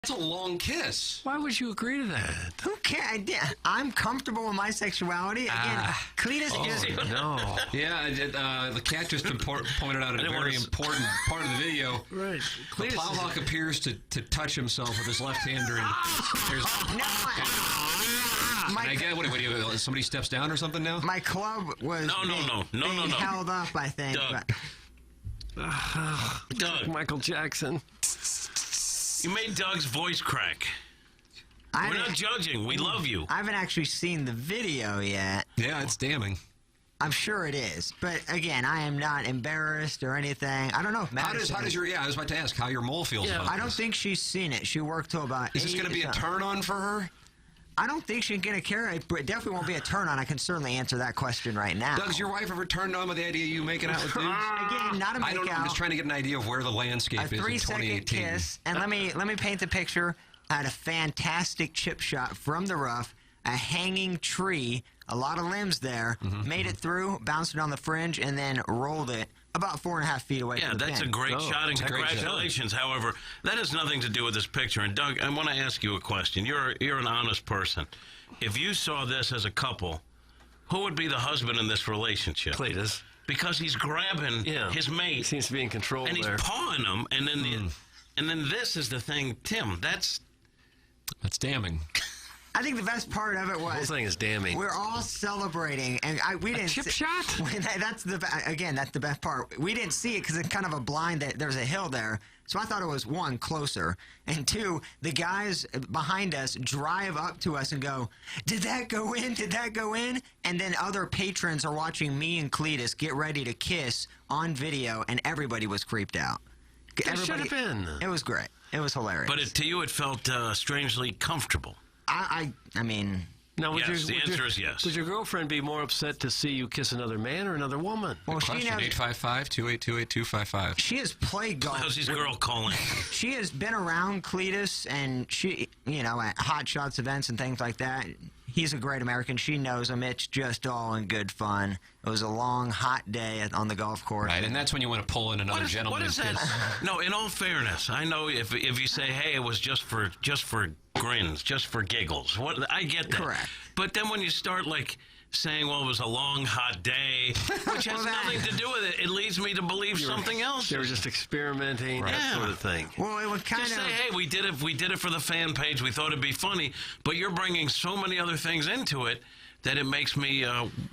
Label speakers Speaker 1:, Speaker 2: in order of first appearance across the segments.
Speaker 1: That's a long kiss.
Speaker 2: Why would you agree to that?
Speaker 3: Who cares? I'm comfortable with my sexuality. Again, Cletus just...
Speaker 2: No.
Speaker 1: Yeah, the cat just pointed out a very important part of the video.
Speaker 2: Right.
Speaker 1: The plowhawk appears to touch himself with his left hander. And there's, I get what do you, somebody steps down or something now?
Speaker 3: My club was being held up, I think.
Speaker 2: Doug. Michael Jackson.
Speaker 4: You made Doug's voice crack. We're not judging. We love you.
Speaker 3: I haven't actually seen the video yet.
Speaker 1: Yeah, it's damning.
Speaker 3: I'm sure it is. But, again, I am not embarrassed or anything. I don't know if
Speaker 1: How does your, I was about to ask how your mole feels about
Speaker 3: I don't think she's seen it. She worked till about
Speaker 1: Is this going to be a turn-on for her?
Speaker 3: I don't think she's going to care. It definitely won't be a turn-on. I can certainly answer that question right now.
Speaker 1: Doug, has your wife ever turned on with the idea of you making out with dudes?
Speaker 3: Again, not a make
Speaker 1: I don't know. I'm just trying to get an idea of where the landscape is in 2018.
Speaker 3: A 3-second kiss. And let me paint the picture. I had a fantastic chip shot from the rough, a hanging tree, a lot of limbs there, made it through, bounced it on the fringe, and then rolled it about 4.5 feet away from the
Speaker 4: that's
Speaker 3: pin.
Speaker 4: a great shot, and congratulations. However, that has nothing to do with this picture. And Doug, I want to ask you a question. You're an honest person. If you saw this as a couple, who would be the husband in this relationship?
Speaker 2: Cletus.
Speaker 4: Because he's grabbing his mate.
Speaker 2: He seems to be in control
Speaker 4: and
Speaker 2: there.
Speaker 4: he's pawing him, and then this is the thing, Tim. That's
Speaker 1: damning.
Speaker 3: I think the best part of it was...
Speaker 2: The whole thing is damning.
Speaker 3: We're all celebrating, and we didn't...
Speaker 2: chip shot?
Speaker 3: That's the best part. We didn't see it because it's kind of a blind. There's a hill there. So I thought it was, one, closer, and two, the guys behind us drive up to us and go, did that go in? Did that go in? And then other patrons are watching me and Cletus get ready to kiss on video, and everybody was creeped out.
Speaker 2: It should have been.
Speaker 3: It was great. It was hilarious.
Speaker 4: But to you, it felt strangely comfortable.
Speaker 3: I mean...
Speaker 2: Now,
Speaker 4: the answer is yes.
Speaker 2: Would your girlfriend be more upset to see you kiss another man or another woman?
Speaker 3: Well,
Speaker 1: she knows 855-282-8255.
Speaker 3: She has played golf.
Speaker 4: How's this girl calling?
Speaker 3: She has been around Cletus, and she, at Hot Shots events and things like that. He's a great American. She knows him. It's just all in good fun. It was a long, hot day on the golf course.
Speaker 1: Right, and that's when you want to pull in another gentleman.
Speaker 4: What is that? No, in all fairness, I know if you say, hey, it was just for grins, just for giggles. I get that.
Speaker 3: Correct.
Speaker 4: But then when you start, saying, well, it was a long, hot day, which has nothing to do with it. It leads me to believe something else.
Speaker 2: They were just experimenting, that sort of thing.
Speaker 3: Well, it was kind
Speaker 4: of... Just say, hey, we did it for the fan page. We thought it'd be funny. But you're bringing so many other things into it that it makes me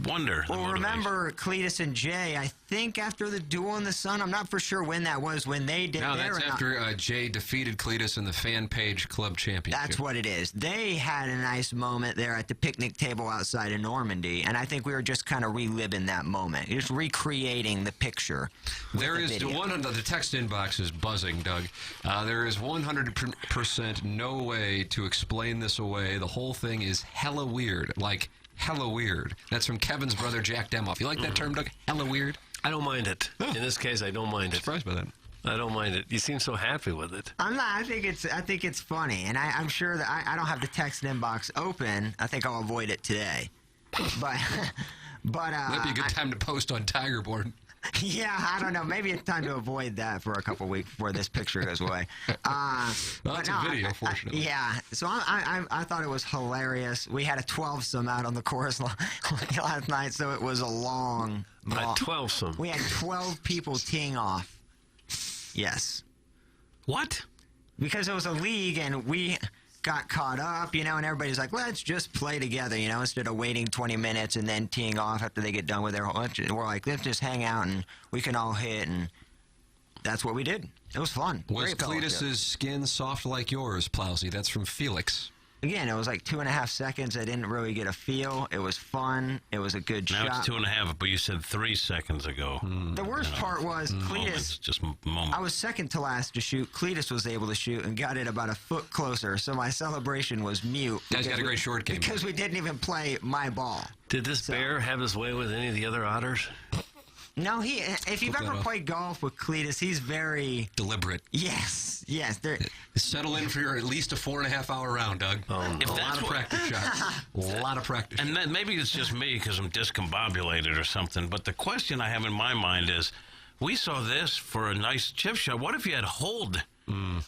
Speaker 4: wonder.
Speaker 3: Well, remember Cletus and Jay, I think after the Duel in the Sun, I'm not for sure when that was, when they did
Speaker 1: No, that's after Jay defeated Cletus in the Fan Page Club Championship.
Speaker 3: That's what it is. They had a nice moment there at the picnic table outside of Normandy, and I think we were just kind of reliving that moment, just recreating the picture.
Speaker 1: There is the text inbox is buzzing, Doug. There is 100% no way to explain this away. The whole thing is hella weird, hella weird. That's from Kevin's brother, Jack Demoff. You like that term, Doug? Hella weird?
Speaker 2: I don't mind it. In this case, I don't mind it.
Speaker 1: Surprised by that.
Speaker 2: I don't mind it. You seem so happy with it.
Speaker 3: I'm not. I think it's funny, and I'm sure that I don't have the text inbox open. I think I'll avoid it today. But
Speaker 1: might be a good time to post on Tigerboard.
Speaker 3: Yeah, I don't know. Maybe it's time to avoid that for a couple weeks before this picture goes away.
Speaker 1: That's a video, fortunately.
Speaker 3: Yeah, so I thought it was hilarious. We had a 12-some out on the course last night, so it was a long.
Speaker 2: A 12-some.
Speaker 3: We had 12 people teeing off. Yes.
Speaker 4: What?
Speaker 3: Because it was a league, and we got caught up, and everybody's like, let's just play together, instead of waiting 20 minutes and then teeing off after they get done with their whole... We're like, let's just hang out, and we can all hit, and that's what we did. It was fun.
Speaker 1: Was Cletus's skin soft like yours, Plowsy? That's from Felix.
Speaker 3: Again, it was like 2.5 seconds. I didn't really get a feel. It was fun. It was a good shot.
Speaker 4: Now it's 2.5, but you said 3 seconds ago.
Speaker 3: The worst part was Cletus.
Speaker 4: Just moments.
Speaker 3: I was second to last to shoot. Cletus was able to shoot and got it about a foot closer, so my celebration was mute.
Speaker 1: Guys got a great short game.
Speaker 3: Because we didn't even play my ball.
Speaker 2: Did this bear have his way with any of the other otters?
Speaker 3: No, if you've ever played golf with Cletus, he's very...
Speaker 1: deliberate.
Speaker 3: Yes.
Speaker 1: Settle in for at least a 4.5-hour round, Doug. A lot of practice shots. A lot of practice.
Speaker 4: And maybe it's just me because I'm discombobulated or something, but the question I have in my mind is, we saw this for a nice chip shot. What if you had hold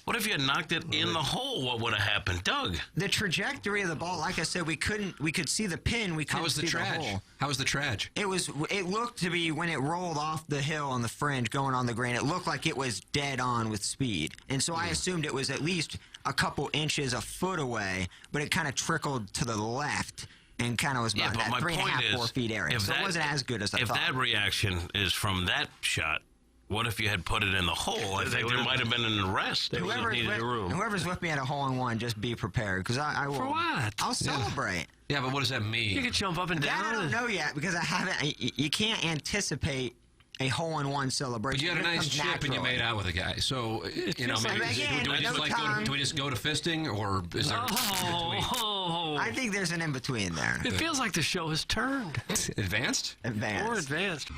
Speaker 4: What if you had knocked it in the hole? What would have happened, Doug?
Speaker 3: The trajectory of the ball, like I said, we could see the pin. We couldn't
Speaker 1: How was the
Speaker 3: see the
Speaker 1: traj?
Speaker 3: hole.
Speaker 1: How was the traj?
Speaker 3: It looked to be when it rolled off the hill on the fringe going on the green. It looked like it was dead on with speed, and so I assumed it was at least a couple inches, a foot away, but it kind of trickled to the left and kind of was about
Speaker 4: but
Speaker 3: that
Speaker 4: my
Speaker 3: 3.5,
Speaker 4: point
Speaker 3: 4
Speaker 4: is,
Speaker 3: feet area.
Speaker 4: if
Speaker 3: So it wasn't as good as I
Speaker 4: if
Speaker 3: thought.
Speaker 4: that reaction is from that shot, what if you had put it in the hole? I think there might have been an arrest.
Speaker 2: They would have needed a room.
Speaker 3: Whoever's with me at a hole-in-one, just be prepared, because I will.
Speaker 2: For what?
Speaker 3: I'll celebrate.
Speaker 1: Yeah, but what does that
Speaker 2: You
Speaker 1: mean?
Speaker 2: could jump up and
Speaker 3: That I
Speaker 2: down.
Speaker 3: don't know yet, because I haven't. You can't anticipate a hole-in-one celebration.
Speaker 1: But you had a
Speaker 3: It
Speaker 1: nice
Speaker 3: comes
Speaker 1: chip and you
Speaker 3: naturally.
Speaker 1: made out with a guy. So, you know,
Speaker 2: feels
Speaker 1: maybe
Speaker 3: like- Again,
Speaker 1: do we just
Speaker 3: another
Speaker 1: like
Speaker 3: time.
Speaker 1: do we just go to fisting, or is there
Speaker 2: Oh,
Speaker 3: I think there's an in-between there.
Speaker 2: it feels like the show has turned.
Speaker 1: advanced?
Speaker 3: Advanced.
Speaker 2: Or advanced.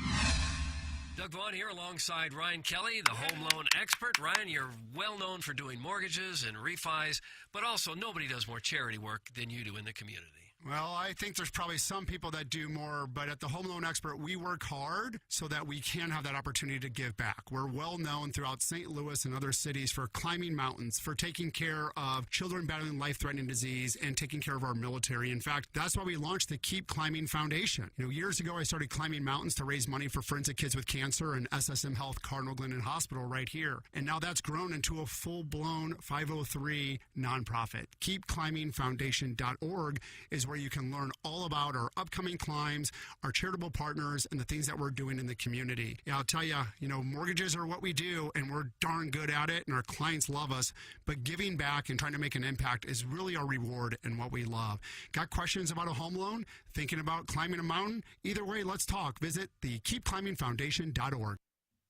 Speaker 2: Doug Vaughn here alongside Ryan Kelly, the home loan expert. Ryan, you're well known for doing mortgages and refis, but also nobody does more charity work than you do in the community.
Speaker 5: Well, I think there's probably some people that do more, but at the Home Loan Expert, we work hard so that we can have that opportunity to give back. We're well known throughout St. Louis and other cities for climbing mountains, for taking care of children battling life-threatening disease, and taking care of our military. In fact, that's why we launched the Keep Climbing Foundation. Years ago, I started climbing mountains to raise money for Forensic Kids with Cancer and SSM Health Cardinal Glennon Hospital right here. And now that's grown into a full-blown 503 nonprofit. KeepClimbingFoundation.org is where you can learn all about our upcoming climbs, our charitable partners, and the things that we're doing in the community. Yeah, I'll tell you, mortgages are what we do, and we're darn good at it, and our clients love us. But giving back and trying to make an impact is really our reward and what we love. Got questions about a home loan? Thinking about climbing a mountain? Either way, let's talk. Visit the KeepClimbingFoundation.org.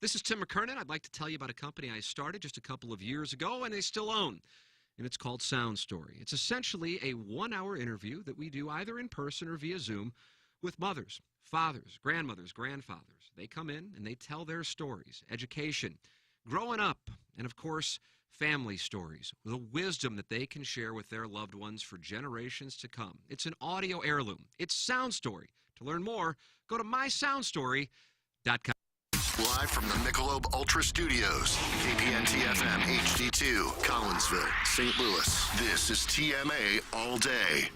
Speaker 6: This is Tim McKernan. I'd like to tell you about a company I started just a couple of years ago and they still own. And it's called Sound Story. It's essentially a 1-hour interview that we do either in person or via Zoom with mothers, fathers, grandmothers, grandfathers. They come in and they tell their stories, education, growing up, and of course, family stories, the wisdom that they can share with their loved ones for generations to come. It's an audio heirloom. It's Sound Story. To learn more, go to mysoundstory.com.
Speaker 7: Live from the Michelob Ultra Studios, KPN-TFM HD2, Collinsville, St. Louis. This is TMA All Day.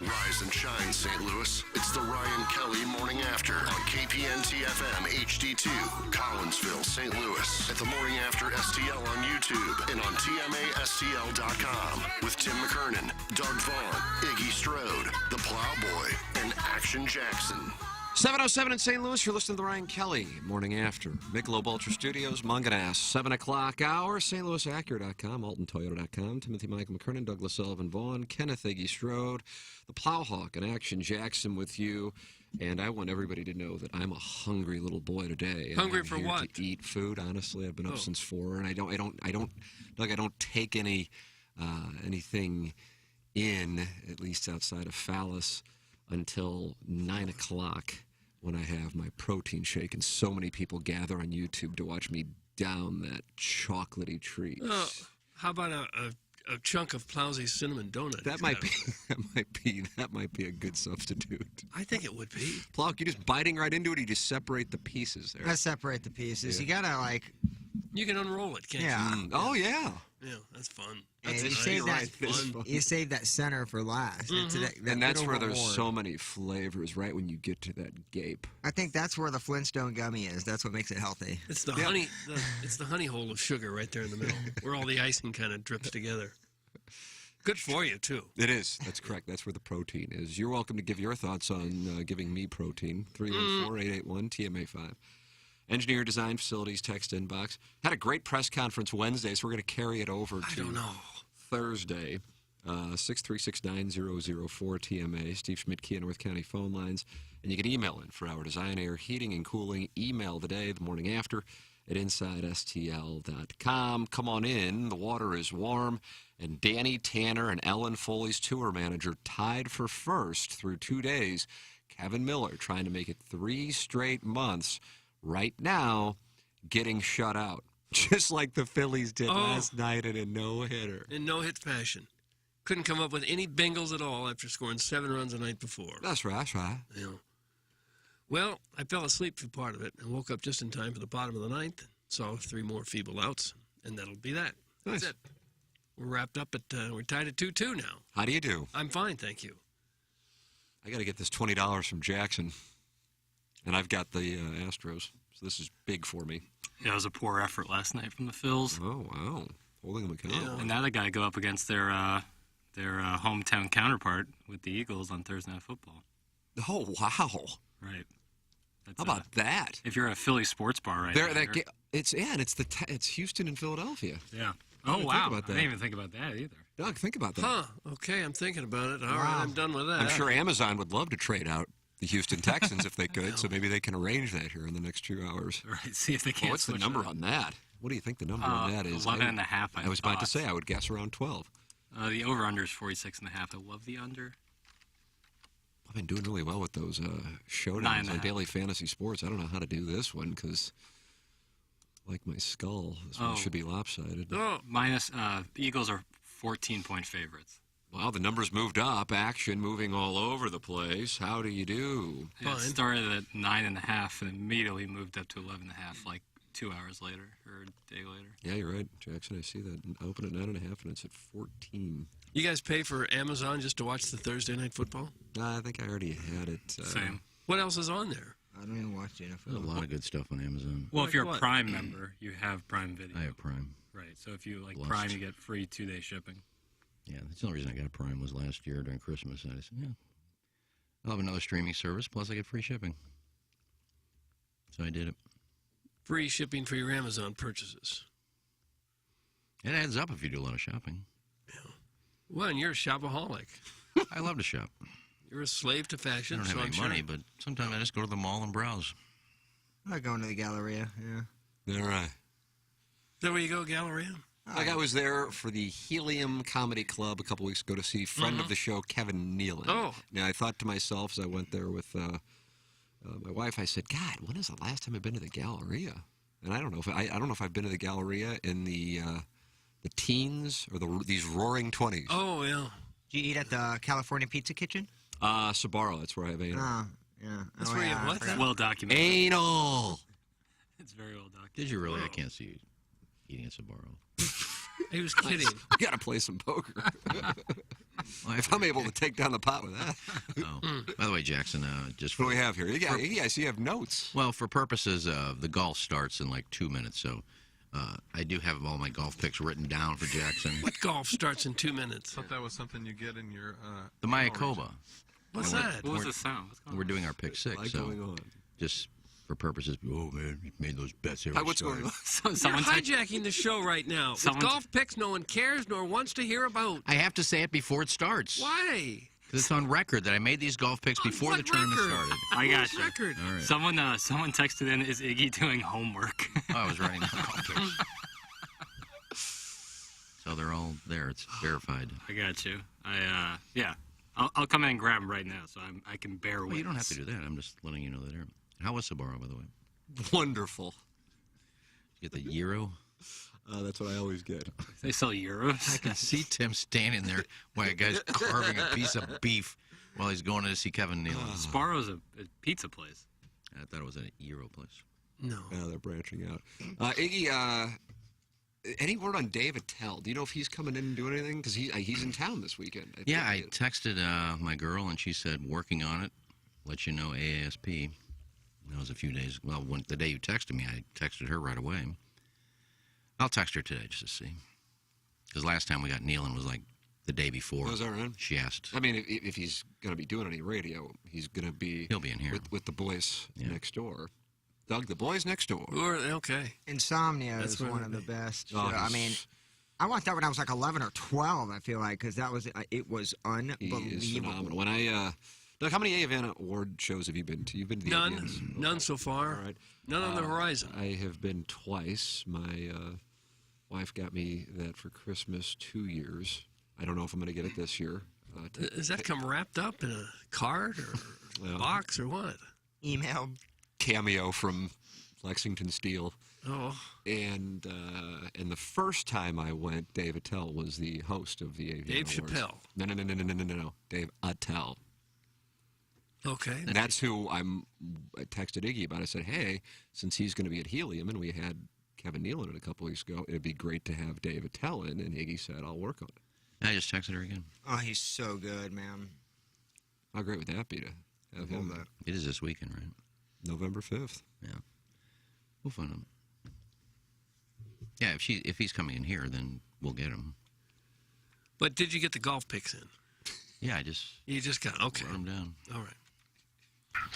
Speaker 7: Rise and shine, St. Louis. It's the Ryan Kelly Morning After on KPN-TFM HD2, Collinsville, St. Louis. At the Morning After STL on YouTube and on TMASTL.com with Tim McKernan, Doug Vaughn, Iggy Strode, The Plowboy, and Action Jackson.
Speaker 6: 7:07 in St. Louis. You're listening to the Ryan Kelly Morning After. Michelob Ultra Studios, Munganess, 7 o'clock hour, stlouisacura.com, altontoyota.com, Timothy Michael McKernan, Douglas Sullivan Vaughn, Kenneth Iggy Strode, the Plowhawk, and Action Jackson with you. And I want everybody to know that I'm a hungry little boy today.
Speaker 2: Hungry
Speaker 6: I'm
Speaker 2: for
Speaker 6: here
Speaker 2: what?
Speaker 6: To eat food. Honestly, I've been up since 4, and I don't take anything in, at least outside of Phallus, until 9 o'clock when I have my protein shake, and so many people gather on YouTube to watch me down that chocolatey treat.
Speaker 2: How about a chunk of Plowsy's cinnamon donut?
Speaker 6: That might be a good substitute.
Speaker 2: I think it would be.
Speaker 6: Plow, you just biting right into it, or you just separate the pieces there?
Speaker 3: Let's separate the pieces. You gotta
Speaker 2: You can unroll it, can't
Speaker 3: yeah.
Speaker 2: you?
Speaker 6: Oh yeah.
Speaker 2: Yeah, that's fun.
Speaker 3: And
Speaker 2: That's
Speaker 3: you
Speaker 2: nice.
Speaker 3: save that.
Speaker 6: That's fun.
Speaker 3: You save that center for last. It's that
Speaker 6: And that's
Speaker 3: little
Speaker 6: where there's
Speaker 3: reward.
Speaker 6: so many flavors, right when you get to that gape.
Speaker 3: I think that's where the Flintstone gummy is. That's what makes it healthy.
Speaker 2: It's the honey. It's the honey hole of sugar right there in the middle, where all the icing kind of drips together. Good for you too.
Speaker 6: It is. That's correct. That's where the protein is. You're welcome to give your thoughts on giving me protein. 314-881-TMA5. Engineer Design Facilities text inbox. Had a great press conference Wednesday, so we're going to carry it over to Thursday. 636-9004-TMA. Steve Schmidt, Kia North County phone lines. And you can email in for our design, air, heating, and cooling. Email the day, the morning after, at InsideSTL.com. Come on in. The water is warm. And Danny Tanner and Ellen Foley's tour manager tied for first through 2 days. Kevin Miller trying to make it 3 straight months. Right now, getting shut out. Just like the Phillies did last night in a no-hitter.
Speaker 2: In no-hit fashion. Couldn't come up with any bingles at all after scoring 7 runs the night before.
Speaker 6: That's right, that's right.
Speaker 2: Yeah. Well, I fell asleep for part of it and woke up just in time for the bottom of the ninth. Saw 3 more feeble outs. And that'll be that.
Speaker 1: Nice.
Speaker 2: That's it. We're wrapped up we're tied at 2-2 now.
Speaker 1: How do you do?
Speaker 2: I'm fine, thank you.
Speaker 1: I got to get this $20 from Jackson, and I've got the Astros, so this is big for me.
Speaker 8: Yeah, it was a poor effort last night from the Phils.
Speaker 1: Oh, wow. Holding them accountable.
Speaker 8: And now they got to go up against their hometown counterpart with the Eagles on Thursday Night Football.
Speaker 1: Oh, wow.
Speaker 8: Right. That's,
Speaker 1: How about that?
Speaker 8: If you're at a Philly sports bar right now.
Speaker 1: It's it's Houston and Philadelphia.
Speaker 8: Yeah. Oh,
Speaker 1: Think
Speaker 8: wow.
Speaker 1: about that.
Speaker 8: I didn't even think about that either.
Speaker 1: Doug, think about that.
Speaker 2: Huh. Okay, I'm thinking about it. All right, I'm done with that.
Speaker 1: I'm sure Amazon would love to trade out the Houston Texans if they could, so maybe they can arrange that here in the next 2 hours.
Speaker 8: Right, see if they can.
Speaker 1: Well, what's the number on that? What do you think the number on that is?
Speaker 8: 11.5.
Speaker 1: I was about to say I would guess around 12.
Speaker 8: The over-under is 46.5. I love the under.
Speaker 1: I've been doing really well with those showdowns
Speaker 8: 9.5.
Speaker 1: on Daily Fantasy Sports. I don't know how to do this one because, like my skull, this one should be lopsided.
Speaker 2: Oh,
Speaker 8: The Eagles are 14-point favorites.
Speaker 1: Wow, the numbers moved up. Action moving all over the place. How do you do?
Speaker 8: Yeah, it
Speaker 2: Fine.
Speaker 8: started at 9.5 and immediately moved up to 11.5 like 2 hours later or a day later.
Speaker 1: Yeah, you're right, Jackson. I see that. Open at 9.5, and it's at 14.
Speaker 2: you guys pay for Amazon just to watch the Thursday Night Football?
Speaker 1: I think I already had it.
Speaker 8: Same.
Speaker 2: What else is on there?
Speaker 3: I don't even watch the NFL.
Speaker 9: There's a lot of good stuff on Amazon.
Speaker 8: Well,
Speaker 2: Like
Speaker 8: if you're
Speaker 2: what?
Speaker 8: a Prime member, you have Prime Video.
Speaker 9: I have Prime.
Speaker 8: Right. So if you like
Speaker 9: Blessed.
Speaker 8: Prime, you get free 2-day shipping.
Speaker 9: Yeah, that's the only reason I got Prime was last year during Christmas. I said, yeah, I'll have another streaming service, plus I get free shipping. So I did it.
Speaker 2: Free shipping for your Amazon purchases.
Speaker 9: It adds up if you do a lot of shopping.
Speaker 2: Well, and you're a shopaholic.
Speaker 9: I love to shop.
Speaker 2: You're a slave to
Speaker 9: I
Speaker 2: fashion,
Speaker 9: don't have
Speaker 2: so
Speaker 9: any
Speaker 2: I'm sure.
Speaker 9: money, but sometimes I just go to the mall and browse.
Speaker 3: I like going to the Galleria, yeah.
Speaker 1: All right.
Speaker 2: Is that where you go, Galleria?
Speaker 1: Like I was there for the Helium Comedy Club a couple weeks ago to see friend of the show Kevin Nealon.
Speaker 2: Oh.
Speaker 1: Now I thought to myself as I went there with my wife, I said, "God, when is the last time I've been to the Galleria?" And I don't know if I don't know if I've been to the Galleria in the teens or these roaring 20s.
Speaker 2: Oh, yeah.
Speaker 3: Did you eat at the California Pizza Kitchen?
Speaker 1: Sabaro, that's where I have anal.
Speaker 3: Oh, yeah.
Speaker 2: That's
Speaker 3: oh,
Speaker 2: where you
Speaker 3: yeah, I
Speaker 2: what?
Speaker 3: forgot.
Speaker 8: It's well documented.
Speaker 1: Anal.
Speaker 8: It's very well documented.
Speaker 9: Did you really? I can't see you eating at Sabaro.
Speaker 2: He was kidding.
Speaker 1: You got to play some poker. If I'm able to take down the pot with that.
Speaker 9: Oh. By the way, Jackson, just
Speaker 1: What
Speaker 9: for,
Speaker 1: do we have here? I see you have notes.
Speaker 9: well, for purposes of the golf starts in like 2 minutes, so I do have all my golf picks written down for Jackson.
Speaker 2: What golf starts in 2 minutes?
Speaker 10: thought that was something you get in your
Speaker 9: The Mayakoba.
Speaker 2: What's that?
Speaker 8: What was the sound? What's going on?
Speaker 9: We're doing our pick six,
Speaker 1: What's
Speaker 9: so
Speaker 1: going on?
Speaker 9: just for purposes. Oh man, you made those bets here.
Speaker 1: Hi, what's going on?
Speaker 2: You're
Speaker 8: Someone
Speaker 2: hijacking the show right now. With
Speaker 8: Someone-
Speaker 2: golf picks no one cares nor wants to hear about.
Speaker 9: I have to say it before it starts.
Speaker 2: Why?
Speaker 9: Because it's on record that I made these golf picks before
Speaker 2: what
Speaker 9: the tournament
Speaker 2: record?
Speaker 9: started.
Speaker 8: I got
Speaker 2: Whose
Speaker 8: you.
Speaker 2: record?
Speaker 9: All right.
Speaker 8: Someone texted in, is Iggy doing homework?
Speaker 9: Oh, I was writing down golf picks. So they're all there. It's verified.
Speaker 8: I got you. Yeah. I'll come in and grab them right now, so I can bear
Speaker 9: Well,
Speaker 8: witness.
Speaker 9: you don't have to do that. I'm just letting you know that. How was Sabaro, by the way?
Speaker 1: Wonderful.
Speaker 9: You get the gyro.
Speaker 1: That's what I always get.
Speaker 8: They sell euros.
Speaker 9: I can see Tim standing there while a guy's carving a piece of beef while he's going to see Kevin Nealon.
Speaker 8: Sparrow's a pizza place.
Speaker 9: I thought it was a gyro place.
Speaker 2: No.
Speaker 1: Now they're branching out. Iggy, any word on Dave Attell? Do you know if he's coming in and doing anything? Because he's in town this weekend.
Speaker 9: Yeah, I texted my girl, and she said, working on it. Let you know ASP. That was a few days. Well, the day you texted me, I texted her right away. I'll text her today just to see. Because last time we got Nealon was like the day before.
Speaker 1: Was that right?
Speaker 9: She asked.
Speaker 1: I mean, if he's going to be doing any radio, he's going to be...
Speaker 9: He'll be in here.
Speaker 1: With the boys
Speaker 9: Yeah.
Speaker 1: next door. Doug, the boys next door.
Speaker 2: Okay.
Speaker 3: Insomnia
Speaker 2: That's
Speaker 3: is
Speaker 2: where
Speaker 3: one
Speaker 2: it
Speaker 3: of the
Speaker 2: would be.
Speaker 3: best.
Speaker 1: Oh,
Speaker 3: I mean, I watched that when I was like 11 or 12, I feel like, because that was, it was
Speaker 1: He is
Speaker 3: unbelievable.
Speaker 1: phenomenal. When Doug, how many Havana Award shows have you been to? You've been to the
Speaker 2: None.
Speaker 1: AVNs.
Speaker 2: None so far.
Speaker 1: All right.
Speaker 2: None on the horizon.
Speaker 1: I have been twice. My wife got me that for Christmas 2 years. I don't know if I'm going to get it this year.
Speaker 2: Does that come wrapped up in a card or
Speaker 1: Well,
Speaker 2: box or what?
Speaker 3: Email.
Speaker 1: cameo from Lexington Steel.
Speaker 2: Oh,
Speaker 1: And the first time I went, Dave Attell was the host of the AVN
Speaker 2: Dave
Speaker 1: Awards.
Speaker 2: Chappelle.
Speaker 1: No. Dave Attell.
Speaker 2: okay.
Speaker 1: That's who I texted Iggy about. I said, hey, since he's going to be at Helium, and we had
Speaker 6: Kevin Nealon a couple weeks ago, it'd be great to have Dave Attell in, and Iggy said, I'll work on it.
Speaker 9: I just texted her again.
Speaker 3: Oh, he's so good, man.
Speaker 6: How great would that be to have him?
Speaker 9: It is this weekend, right?
Speaker 6: November 5th.
Speaker 9: Yeah. We'll find him. Yeah, if he's coming in here, then we'll get him.
Speaker 2: But did you get the golf picks in?
Speaker 9: Yeah,
Speaker 2: You just got, okay.
Speaker 9: wrote him down.
Speaker 2: All right.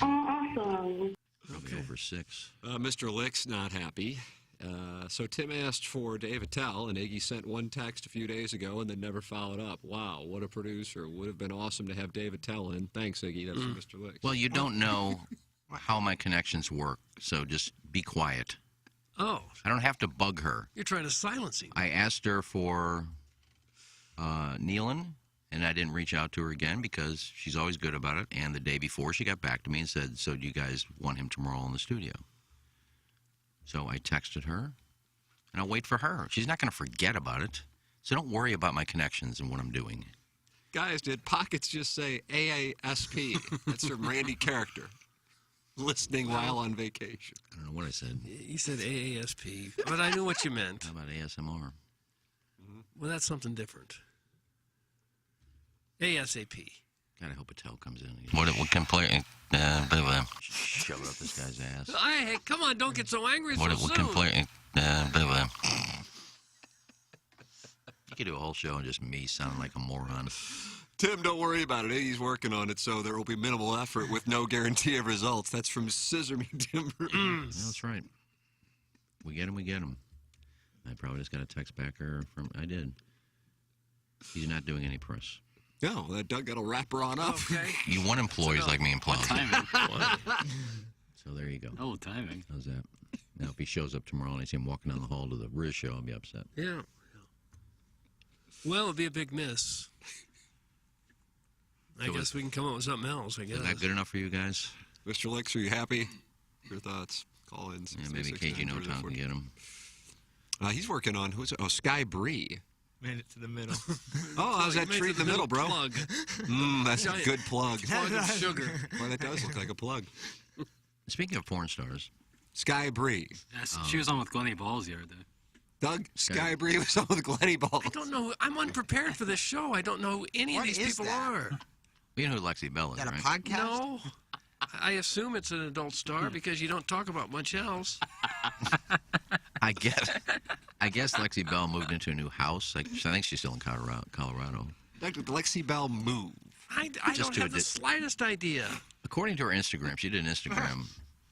Speaker 11: Awesome.
Speaker 9: Probably over 6.
Speaker 6: Mr. Lick's not happy. So Tim asked for Dave Attell, and Iggy sent one text a few days ago and then never followed up. Wow, what a producer. Would have been awesome to have Dave Attell in. Thanks, Iggy. That's from Mr. Lick.
Speaker 9: Well, you don't know how my connections work, so just be quiet.
Speaker 2: Oh,
Speaker 9: I don't have to bug her.
Speaker 2: you're trying to silence him.
Speaker 9: I asked her for Nealon, and I didn't reach out to her again because she's always good about it. And the day before, she got back to me and said, so do you guys want him tomorrow in the studio? So I texted her, and I'll wait for her. She's not going to forget about it. So don't worry about my connections and what I'm doing.
Speaker 6: Guys, did Pockets just say AASP? That's from Randy Character. Listening while on vacation.
Speaker 9: I don't know what I said.
Speaker 2: You said AASP, but I knew what you meant.
Speaker 9: How about ASMR?
Speaker 2: Well, that's something different. ASAP.
Speaker 9: God, I hope Attell comes in. What can play? Shove it up this guy's ass.
Speaker 2: Hey, come on, don't get so angry so soon.
Speaker 9: Can play? You could do a whole show and just me sounding like a moron.
Speaker 6: Tim, don't worry about it. Iggy's working on it, so there will be minimal effort with no guarantee of results. That's from Scissor Me Timber.
Speaker 9: Yeah, that's right. We get him. I probably just got a text back I did. He's not doing any press.
Speaker 6: No, that Doug got a wrapper on up.
Speaker 2: Okay.
Speaker 9: You want employees like me in Plaza.
Speaker 8: Timing.
Speaker 9: So there you go.
Speaker 8: Oh, timing.
Speaker 9: How's that? Now, if he shows up tomorrow and I see him walking down the hall to the Riz show, I'll be upset.
Speaker 2: Yeah. Well, it'd be a big miss. I guess we can come up with something else, I guess.
Speaker 9: Is that good enough for you guys?
Speaker 6: Mr. Licks, are you happy? Your thoughts? Call in.
Speaker 9: Yeah, maybe KG No Town can get him.
Speaker 6: He's working on, who's it? Oh, Sky Bree.
Speaker 12: Made it to the middle.
Speaker 6: Oh, how's that tree in the middle, bro?
Speaker 2: Plug.
Speaker 6: That's a good plug.
Speaker 2: Plug of sugar.
Speaker 6: Well, that does look like a plug.
Speaker 9: Speaking of porn stars.
Speaker 6: Sky Bree.
Speaker 8: Yes, she was on with Glennie Balls the other day.
Speaker 6: Doug, Sky Bree was on with Glennie Balls.
Speaker 2: I don't know. I'm unprepared for this show. I don't know who any of these people are.
Speaker 9: You know who Lexi Bell is,
Speaker 3: Is that
Speaker 9: right?
Speaker 3: a podcast?
Speaker 2: No. I assume it's an adult star because you don't talk about much else.
Speaker 9: I guess Lexi Bell moved into a new house. I think she's still in Colorado.
Speaker 6: Did Lexi Bell move?
Speaker 2: I don't have the slightest idea.
Speaker 9: According to her Instagram, she did an Instagram,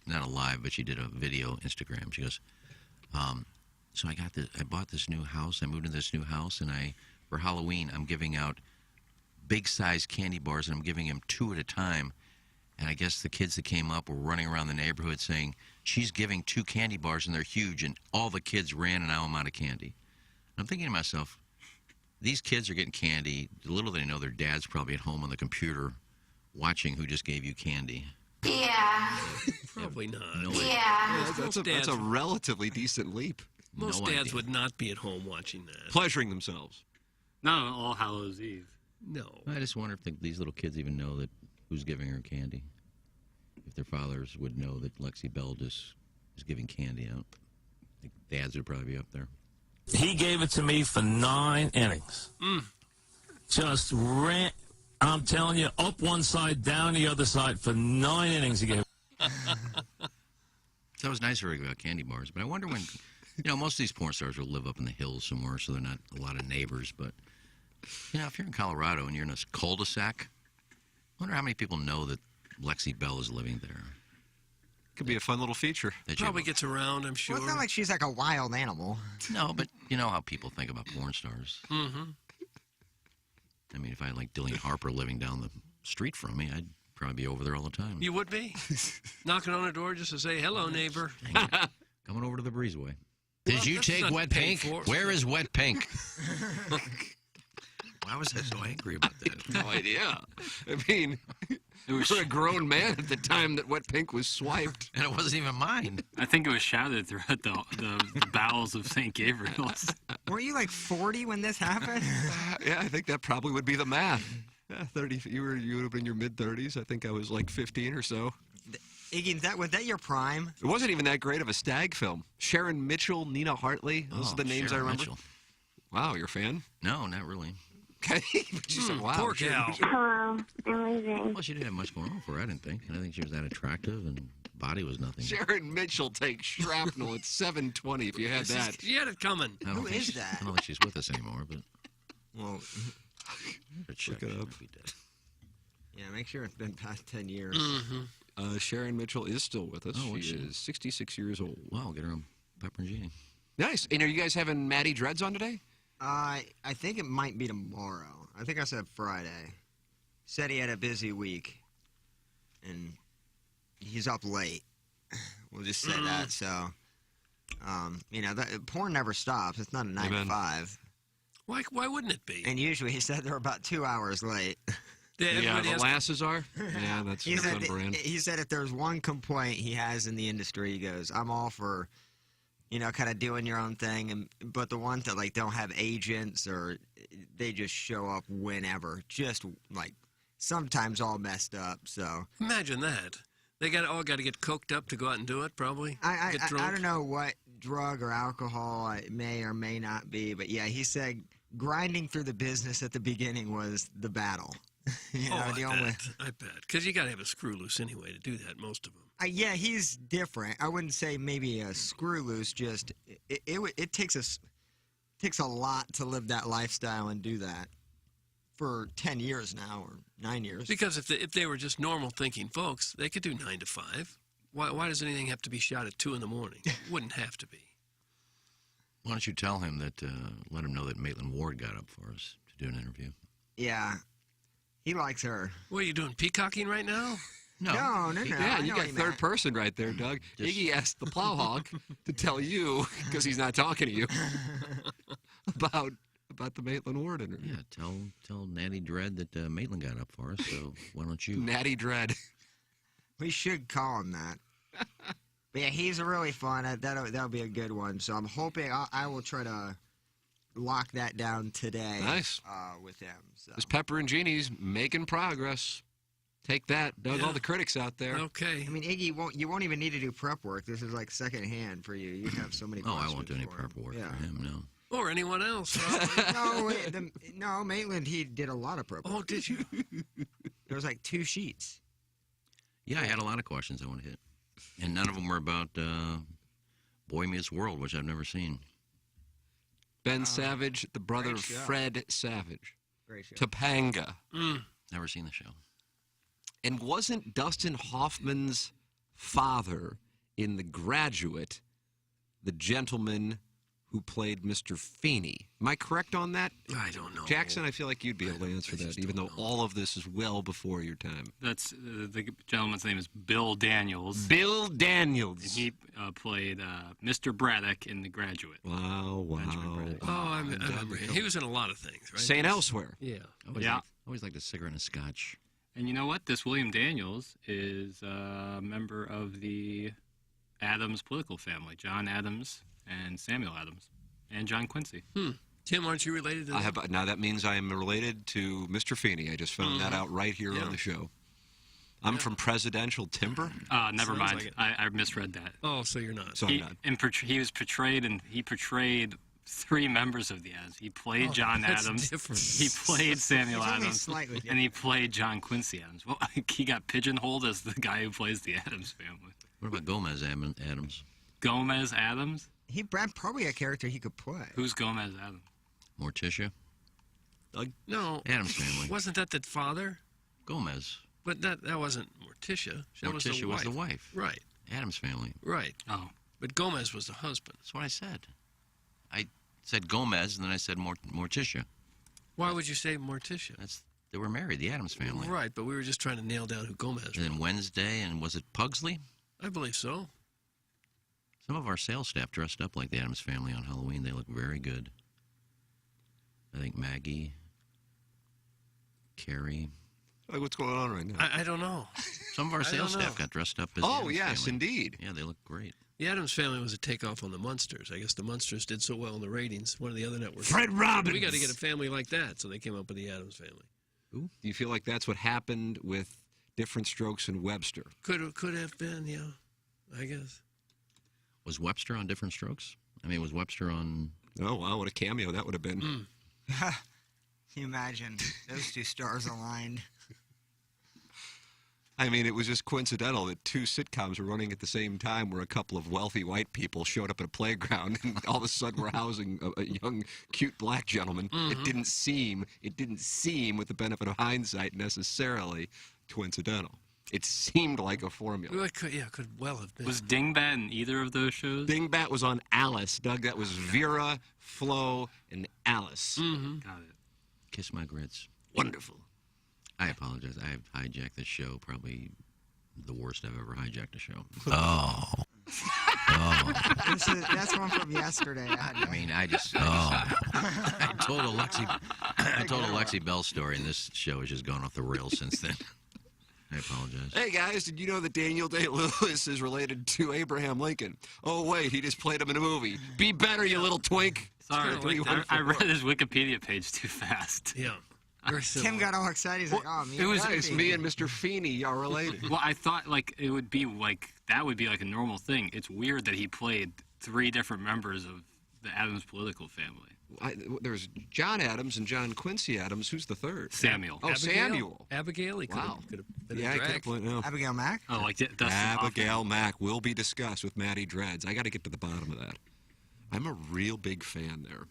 Speaker 9: not a live, but she did a video Instagram. She goes, so I bought this new house. I moved into this new house, and for Halloween, I'm giving out big size candy bars, and I'm giving them 2 at a time. And I guess the kids that came up were running around the neighborhood saying, she's giving 2 candy bars and they're huge. And all the kids ran and now I'm out of candy. And I'm thinking to myself, these kids are getting candy. Little they know their dad's probably at home on the computer watching who just gave you candy.
Speaker 11: Yeah.
Speaker 2: Probably not.
Speaker 11: Yeah.
Speaker 6: That's a relatively decent leap.
Speaker 2: Most dads would not be at home watching that.
Speaker 6: Pleasuring themselves.
Speaker 8: Not on All Hallows Eve.
Speaker 2: No.
Speaker 9: I just wonder if these little kids even know that who's giving her candy. If their fathers would know that Lexi Bell just is giving candy out. I think dads would probably be up there.
Speaker 13: He gave it to me for 9 innings. Just ran, I'm telling you, up one side, down the other side for 9 innings he gave.
Speaker 9: So it was nice for her about candy bars, but I wonder when, most of these porn stars will live up in the hills somewhere, so they're not a lot of neighbors, but, if you're in Colorado and you're in a cul-de-sac, I wonder how many people know that Lexi Bell is living there.
Speaker 6: Could be a fun little feature.
Speaker 2: Probably gets around, I'm sure.
Speaker 3: Well, it's not like she's like a wild animal.
Speaker 9: No, but you know how people think about porn stars.
Speaker 2: Mm-hmm.
Speaker 9: I mean, if I had like Dillian Harper living down the street from me, I'd probably be over there all the time.
Speaker 2: You would be? Knocking on her door just to say, hello, neighbor.
Speaker 9: Coming over to the breezeway. Did you
Speaker 2: that's
Speaker 9: take
Speaker 2: not
Speaker 9: Wet
Speaker 2: paid
Speaker 9: Pink?
Speaker 2: for.
Speaker 9: Where is Wet Pink? Why was I so angry about that?
Speaker 6: No idea. I mean, you were a grown man at the time that Wet Pink was swiped.
Speaker 9: And it wasn't even mine.
Speaker 8: I think it was shouted throughout the bowels of St. Gabriel's.
Speaker 3: Were you like 40 when this happened?
Speaker 6: Yeah, I think that probably would be the math. Yeah, 30. You would have been in your mid-30s. I think I was like 15 or so.
Speaker 3: Iggy, was that your prime?
Speaker 6: It wasn't even that great of a stag film. Sharon Mitchell, Nina Hartley. Those are the names
Speaker 9: Sharon
Speaker 6: I remember.
Speaker 9: Mitchell.
Speaker 6: Wow, you're a fan?
Speaker 9: No, not really.
Speaker 6: Okay. But you said, wow.
Speaker 2: Poor
Speaker 6: Sharon
Speaker 2: gal.
Speaker 6: Mitchell.
Speaker 11: Hello, I'm leaving.
Speaker 9: Well, she didn't have much going on for her, I didn't think. I didn't think she was that attractive, and body was nothing.
Speaker 6: Sharon Mitchell takes shrapnel at 7:20 if you had that.
Speaker 2: You had it coming.
Speaker 9: I don't
Speaker 3: Who
Speaker 9: think
Speaker 3: is
Speaker 9: she's-
Speaker 3: that?
Speaker 9: I don't think she's with us anymore, but
Speaker 3: Well,
Speaker 9: check
Speaker 6: it
Speaker 9: she
Speaker 6: up.
Speaker 9: might be dead.
Speaker 3: yeah, make sure it's been past 10 years.
Speaker 6: Sharon Mitchell is still with us.
Speaker 9: Oh, is
Speaker 6: she
Speaker 9: she?
Speaker 6: is 66 years old.
Speaker 9: Wow, get her on Pepper and Genie.
Speaker 6: Nice. And are you guys having Maddie Dreads on today?
Speaker 3: I think it might be tomorrow. I think I said Friday. Said he had a busy week, and he's up late. We'll just say that. So, porn never stops. It's not a 9 to 5.
Speaker 2: Why wouldn't it be?
Speaker 3: And usually he said they're about 2 hours late.
Speaker 6: Yeah,
Speaker 2: Everybody
Speaker 6: the
Speaker 2: has-
Speaker 6: lasses are. Yeah, that's
Speaker 3: He said,
Speaker 6: on brand.
Speaker 3: he said if there's one complaint he has in the industry, he goes, I'm all for, kind of doing your own thing. But the ones that, don't have agents or they just show up whenever, just, sometimes all messed up. So
Speaker 2: Imagine that. They all got to get coked up to go out and do it, probably.
Speaker 3: I
Speaker 2: Get drunk.
Speaker 3: don't know what drug or alcohol it may or may not be. But, yeah, he said grinding through the business at the beginning was the battle.
Speaker 2: I
Speaker 3: the only...
Speaker 2: bet. Because you got to have a screw loose anyway to do that, most of them.
Speaker 3: Yeah, he's different. I wouldn't say maybe a screw loose. Just it takes a lot to live that lifestyle and do that for 10 years now or 9 years.
Speaker 2: Because if they were just normal thinking folks, they could do 9 to 5. Why does anything have to be shot at 2 in the morning? It wouldn't have to be.
Speaker 9: Why don't you tell him that, let him know that Maitland Ward got up for us to do an interview?
Speaker 3: Yeah, he likes her.
Speaker 2: What are you doing, peacocking right now?
Speaker 3: No.
Speaker 6: Yeah,
Speaker 3: I
Speaker 6: you
Speaker 3: know
Speaker 6: got
Speaker 3: what he
Speaker 6: third
Speaker 3: meant.
Speaker 6: person right there, Doug. Iggy asked the plowhawk to tell you, because he's not talking to you, about the Maitland Ward interview.
Speaker 9: Yeah, tell Natty Dread that Maitland got up for us, so why don't you?
Speaker 6: Natty Dread.
Speaker 3: We should call him that. But yeah, he's really fun. That'll be a good one. So I'm hoping I will try to lock that down today.
Speaker 6: Nice.
Speaker 3: With him. So.
Speaker 6: This Pepper and Genie's making progress. Take that, Doug.
Speaker 2: Yeah.
Speaker 6: All the critics out there.
Speaker 2: Okay.
Speaker 3: I mean, Iggy, you won't even need to do prep work. This is like second hand for you. You have so many.
Speaker 9: Oh, I won't do any
Speaker 3: questions
Speaker 9: prep work
Speaker 3: for him.
Speaker 9: for him, no.
Speaker 2: Or anyone else.
Speaker 3: No, Maitland, he did a lot of prep work.
Speaker 2: Oh, did you?
Speaker 3: There was like 2 sheets.
Speaker 9: Yeah, I had a lot of questions I want to hit. And none of them were about Boy Meets World, which I've never seen.
Speaker 6: Ben Savage, the brother of
Speaker 3: show.
Speaker 6: Fred Savage.
Speaker 3: Great show.
Speaker 6: Topanga.
Speaker 9: Never seen the show.
Speaker 6: And wasn't Dustin Hoffman's father in The Graduate the gentleman who played Mr. Feeney? Am I correct on that?
Speaker 2: I don't know.
Speaker 6: Jackson, I feel like you'd be able to answer that, even though all of this is well before your time.
Speaker 8: That's the gentleman's name is Bill Daniels.
Speaker 6: Bill
Speaker 8: And
Speaker 6: Daniels.
Speaker 8: he played Mr. Braddock in The Graduate.
Speaker 6: Wow.
Speaker 8: Braddock.
Speaker 2: Oh, I remember him. He was in a lot of things, right?
Speaker 6: St. Elsewhere.
Speaker 2: Yeah.
Speaker 9: Always like a cigarette and a scotch.
Speaker 8: And you know what? This William Daniels is a member of the Adams political family. John Adams and Samuel Adams and John Quincy.
Speaker 2: Tim, aren't you related to that?
Speaker 6: Now that means I am related to Mr. Feeney. I just found that out right here on the show. I'm from Presidential Timber.
Speaker 8: Never
Speaker 2: Sounds
Speaker 8: mind.
Speaker 2: like it.
Speaker 8: I misread that.
Speaker 2: Oh, so you're not.
Speaker 6: So I'm not.
Speaker 8: He was portrayed, and he portrayed 3 members of the Adams. He played John
Speaker 2: that's
Speaker 8: Adams.
Speaker 2: different.
Speaker 8: He played Samuel
Speaker 3: It's only
Speaker 8: Adams,
Speaker 3: slightly
Speaker 8: and he played John Quincy Adams. Well, he got pigeonholed as the guy who plays the Adams family.
Speaker 9: What about Gomez Adams?
Speaker 8: Gomez Adams?
Speaker 3: He probably a character he could play.
Speaker 8: Who's Gomez Adams?
Speaker 9: Morticia?
Speaker 2: No.
Speaker 9: Adams family.
Speaker 2: Wasn't that the father?
Speaker 9: Gomez.
Speaker 2: But that wasn't Morticia. That
Speaker 9: Morticia was the wife.
Speaker 2: Right.
Speaker 9: Adams family.
Speaker 2: Right.
Speaker 8: Oh.
Speaker 2: But Gomez was the husband.
Speaker 9: That's what I said. I said Gomez, and then I said Morticia.
Speaker 2: Why would you say Morticia?
Speaker 9: They were married, the Adams family.
Speaker 2: Right, but we were just trying to nail down who Gomez was.
Speaker 9: And then Wednesday, and was it Pugsley?
Speaker 2: I believe so.
Speaker 9: Some of our sales staff dressed up like the Adams family on Halloween. They look very good. I think Maggie, Carrie.
Speaker 6: Like, what's going on right now?
Speaker 2: I don't know.
Speaker 9: Some of our
Speaker 2: I don't
Speaker 9: sales staff
Speaker 2: know.
Speaker 9: got dressed up as the Addams
Speaker 6: yes,
Speaker 9: family.
Speaker 6: indeed.
Speaker 9: Yeah, they look great.
Speaker 2: The Adams family was a takeoff on the Munsters. I guess the Munsters did so well in the ratings. One of the other networks.
Speaker 6: Fred Robbins.
Speaker 2: We got to get a family like that, so they came up with the Adams family.
Speaker 6: Do you feel like that's what happened with
Speaker 12: Different Strokes and Webster.
Speaker 2: Could have been, yeah, I guess.
Speaker 9: Was Webster on Different Strokes? I mean, was Webster on...
Speaker 12: Oh, wow, what a cameo that would have been.
Speaker 3: Can you imagine those two stars aligned?
Speaker 12: I mean, it was just coincidental that two sitcoms were running at the same time where a couple of wealthy white people showed up at a playground and all of a sudden were housing a young, cute black gentleman. It didn't seem, with the benefit of hindsight, necessarily coincidental. It seemed like a formula.
Speaker 2: Well, it could well have been.
Speaker 8: Was Dingbat in either of those shows?
Speaker 12: Dingbat was on Alice, Doug. That was Vera, Flo, and Alice.
Speaker 8: Got it.
Speaker 9: Kiss My Grits.
Speaker 12: Wonderful.
Speaker 9: I apologize. I have hijacked this show. Probably the worst I've ever hijacked a show.
Speaker 3: That's one from yesterday.
Speaker 9: I mean, I told a Lexi Bell story, and this show has just gone off the rails since then. I apologize.
Speaker 12: Hey, guys, did you know that Daniel Day-Lewis is related to Abraham Lincoln? Oh, wait, he just played him in a movie. Be better, you little twink.
Speaker 8: Sorry, I read his Wikipedia page too fast.
Speaker 2: Yeah.
Speaker 3: Tim got all excited. He's like, "Oh, me,
Speaker 12: me and Mr. Feeney are related."
Speaker 8: Well, I thought it would be that would be like a normal thing. It's weird that he played 3 different members of the Adams political family.
Speaker 12: There's John Adams and John Quincy Adams. Who's the third?
Speaker 8: Samuel.
Speaker 12: Oh,
Speaker 2: Abigail.
Speaker 12: Samuel.
Speaker 2: Abigail. He could have been a
Speaker 12: Yeah,
Speaker 2: drag.
Speaker 3: Abigail Mack.
Speaker 8: Oh, like Dustin
Speaker 12: Abigail Mack will be discussed with Matty Dreads. I got to get to the bottom of that. I'm a real big fan there.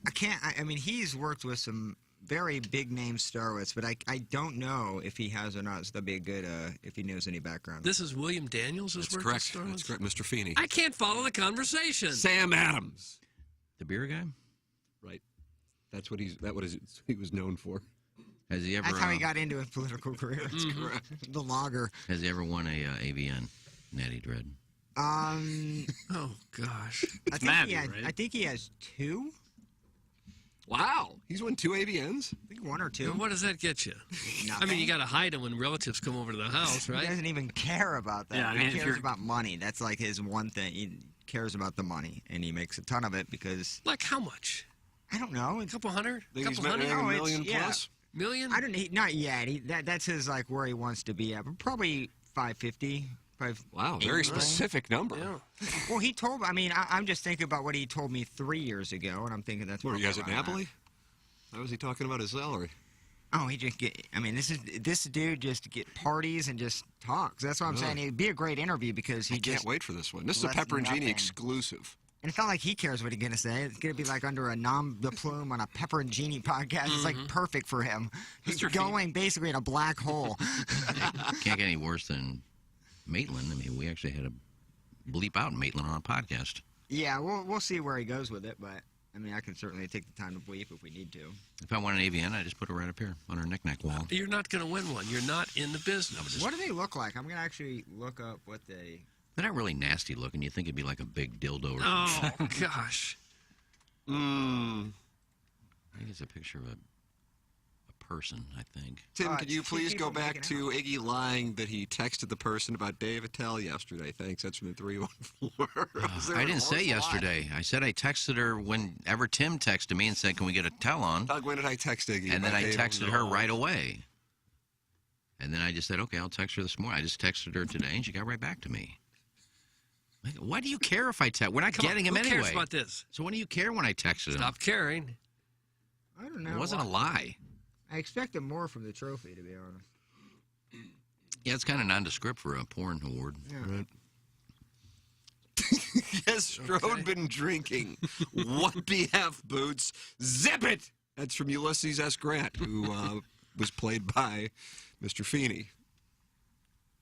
Speaker 3: I mean, he's worked with some very big name starlets, but I don't know if he has or not. So that'd be a good if he knows any background.
Speaker 2: This is William Daniels.
Speaker 12: That's correct. That's correct, Mr. Feeney.
Speaker 2: I can't follow the conversation.
Speaker 12: Sam Adams,
Speaker 9: the beer guy.
Speaker 12: Right. That's what he was known for.
Speaker 9: Has he ever?
Speaker 3: That's how he got into his political career. That's correct. The logger.
Speaker 9: Has he ever won a AVN, Natty Dread?
Speaker 2: Oh gosh.
Speaker 3: I think he has 2.
Speaker 12: Wow, he's won 2 AVNs.
Speaker 3: I think 1 or 2.
Speaker 2: Well, what does that get you?
Speaker 3: Nothing.
Speaker 2: I mean, you got to hide him when relatives come over to the house, right?
Speaker 3: He doesn't even care about that.
Speaker 8: Yeah, I mean,
Speaker 3: he cares about money. That's like his one thing. He cares about the money, and he makes a ton of it because.
Speaker 2: Like how much?
Speaker 3: I don't know.
Speaker 2: A couple hundred?
Speaker 12: Think he's
Speaker 2: couple
Speaker 12: making
Speaker 2: hundred?
Speaker 12: $1 million plus?
Speaker 2: Million?
Speaker 3: I don't. Not yet. That's his like where he wants to be at. But probably 550.
Speaker 12: Wow, very specific number.
Speaker 2: Yeah.
Speaker 3: Well, he told. I mean, I'm just thinking about what he told me 3 years ago, and I'm thinking that's.
Speaker 12: Were you guys at Napoli? How was he talking about his salary?
Speaker 3: Oh, he just get. I mean, this dude just get parties and just talks. That's what I'm saying. It'd be a great interview because he
Speaker 12: can't wait for this one. This is a Pepper and Genie exclusive.
Speaker 3: And it's not like he cares what he's gonna say. It's gonna be like under a nom de plume on a Pepper and Genie podcast. It's like perfect for him. He's going basically in a black hole.
Speaker 9: Can't get any worse than Maitland. I mean, we actually had to bleep out Maitland on a podcast.
Speaker 3: Yeah, we'll see where he goes with it, but. I mean, I can certainly take the time to bleep if we need to.
Speaker 9: If I want an AVN, I just put it right up here on our knick-knack wall.
Speaker 2: You're not going to win one. You're not in the business.
Speaker 3: What do they look like? I'm going to actually look up what they...
Speaker 9: They're not really nasty looking. You think it'd be like a big dildo or
Speaker 2: something. Oh, gosh.
Speaker 9: I think it's a picture of a person, I think.
Speaker 12: Tim, could you please go back to Iggy lying that he texted the person about Dave Attell yesterday? Thanks. That's from the 314.
Speaker 9: I didn't say yesterday. I said I texted her whenever Tim texted me and said, "Can we get a tell on?"
Speaker 12: Doug, when did I text Iggy?
Speaker 9: And then I texted her right away. And then I just said, "Okay, I'll text her this morning." I just texted her today, and she got right back to me. Like, why do you care if I text? We're not getting him anyway.
Speaker 2: Who cares about this?
Speaker 9: So what do you care when I texted him?
Speaker 2: Stop caring.
Speaker 3: I don't know.
Speaker 9: It wasn't a lie.
Speaker 3: I expected more from the trophy, to be honest.
Speaker 9: Yeah, it's kind of nondescript for a porn award.
Speaker 3: Yeah.
Speaker 12: Right. Yes, Strode been drinking. What BF boots? Zip it! That's from Ulysses S. Grant, who was played by Mr. Feeney.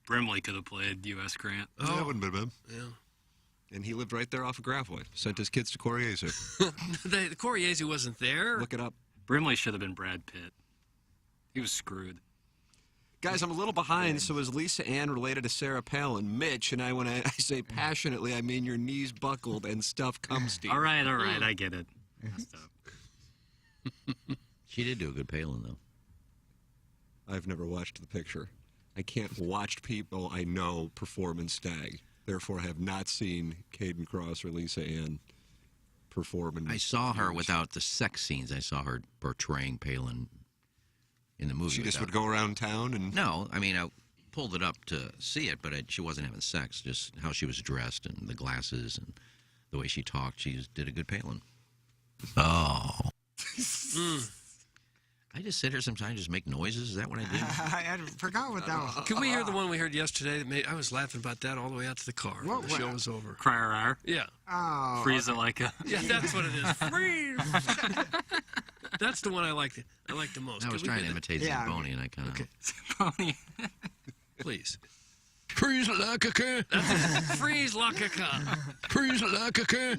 Speaker 8: Brimley could have played U.S. Grant.
Speaker 12: Oh, that wouldn't have been bad.
Speaker 2: Yeah.
Speaker 12: And he lived right there off of Grafway. Sent his kids to Coriezo.
Speaker 2: The Coriezo wasn't there.
Speaker 12: Look it up.
Speaker 8: Brimley should have been Brad Pitt. He was screwed.
Speaker 12: Guys, I'm a little behind, so is Lisa Ann related to Sarah Palin? Mitch, and when I say passionately, I mean your knees buckled and stuff comes to you.
Speaker 8: All right, I get it.
Speaker 9: She did do a good Palin, though.
Speaker 12: I've never watched the picture. I can't watch people I know perform in Stag. Therefore, I have not seen Caden Cross or Lisa Ann perform in
Speaker 9: I saw her without the sex scenes. I saw her portraying Palin in the movie.
Speaker 12: She just would go around town and...
Speaker 9: No, I mean, pulled it up to see it, but she wasn't having sex. Just how she was dressed and the glasses and the way she talked. She did a good Palin. Oh. I just sit here sometimes and just make noises. Is that what I do?
Speaker 3: I forgot what that was.
Speaker 2: Can we hear the one we heard yesterday? I was laughing about that all the way out to the car. When the show was over.
Speaker 8: Crier.
Speaker 2: Yeah.
Speaker 3: Oh.
Speaker 8: Freeze it like a.
Speaker 2: Yeah, that's what it is. Freeze. That's the one I like the most.
Speaker 9: I was trying to imitate Zamboni, and I kind of...
Speaker 8: Zamboni.
Speaker 2: Please.
Speaker 9: Freeze like a cat.
Speaker 2: Freeze like a cat.
Speaker 9: Freeze like a cat.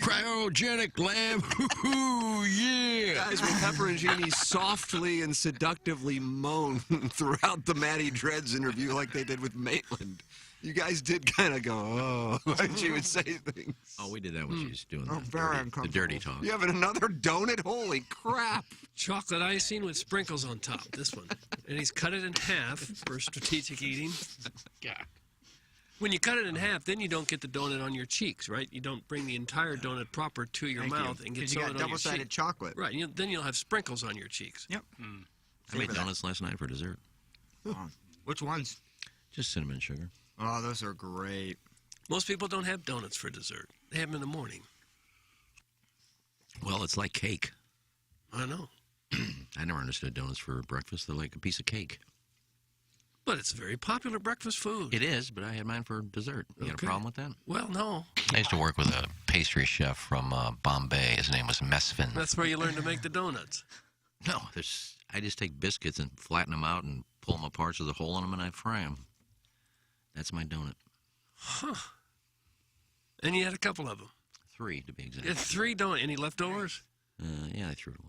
Speaker 9: Cryogenic lab. Ooh, yeah.
Speaker 12: Guys, when Pepper and Jeannie softly and seductively moan throughout the Matty Dreads interview like they did with Maitland, you guys did kind of go, oh, like she would say things.
Speaker 9: Oh, we did that when she was doing
Speaker 3: very
Speaker 9: the dirty talk.
Speaker 12: You having another donut? Holy crap.
Speaker 2: Chocolate icing with sprinkles on top. This one. And he's cut it in half for strategic eating.
Speaker 9: God.
Speaker 2: When you cut it in half, then you don't get the donut on your cheeks, right? You don't bring the entire donut proper to your mouth and get some of it on your
Speaker 3: double-sided
Speaker 2: cheek.
Speaker 3: chocolate.
Speaker 2: Right. Then you'll have sprinkles on your cheeks.
Speaker 3: Yep.
Speaker 9: I made donuts last night for dessert.
Speaker 3: Which ones?
Speaker 9: Just cinnamon sugar.
Speaker 3: Oh, those are great.
Speaker 2: Most people don't have donuts for dessert. They have them in the morning.
Speaker 9: Well, it's like cake.
Speaker 2: I know.
Speaker 9: I never understood donuts for breakfast. They're like a piece of cake.
Speaker 2: But it's a very popular breakfast food.
Speaker 9: It is, but I had mine for dessert. You got a problem with that?
Speaker 2: Well, no.
Speaker 14: I used to work with a pastry chef from Bombay. His name was Mesfin.
Speaker 2: That's where you learn to make the donuts.
Speaker 9: No, I just take biscuits and flatten them out and pull them apart so there's a hole in them and I fry them. That's my donut.
Speaker 2: Huh. And you had a couple of them.
Speaker 9: 3, to be exact.
Speaker 2: You had 3 donuts. Any leftovers?
Speaker 9: Yeah, I threw it away.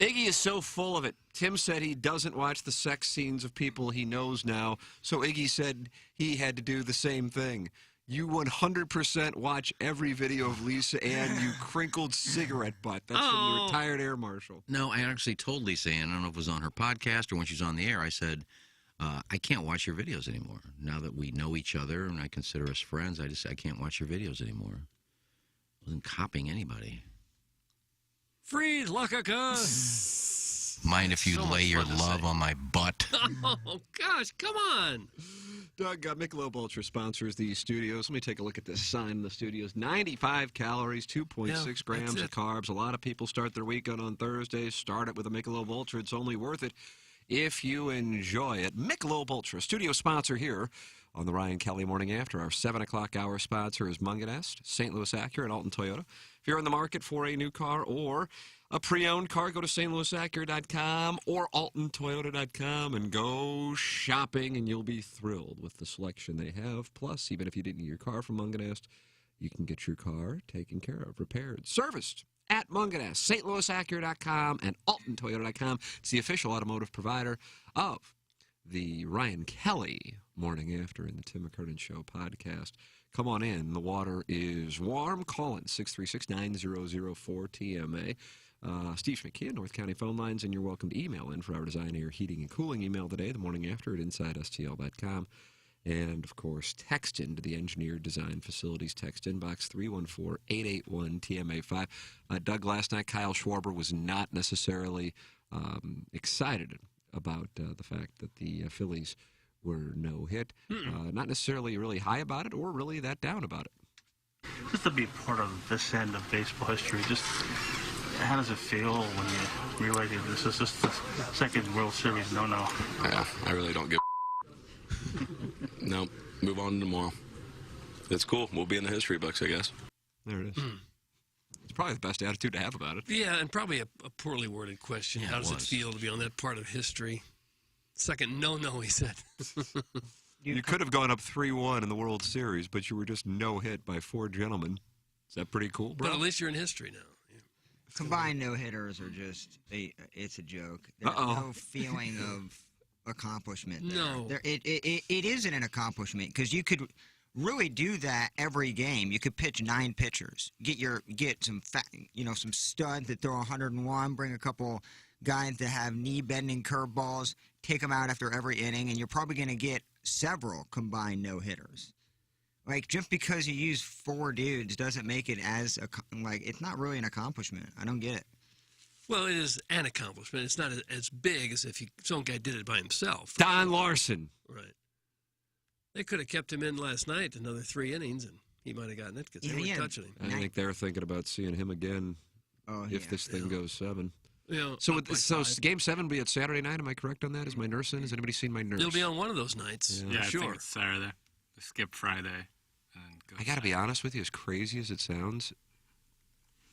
Speaker 12: Iggy is so full of it. Tim said he doesn't watch the sex scenes of people he knows now, so Iggy said he had to do the same thing. You 100% watch every video of Lisa Ann, you crinkled cigarette butt. That's from the retired air marshal.
Speaker 9: No, I actually told Lisa Ann, I don't know if it was on her podcast or when she was on the air, I said, I can't watch your videos anymore. Now that we know each other and I consider us friends, I can't watch your videos anymore. I wasn't copying anybody.
Speaker 2: Freeze like a gun.
Speaker 14: Mind if you lay your love on my butt?
Speaker 2: Oh, gosh, come on.
Speaker 12: Doug, Michelob Ultra sponsors the studios. Let me take a look at this sign in the studios. 95 calories, 2.6 grams of carbs. A lot of people start their weekend on Thursdays. Start it with a Michelob Ultra. It's only worth it if you enjoy it. Michelob Ultra, studio sponsor here on the Ryan Kelly Morning After. Our 7 o'clock hour sponsor is Munganest, St. Louis Acura, and Alton Toyota. If you're in the market for a new car or a pre-owned car, go to stlouisacura.com or altontoyota.com and go shopping, and you'll be thrilled with the selection they have. Plus, even if you didn't get your car from Munganest, you can get your car taken care of, repaired, serviced at Munganest, stlouisacura.com, and altontoyota.com. It's the official automotive provider of the Ryan Kelly Morning After in the Tim McKernan Show podcast. Come on in. The water is warm. Call in 636-9004-TMA. Steve Schmidt, North County phone lines, and you're welcome to email in for our Design, Air, Heating, and Cooling email today, the morning after at InsideSTL.com. And, of course, text into the Engineered Design Facilities text inbox 314-881-TMA5. Doug, last night Kyle Schwarber was not necessarily excited about the fact that the Phillies were no hit. Not necessarily really high about it or really that down about it.
Speaker 15: Just to be part of this end of baseball history, just how does it feel when you realize that this is just the second World Series no?
Speaker 16: Yeah, I really don't give No, move on tomorrow. It's cool. We'll be in the history books, I guess.
Speaker 12: There it is. It's probably the best attitude to have about it.
Speaker 2: Yeah, and probably a poorly worded question. How does it feel to be on that part of history? Second no, he said.
Speaker 12: You could have gone up 3-1 in the World Series, but you were just no-hit by 4 gentlemen. Is that pretty cool, bro?
Speaker 2: But at least you're in history now.
Speaker 3: Combined no-hitters are just, it's a joke. There's no feeling of accomplishment there.
Speaker 2: No.
Speaker 3: It isn't an accomplishment because you could really do that every game. You could pitch 9 pitchers, get some some studs that throw 101, bring a couple guys that have knee-bending curveballs, take them out after every inning, and you're probably going to get several combined no-hitters. Like, just because you use 4 dudes doesn't make it it's not really an accomplishment. I don't get it.
Speaker 2: Well, it is an accomplishment. It's not as big as if some guy did it by himself.
Speaker 12: Don Larson.
Speaker 2: Right. They could have kept him in last night, another 3 innings, and he might have gotten it because they weren't touching him.
Speaker 12: I think they're thinking about seeing him again if this thing goes 7.
Speaker 2: Yeah,
Speaker 12: So,
Speaker 2: up by
Speaker 12: so
Speaker 2: 5.
Speaker 12: Game 7 will be at Saturday night. Am I correct on that? Is my nurse in? Has anybody seen my nurse?
Speaker 2: It'll be on one of those nights.
Speaker 8: Yeah, I
Speaker 2: sure.
Speaker 8: think it's Saturday. Skip Friday. And go
Speaker 12: I got to be honest with you. As crazy as it sounds,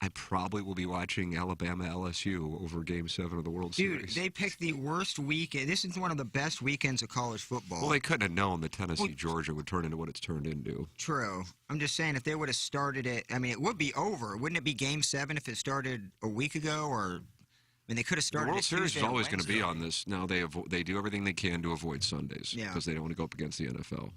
Speaker 12: I probably will be watching Alabama LSU over Game 7 of the World
Speaker 3: Dude,
Speaker 12: Series.
Speaker 3: they picked the worst weekend. This is one of the best weekends of college football.
Speaker 12: Well, they couldn't have known that Tennessee-Georgia would turn into what it's turned into.
Speaker 3: True. I'm just saying, if they would have started it, I mean, it would be over. Wouldn't it be Game 7 if it started a week ago? Or, I mean, they could have
Speaker 12: The
Speaker 3: started
Speaker 12: World
Speaker 3: it
Speaker 12: Series
Speaker 3: Tuesday
Speaker 12: is
Speaker 3: or
Speaker 12: always going to be
Speaker 3: Wednesday.
Speaker 12: on this. Now they do everything they can to avoid Sundays
Speaker 3: Yeah.
Speaker 12: because they don't want to go up against the NFL.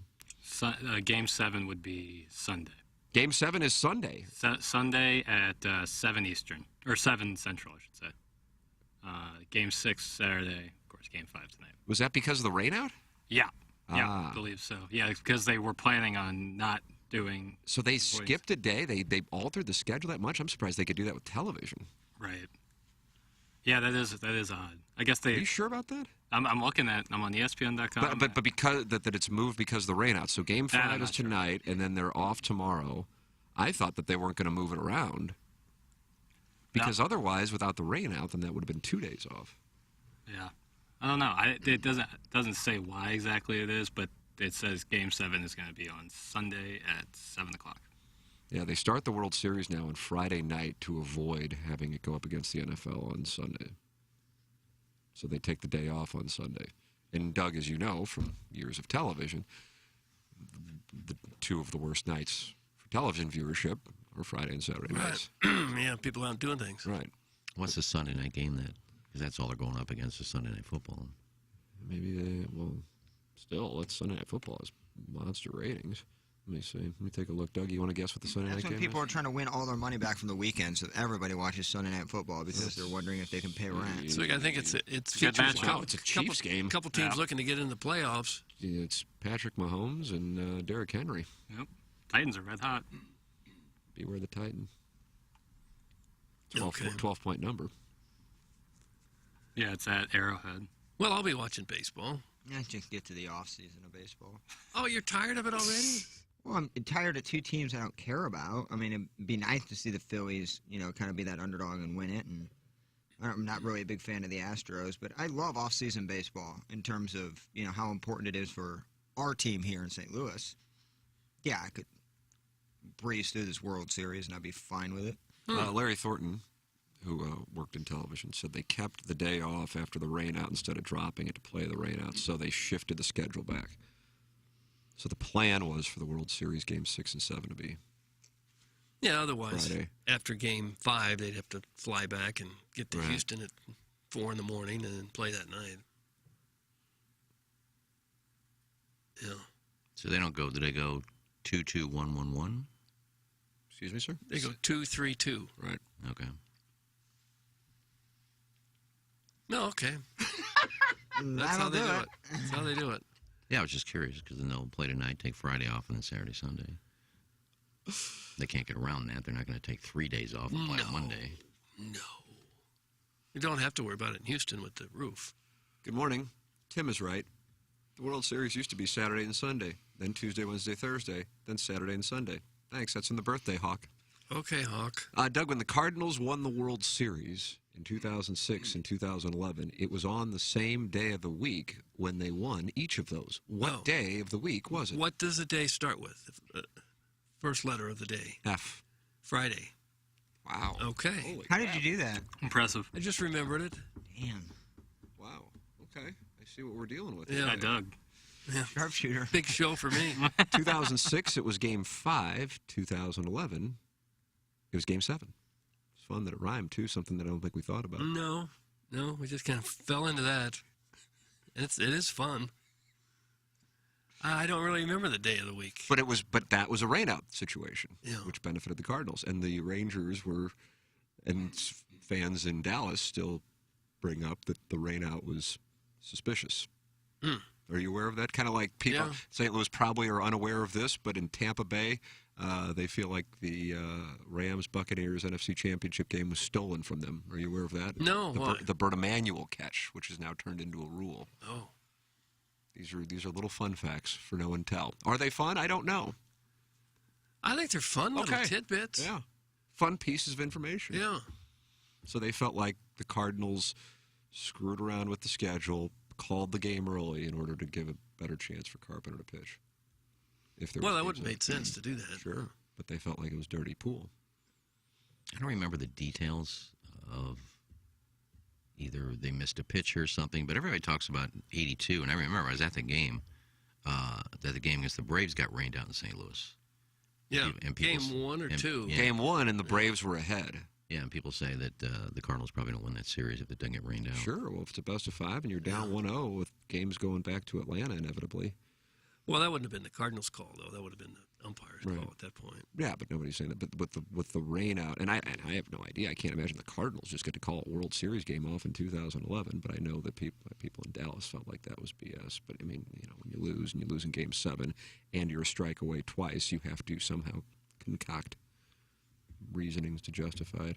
Speaker 8: Game 7 would be Sunday.
Speaker 12: Game 7 is Sunday.
Speaker 8: Sunday at 7 Eastern, or 7 Central, I should say. Game 6 Saturday, of course, Game 5 tonight.
Speaker 12: Was that because of the rainout?
Speaker 8: Yeah,
Speaker 12: Ah.
Speaker 8: I believe so. Yeah, because they were planning on not doing...
Speaker 12: So they skipped a day? They altered the schedule that much? I'm surprised they could do that with television.
Speaker 8: Right. Yeah, that is odd. I guess they...
Speaker 12: Are you sure about that?
Speaker 8: I'm looking at... I'm on ESPN.com.
Speaker 12: But because that it's moved because of the rainout. So Game 5
Speaker 8: I'm
Speaker 12: is
Speaker 8: not sure.
Speaker 12: tonight, and then they're off tomorrow. I thought that they weren't going to move it around. Because otherwise, without the rainout, then that would have been 2 days off.
Speaker 8: Yeah. I don't know. It doesn't say why exactly it is, but it says Game 7 is going to be on Sunday at 7 o'clock.
Speaker 12: Yeah, they start the World Series now on Friday night to avoid having it go up against the NFL on Sunday. So they take the day off on Sunday. And Doug, as you know from years of television, the 2 of the worst nights for television viewership are Friday and Saturday nights.
Speaker 2: Yeah, people aren't doing things.
Speaker 12: Right.
Speaker 9: What's the Sunday night game then? Because that's all they're going up against is Sunday Night Football.
Speaker 12: Maybe still, that's Sunday Night Football has monster ratings. Let me see. Let me take a look. Doug, you want to guess what the Sunday
Speaker 3: That's
Speaker 12: night
Speaker 3: when
Speaker 12: game
Speaker 3: people
Speaker 12: is?
Speaker 3: are trying to win all their money back from the weekend, so everybody watches Sunday Night Football because they're wondering if they can pay rent.
Speaker 2: So I think it's
Speaker 12: good
Speaker 2: features
Speaker 12: matchup.
Speaker 2: couple-
Speaker 12: It's a Chiefs game.
Speaker 2: Couple teams
Speaker 12: Yeah.
Speaker 2: looking to get in the playoffs.
Speaker 12: It's Patrick Mahomes and Derrick Henry.
Speaker 8: Yep. Titans are red hot.
Speaker 12: Beware the Titan.
Speaker 2: Okay.
Speaker 12: 12-point number.
Speaker 8: Yeah, it's at Arrowhead.
Speaker 2: Well, I'll be watching baseball.
Speaker 3: Yeah, just get to the off season of baseball.
Speaker 2: Oh, you're tired of it already?
Speaker 3: Well, I'm tired of 2 teams I don't care about. I mean, it'd be nice to see the Phillies, kind of be that underdog and win it. And I'm not really a big fan of the Astros, but I love off-season baseball in terms of, how important it is for our team here in St. Louis. Yeah, I could breeze through this World Series and I'd be fine with it.
Speaker 12: Larry Thornton, who worked in television, said they kept the day off after the rainout instead of dropping it to play the rainout, so they shifted the schedule back. So the plan was for the World Series Game 6 and 7 to be
Speaker 2: Yeah, otherwise,
Speaker 12: Friday.
Speaker 2: after Game 5, they'd have to fly back and get to
Speaker 12: Right.
Speaker 2: Houston at 4 in the morning and then play that night. Yeah.
Speaker 9: So they don't go, do they go 2-2-1-1-1?
Speaker 12: Excuse me, sir?
Speaker 2: They go 2-3-2.
Speaker 12: Right.
Speaker 9: Okay.
Speaker 2: No, okay. That's
Speaker 3: That'll
Speaker 2: how they
Speaker 3: do
Speaker 2: do
Speaker 3: it.
Speaker 2: it. That's how they do it.
Speaker 9: Yeah, I was just curious because then they'll play tonight, take Friday off, and then Saturday, Sunday. They can't get around that. They're not going to take 3 days off and play on Monday.
Speaker 2: No. You don't have to worry about it in Houston with the roof.
Speaker 12: Good morning. Tim is right. The World Series used to be Saturday and Sunday, then Tuesday, Wednesday, Thursday, then Saturday and Sunday. Thanks. That's in the birthday, Hawk.
Speaker 2: Okay, Hawk.
Speaker 12: Doug, when the Cardinals won the World Series in 2006 and 2011, it was on the same day of the week when they won each of those. What day of the week was it?
Speaker 2: What does the day start with? First letter of the day.
Speaker 12: F.
Speaker 2: Friday.
Speaker 12: Wow.
Speaker 2: Okay.
Speaker 3: How did you do that?
Speaker 8: Impressive.
Speaker 2: I just remembered it.
Speaker 3: Damn.
Speaker 12: Wow. Okay. I see what we're dealing with.
Speaker 2: Yeah.
Speaker 8: Hi, Doug.
Speaker 2: Yeah.
Speaker 3: Sharpshooter.
Speaker 2: Big show for me.
Speaker 12: 2006, it was Game 5. 2011, it was Game 7. It's fun that it rhymed, too, something that I don't think we thought about.
Speaker 2: No, we just kind of fell into that. It is fun. I don't really remember the day of the week.
Speaker 12: But that was a rainout situation,
Speaker 2: Yeah.
Speaker 12: which benefited the Cardinals. And the Rangers and fans in Dallas still bring up that the rainout was suspicious. Are you aware of that? Kind of like people,
Speaker 2: Yeah.
Speaker 12: St. Louis probably are unaware of this, but in Tampa Bay, they feel like the Rams-Buccaneers NFC Championship game was stolen from them. Are you aware of that?
Speaker 2: No, why?
Speaker 12: The Bert Emanuel catch, which is now turned into a rule.
Speaker 2: Oh.
Speaker 12: These are little fun facts for no and tell. Are they fun? I don't know.
Speaker 2: I think they're fun little tidbits.
Speaker 12: Yeah. Fun pieces of information.
Speaker 2: Yeah.
Speaker 12: So they felt like the Cardinals screwed around with the schedule, called the game early in order to give a better chance for Carpenter to pitch.
Speaker 2: Well, that would have made sense to do that.
Speaker 12: Sure. But they felt like it was dirty pool.
Speaker 9: I don't remember the details of either they missed a pitch or something, but everybody talks about 82, and I remember I was at the game, that the game against the Braves got rained out in St. Louis.
Speaker 2: Yeah,
Speaker 9: And
Speaker 2: game 1 or 2.
Speaker 9: yeah.
Speaker 12: Game 1, and the Braves were ahead.
Speaker 9: Yeah, and people say that the Cardinals probably don't win that series if it doesn't get rained out.
Speaker 12: Sure. Well, if it's a best of 5 and you're down 1-0 with games going back to Atlanta inevitably.
Speaker 2: Well, that wouldn't have been the Cardinals' call, though. That would have been the umpire's call at that point.
Speaker 12: Yeah, but nobody's saying that. But with the rain out, and I have no idea. I can't imagine the Cardinals just get to call a World Series game off in 2011. But I know that people in Dallas felt like that was BS. But I mean, when you lose and you lose in Game 7, and you're a strike away twice, you have to somehow concoct reasonings to justify it.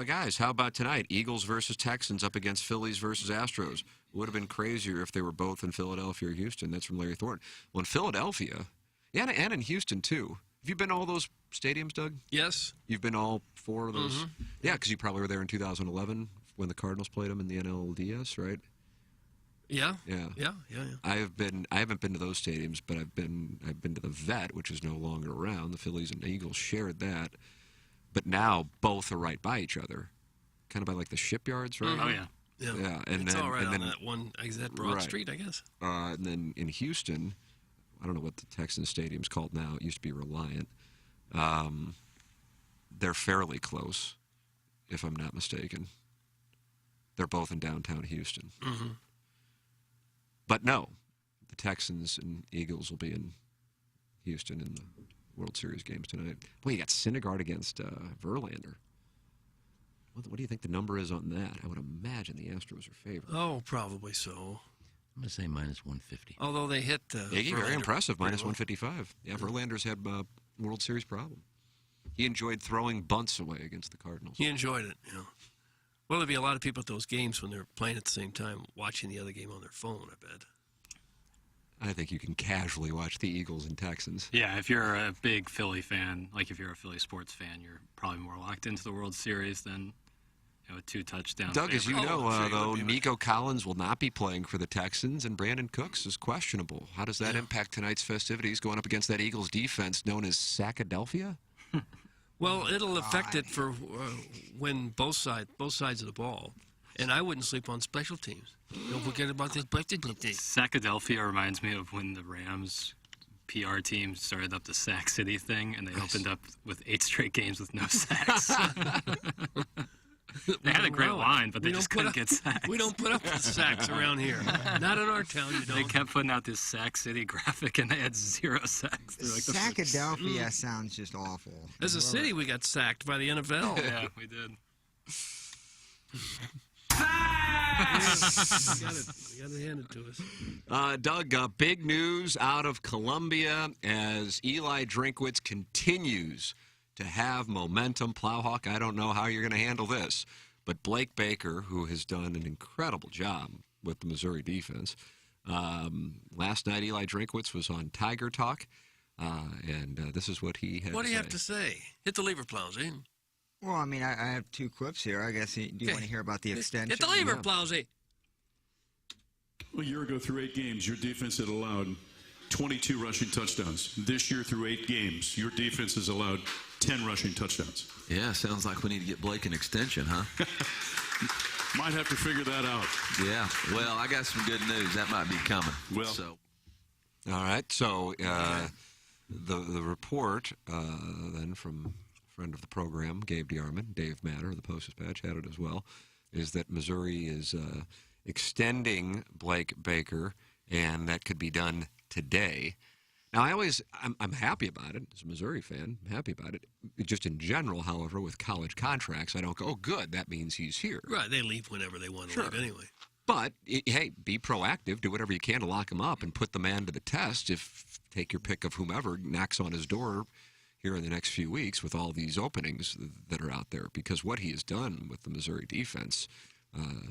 Speaker 12: Guys, how about tonight? Eagles versus Texans up against Phillies versus Astros. Would have been crazier if they were both in Philadelphia or Houston. That's from Larry Thornton. Well, in Philadelphia, and in Houston, too. Have you been to all those stadiums, Doug?
Speaker 2: Yes.
Speaker 12: You've been all 4 of those? Yeah, because you probably were there in 2011 when the Cardinals played them in the NLDS, right?
Speaker 2: Yeah.
Speaker 12: Yeah. I haven't been to those stadiums, but I've been to the Vet, which is no longer around. The Phillies and Eagles shared that. But now both are right by each other, kind of by like the shipyards, right?
Speaker 8: Oh yeah,
Speaker 12: yeah. And
Speaker 2: it's
Speaker 12: then,
Speaker 2: all right
Speaker 12: and
Speaker 2: on
Speaker 12: then,
Speaker 2: that one. Is that Broad Street, I guess?
Speaker 12: And then in Houston, I don't know what the Texans stadium's called now. It used to be Reliant. They're fairly close, if I'm not mistaken. They're both in downtown Houston. But no, the Texans and Eagles will be in Houston in the World Series games tonight. Boy, you got Syndergaard against Verlander. What do you think the number is on that? I would imagine the Astros are favored.
Speaker 2: Oh, probably so.
Speaker 9: I'm going to say minus 150.
Speaker 2: Although they hit
Speaker 12: Iggy, very impressive, minus 155. Yeah, Verlander's had a World Series problem. He enjoyed throwing bunts away against the Cardinals.
Speaker 2: He enjoyed it, Well, there'd be a lot of people at those games when they're playing at the same time, watching the other game on their phone, I bet.
Speaker 12: I think you can casually watch the Eagles and Texans.
Speaker 8: Yeah, if you're a big Philly fan, like if you're a Philly sports fan, you're probably more locked into the World Series than a 2 touchdown.
Speaker 12: Doug, as you know, though, Nico Collins will not be playing for the Texans, and Brandon Cooks is questionable. How does that impact tonight's festivities going up against that Eagles defense known as Sackadelphia?
Speaker 2: Well, it'll affect it for when both sides of the ball. And I wouldn't sleep on special teams. Don't forget about this special team.
Speaker 8: Sackadelphia reminds me of when the Rams PR team started up the Sack City thing, and they opened up with 8 straight games with no sacks. They had a great line, but they just couldn't get sacks.
Speaker 2: We don't put up with sacks around here. Not in our town, you don't.
Speaker 8: They kept putting out this Sack City graphic, and they had 0 sacks. Like,
Speaker 3: Sackadelphia sounds just awful.
Speaker 2: As a city, we got sacked by the NFL.
Speaker 8: Yeah, we did.
Speaker 2: You got to hand it to us.
Speaker 12: Doug, big news out of Columbia as Eli Drinkwitz continues to have momentum. Plowhawk, I don't know how you're going to handle this, but Blake Baker, who has done an incredible job with the Missouri defense, last night Eli Drinkwitz was on Tiger Talk, and this is what he had
Speaker 2: What do
Speaker 12: to
Speaker 2: you
Speaker 12: say.
Speaker 2: have to say? Hit the lever, Plowsy.
Speaker 3: Well, I mean, I have 2 clips here. I guess. Do you want to hear about the extension?
Speaker 2: Hit the lever, Plowsy.
Speaker 17: A year ago, through 8 games, your defense had allowed 22 rushing touchdowns. This year, through 8 games, your defense has allowed 10 rushing touchdowns.
Speaker 18: Yeah, sounds like we need to get Blake an extension, huh?
Speaker 17: Might have to figure that out.
Speaker 18: Yeah. Well, I got some good news. That might be coming.
Speaker 17: Well,
Speaker 12: all right. So the report then from friend of the program, Gabe DeArmond, Dave Matter of the Post-Dispatch had it as well, is that Missouri is extending Blake Baker, and that could be done today. Now, I'm happy about it. As a Missouri fan, I'm happy about it. Just in general, however, with college contracts, I don't go, oh, good, that means he's here.
Speaker 2: Right, they leave whenever they want to leave anyway.
Speaker 12: But, hey, be proactive. Do whatever you can to lock him up and put the man to the test. Take your pick of whomever knocks on his door here in the next few weeks with all these openings that are out there. Because what he has done with the Missouri defense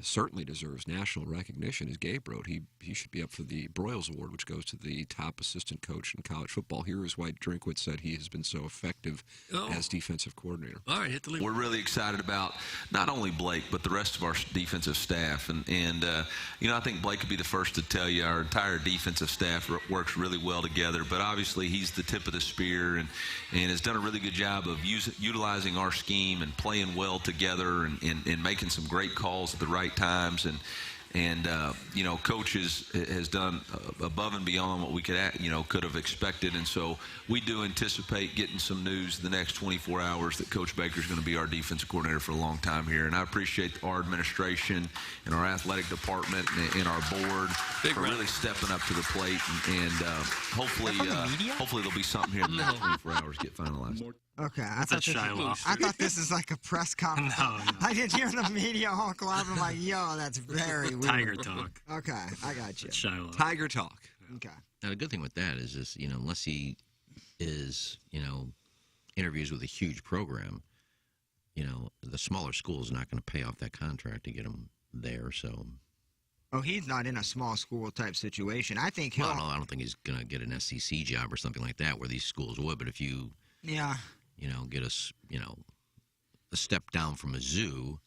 Speaker 12: certainly deserves national recognition, as Gabe wrote. He should be up for the Broyles Award, which goes to the top assistant coach in college football. Here is why Drinkwitz said he has been so effective as defensive coordinator.
Speaker 2: All right, hit the lead.
Speaker 18: We're really excited about not only Blake, but the rest of our defensive staff. And I think Blake could be the first to tell you our entire defensive staff works really well together. But obviously he's the tip of the spear and has done a really good job of utilizing our scheme and playing well together and making some great calls at the right times, and Coach has done above and beyond what we could have expected, and so we do anticipate getting some news the next 24 hours that Coach Baker is going to be our defensive coordinator for a long time here, and I appreciate our administration and our athletic department and our board for really stepping up to the plate, and hopefully there'll be something here in the next 24 hours get finalized.
Speaker 3: Okay, I thought this is like a press conference.
Speaker 8: No.
Speaker 3: I did hear the media all clap. I'm like, yo, that's very weird.
Speaker 8: Tiger talk.
Speaker 3: Okay, I got you.
Speaker 8: Shiloh.
Speaker 12: Tiger talk.
Speaker 3: Okay.
Speaker 9: Now, the good thing with that is just, unless he is, interviews with a huge program, the smaller school is not going to pay off that contract to get him there, so.
Speaker 3: Oh, he's not in a small school type situation. I think he'll.
Speaker 9: Well, no, I don't think he's going to get an SEC job or something like that where these schools would, but if you.
Speaker 3: Yeah.
Speaker 9: Get us, a step down from a zoo.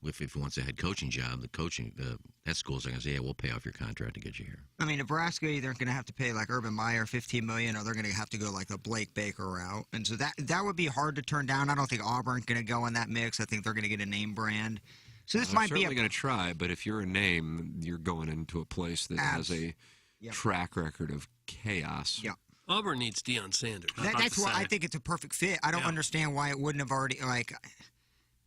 Speaker 9: If he wants a head coaching job, that school's going to say, yeah, we'll pay off your contract to get you here.
Speaker 3: I mean, Nebraska either going to have to pay like Urban Meyer $15 million, or they're going to have to go like the Blake Baker route, and so that would be hard to turn down. I don't think Auburn's going to go in that mix. I think they're going to get a name brand. So this might be
Speaker 12: certainly going to try, but if you're a name, you're going into a place that has a track record of chaos.
Speaker 3: Yeah.
Speaker 2: Auburn needs Deion Sanders.
Speaker 3: That's why I think it's a perfect fit. I don't understand why it wouldn't have already,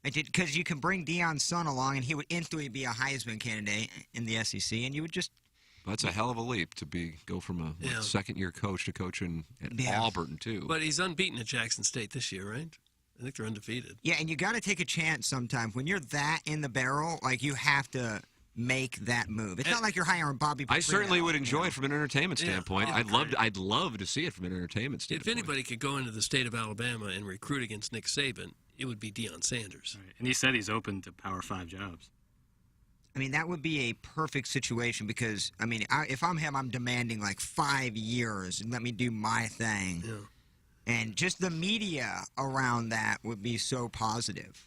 Speaker 3: because you can bring Deion's son along, and he would instantly be a Heisman candidate in the SEC, and you would just.
Speaker 12: That's a hell of a leap to go from a second-year coach to coaching at Auburn, too.
Speaker 2: But he's unbeaten at Jackson State this year, right? I think they're undefeated.
Speaker 3: Yeah, and you got to take a chance sometimes. When you're that in the barrel, you have to make that move. It's not like you're hiring Bobby Petrino.
Speaker 12: I certainly would enjoy it from an entertainment standpoint. I'd love to see it from an entertainment standpoint.
Speaker 2: If anybody could go into the state of Alabama and recruit against Nick Saban, it would be Deion Sanders.
Speaker 8: Right. And he said he's open to Power 5 jobs.
Speaker 3: I mean, that would be a perfect situation because, if I'm him, I'm demanding 5 years and let me do my thing.
Speaker 2: Yeah.
Speaker 3: And just the media around that would be so positive,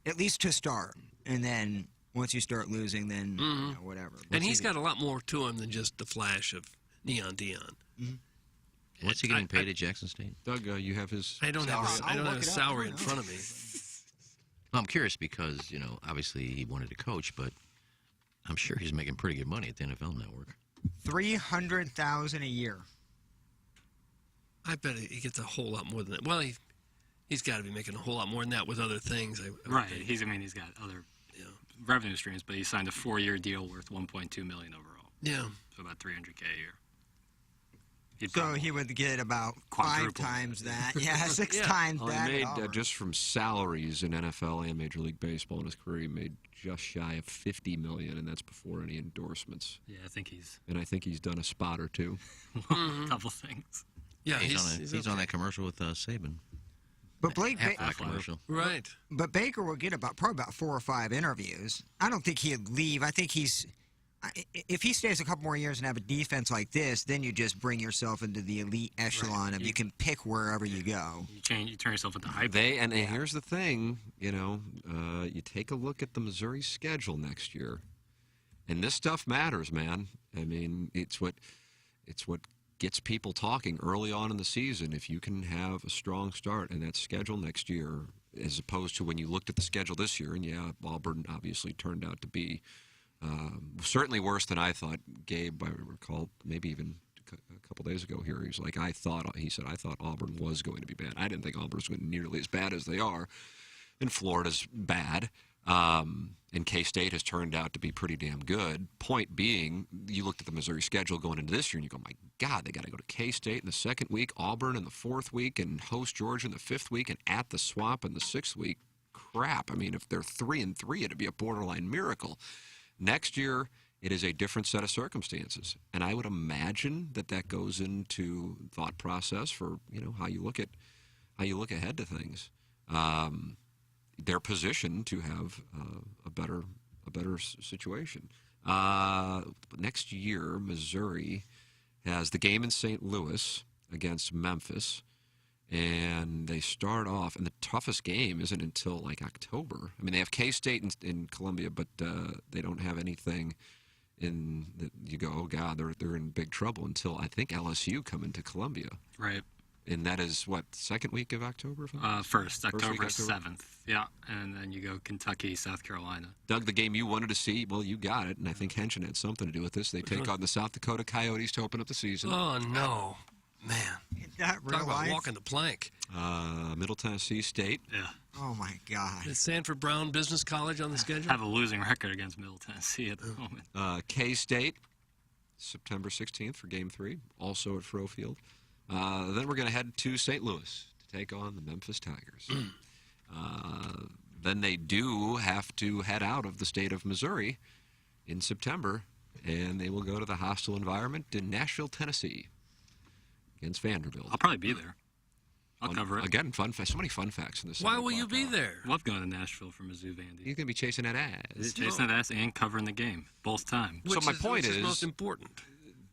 Speaker 3: at least to start. And then once you start losing, then whatever.
Speaker 2: And he's got a lot more to him than just the flash of Neon Deion.
Speaker 9: Mm-hmm. What's he getting paid at Jackson State?
Speaker 12: Doug, you have his
Speaker 2: I don't have a salary in front of me.
Speaker 9: Well, I'm curious because, obviously he wanted to coach, but I'm sure he's making pretty good money at the NFL Network.
Speaker 3: $300,000 a year.
Speaker 2: I bet he gets a whole lot more than that. Well, he's got to be making a whole lot more than that with other things.
Speaker 8: Right. He's got other revenue streams, but he signed a 4-year deal worth $1.2 million overall.
Speaker 2: Yeah.
Speaker 8: So about $300K a year.
Speaker 3: So he would get about 5 times that. Yeah, 6 times that.
Speaker 12: He made, just from salaries in NFL and Major League Baseball in his career, he made just shy of $50 million, and that's before any endorsements.
Speaker 8: Yeah, I think
Speaker 12: he's done a spot or two.
Speaker 8: A couple things.
Speaker 2: Yeah,
Speaker 9: he's on that commercial with Saban.
Speaker 3: But Blake
Speaker 9: commercial.
Speaker 2: Right.
Speaker 3: But Baker will get probably about 4 or 5 interviews. I don't think he'd leave. I think if he stays a couple more years and have a defense like this, then you just bring yourself into the elite echelon of you can pick wherever you go.
Speaker 8: You turn yourself into hype.
Speaker 12: And here's the thing, you take a look at the Missouri schedule next year, and this stuff matters, man. I mean, it's what gets people talking early on in the season. If you can have a strong start in that schedule next year, as opposed to when you looked at the schedule this year, and Auburn obviously turned out to be certainly worse than I thought. Gabe, I recall, maybe even a couple days ago here, he said I thought Auburn was going to be bad. I didn't think Auburn was going to be nearly as bad as they are. And Florida's bad. And K-State has turned out to be pretty damn good. Point being, you looked at the Missouri schedule going into this year, and you go, my God, they got to go to K-State in the 2nd week, Auburn in the 4th week, and host Georgia in the 5th week, and at the Swamp in the 6th week. Crap. I mean, if they're 3-3, it'd be a borderline miracle. Next year, it is a different set of circumstances, and I would imagine that goes into thought process for how you look ahead to things. They're positioned to have a better better situation. Next year, Missouri has the game in St. Louis against Memphis, and they start off, and the toughest game isn't until like October. I mean, they have K-State in Columbia, but they don't have anything in that you go, oh God, they're in big trouble until I think LSU come into Columbia.
Speaker 8: Right.
Speaker 12: And that is what, second week of October?
Speaker 8: First, October
Speaker 12: week of October?
Speaker 8: 7th. Yeah, and then you go Kentucky, South Carolina.
Speaker 12: Doug, the game you wanted to see, well, you got it, and I think Henshin had something to do with this. They take on the South Dakota Coyotes to open up the season.
Speaker 2: Oh, no. Man.
Speaker 3: That
Speaker 2: Talk about walking the plank.
Speaker 12: Middle Tennessee State.
Speaker 8: Yeah.
Speaker 3: Oh, my God.
Speaker 2: Is Sanford Brown Business College on the schedule?
Speaker 8: Have a losing record against Middle Tennessee at the moment.
Speaker 12: K-State, September 16th for Game 3, also at Fro Field. Then we're going to head to St. Louis to take on the Memphis Tigers. Then they do have to head out of the state of Missouri in September, and they will go to the hostile environment in Nashville, Tennessee, against Vanderbilt.
Speaker 8: I'll probably be there. I'll cover it.
Speaker 12: Again, so many fun facts in this.
Speaker 2: Why will you be there?
Speaker 8: Love going to Nashville for Mizzou Vandy.
Speaker 12: You're going to be chasing that ass.
Speaker 8: Chasing that ass and covering the game, both times.
Speaker 12: So my point
Speaker 2: is most important.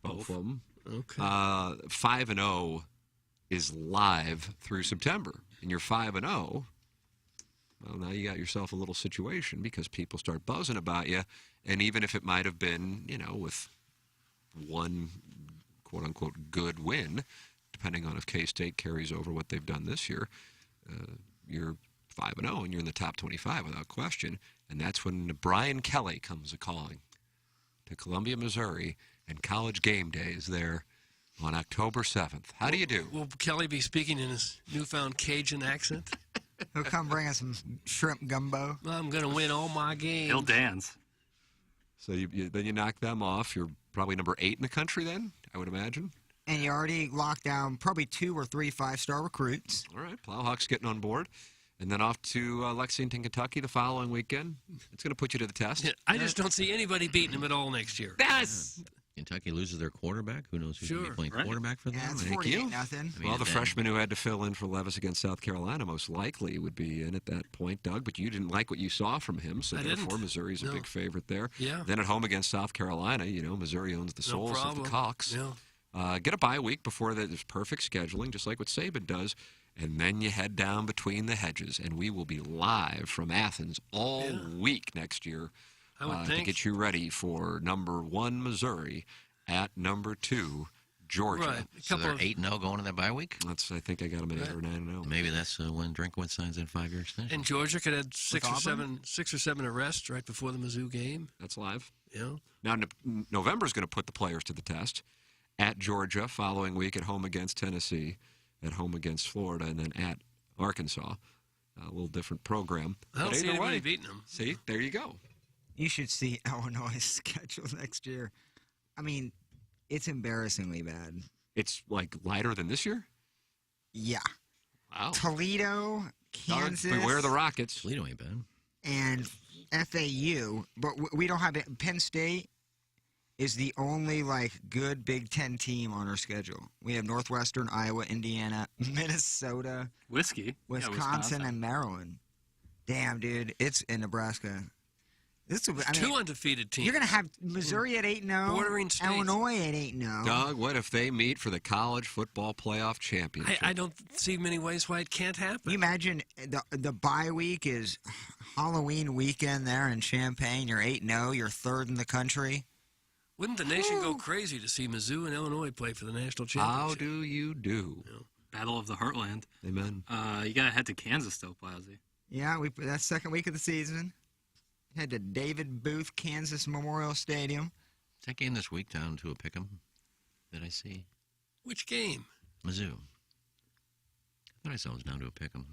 Speaker 12: Both of them.
Speaker 2: Okay.
Speaker 12: 5-0 is live through September, and you're 5-0. Well, now you got yourself a little situation because people start buzzing about you, and even if it might have been, with one quote-unquote good win, depending on if K-State carries over what they've done this year, you're 5-0 and you're in the top 25 without question, and that's when Brian Kelly comes a-calling to Columbia, Missouri, and College Game Day is there on October 7th. How do you do?
Speaker 2: Will Kelly be speaking in his newfound Cajun accent?
Speaker 3: He'll come bring us some shrimp gumbo.
Speaker 2: I'm going to win all my games.
Speaker 8: He'll dance.
Speaker 12: So then you knock them off. You're probably number 8 in the country then, I would imagine.
Speaker 3: And you already locked down probably 2 or 3 5-star recruits.
Speaker 12: All right, Plowhawks getting on board. And then off to Lexington, Kentucky the following weekend. It's going to put you to the test.
Speaker 2: Yeah, I just don't see anybody beating them at all next year.
Speaker 12: Yes!
Speaker 9: Kentucky loses their quarterback. Who knows who's going to be playing
Speaker 2: Right.
Speaker 9: quarterback for them?
Speaker 3: Yeah, it's
Speaker 12: Thank you.
Speaker 3: 48-0.
Speaker 9: I mean,
Speaker 12: Well, the
Speaker 9: and-
Speaker 12: freshman who had to fill in for Levis against South Carolina most likely would be in at that point, Doug, but you didn't like what you saw from him, so
Speaker 2: I
Speaker 12: therefore
Speaker 2: didn't.
Speaker 12: Missouri's a
Speaker 2: No.
Speaker 12: big favorite there.
Speaker 2: Yeah.
Speaker 12: Then at home against South Carolina, Missouri owns the
Speaker 2: No
Speaker 12: souls of
Speaker 2: problem.
Speaker 12: the Cocks.
Speaker 2: Yeah.
Speaker 12: Get a bye week before that. There's perfect scheduling, just like what Saban does. And then you head down between the hedges, and we will be live from Athens all week next year
Speaker 2: I would
Speaker 12: to
Speaker 2: think.
Speaker 12: get you ready for number 1 Missouri at number 2 Georgia.
Speaker 2: Right.
Speaker 9: So they're 8-0 going to that bye week?
Speaker 12: I think I got them at 8 or 9-0.
Speaker 9: Maybe that's when Drinkwitz signs in 5-year extension.
Speaker 2: And Georgia could have six
Speaker 3: Auburn?
Speaker 2: or seven arrests right before the Mizzou game.
Speaker 12: That's live.
Speaker 2: Yeah.
Speaker 12: Now, November is going to put the players to the test. At Georgia, following week at home against Tennessee, at home against Florida, and then at Arkansas. A little different program.
Speaker 2: I don't
Speaker 12: But
Speaker 2: see
Speaker 12: either
Speaker 2: anybody
Speaker 12: way,
Speaker 2: beating them.
Speaker 12: See, there you go.
Speaker 3: You should see Illinois' schedule next year. I mean, it's embarrassingly bad.
Speaker 12: It's like lighter than this year?
Speaker 3: Yeah.
Speaker 12: Wow.
Speaker 3: Toledo, Kansas,
Speaker 12: Beware the Rockets.
Speaker 9: Toledo ain't bad.
Speaker 3: and FAU, but we don't have it. Penn State is the only good Big Ten team on our schedule. We have Northwestern, Iowa, Indiana, Minnesota,
Speaker 8: Whiskey.
Speaker 3: Wisconsin, and Maryland. Damn, dude, it's in Nebraska.
Speaker 2: Two undefeated teams.
Speaker 3: You're gonna have Missouri at 8-0,
Speaker 2: Bordering states.
Speaker 3: Illinois at 8-0.
Speaker 12: Doug, what if they meet for the college football playoff championship?
Speaker 2: I don't see many ways why it can't happen.
Speaker 3: You imagine the bye week is Halloween weekend there in Champaign. You're 8-0. You're 3rd in the country.
Speaker 2: Wouldn't the nation go crazy to see Mizzou and Illinois play for the national championship?
Speaker 12: How do you do?
Speaker 8: Battle of the Heartland.
Speaker 12: Amen.
Speaker 8: You got to head to Kansas, still, Plowsy.
Speaker 3: Yeah, that's second week of the season. Head to David Booth, Kansas Memorial Stadium.
Speaker 9: Is that game this week down to a pick'em that I see?
Speaker 2: Which game?
Speaker 9: Mizzou. I thought I saw it was down to a pick'em.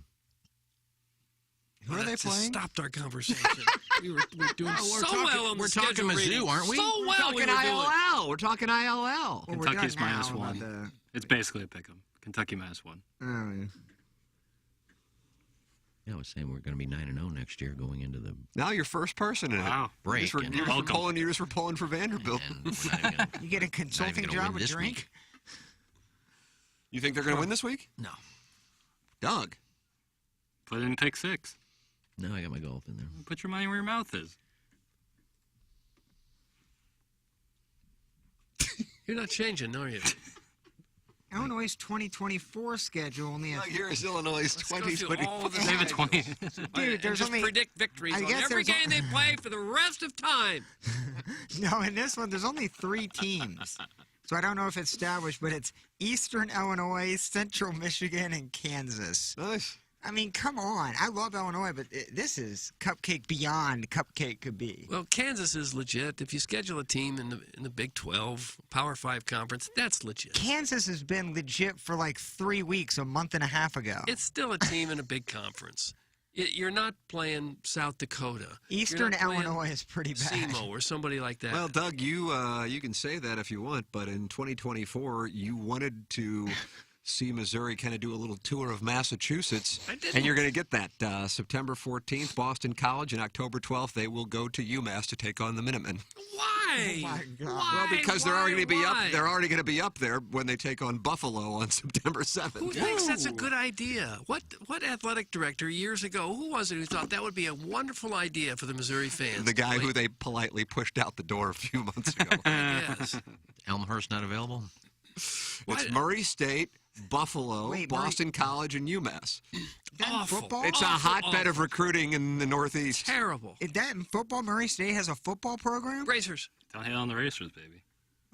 Speaker 3: Who are they
Speaker 2: That just
Speaker 3: playing?
Speaker 2: stopped our conversation. we were doing so
Speaker 9: talking-
Speaker 2: well on the
Speaker 9: we're talking
Speaker 2: schedule
Speaker 9: Mizzou,
Speaker 2: reading.
Speaker 9: aren't we?
Speaker 2: So
Speaker 9: We're
Speaker 2: well we were doing.
Speaker 12: ILL. We're talking ILL.
Speaker 3: Well, we're
Speaker 8: Kentucky's
Speaker 3: done now
Speaker 8: minus
Speaker 3: about
Speaker 8: 1. It's basically a pick 'em. Kentucky minus 1.
Speaker 3: Oh, yeah.
Speaker 9: Yeah, I was saying we're going to be 9-0 next year going into the
Speaker 12: Now you're first person in
Speaker 8: Wow.
Speaker 12: it.
Speaker 9: break.
Speaker 12: You
Speaker 9: and-
Speaker 12: just were pulling for Vanderbilt.
Speaker 9: and we're not even gonna-
Speaker 3: You get a consulting
Speaker 9: gonna
Speaker 3: job
Speaker 9: win
Speaker 3: with
Speaker 9: this
Speaker 3: drink?
Speaker 9: week.
Speaker 12: You think they're going to win this week?
Speaker 9: No.
Speaker 12: Doug.
Speaker 8: Put in pick 6.
Speaker 9: No, I got my golf in there.
Speaker 8: Put your money where your mouth is.
Speaker 2: You're not changing, are you?
Speaker 3: Illinois' 2024 schedule only has.
Speaker 12: Here is Illinois'
Speaker 2: Let's go through
Speaker 12: 2024.
Speaker 2: all of the
Speaker 15: Maybe 20.
Speaker 3: Dude, there's
Speaker 2: just
Speaker 3: only.
Speaker 2: predict victories
Speaker 3: I
Speaker 2: on
Speaker 3: guess
Speaker 2: every
Speaker 3: there's
Speaker 2: game they play for the rest of time.
Speaker 3: No, in this one, there's only 3 teams. So I don't know if it's established, but it's Eastern Illinois, Central Michigan, and Kansas.
Speaker 12: Nice.
Speaker 3: I mean, come on. I love Illinois, but this is cupcake beyond cupcake could be.
Speaker 2: Well, Kansas is legit. If you schedule a team in the Big 12 Power 5 conference, that's legit.
Speaker 3: Kansas has been legit for like 3 weeks, a month and a half ago.
Speaker 2: It's still a team in a big conference. You're not playing South Dakota.
Speaker 3: Eastern Illinois is pretty bad.
Speaker 2: SEMO or somebody like that.
Speaker 12: Well, Doug, you can say that if you want, but in 2024, you wanted to see Missouri kind of do a little tour of Massachusetts.
Speaker 2: I didn't.
Speaker 12: And you're going to get that. September 14th, Boston College, and October 12th, they will go to UMass to take on the Minutemen.
Speaker 2: Why?
Speaker 3: Oh, my God.
Speaker 2: Why?
Speaker 12: Well, because they're already going to be up.
Speaker 2: Why?
Speaker 12: They're already going to be up there when they take on Buffalo on September 7th.
Speaker 2: Who thinks that's a good idea? What athletic director years ago, who was it who thought that would be a wonderful idea for the Missouri fans?
Speaker 12: The guy who they politely pushed out the door a few months ago.
Speaker 2: Yes.
Speaker 9: Elmhurst not available?
Speaker 12: It's Murray State, Buffalo,
Speaker 3: Wait,
Speaker 12: Boston College, and UMass.
Speaker 2: Awful.
Speaker 3: Football?
Speaker 12: It's a hotbed of recruiting in the Northeast.
Speaker 2: Terrible.
Speaker 3: Is that in football? Murray State has a football program?
Speaker 2: Racers.
Speaker 8: Don't hate on the Racers, baby.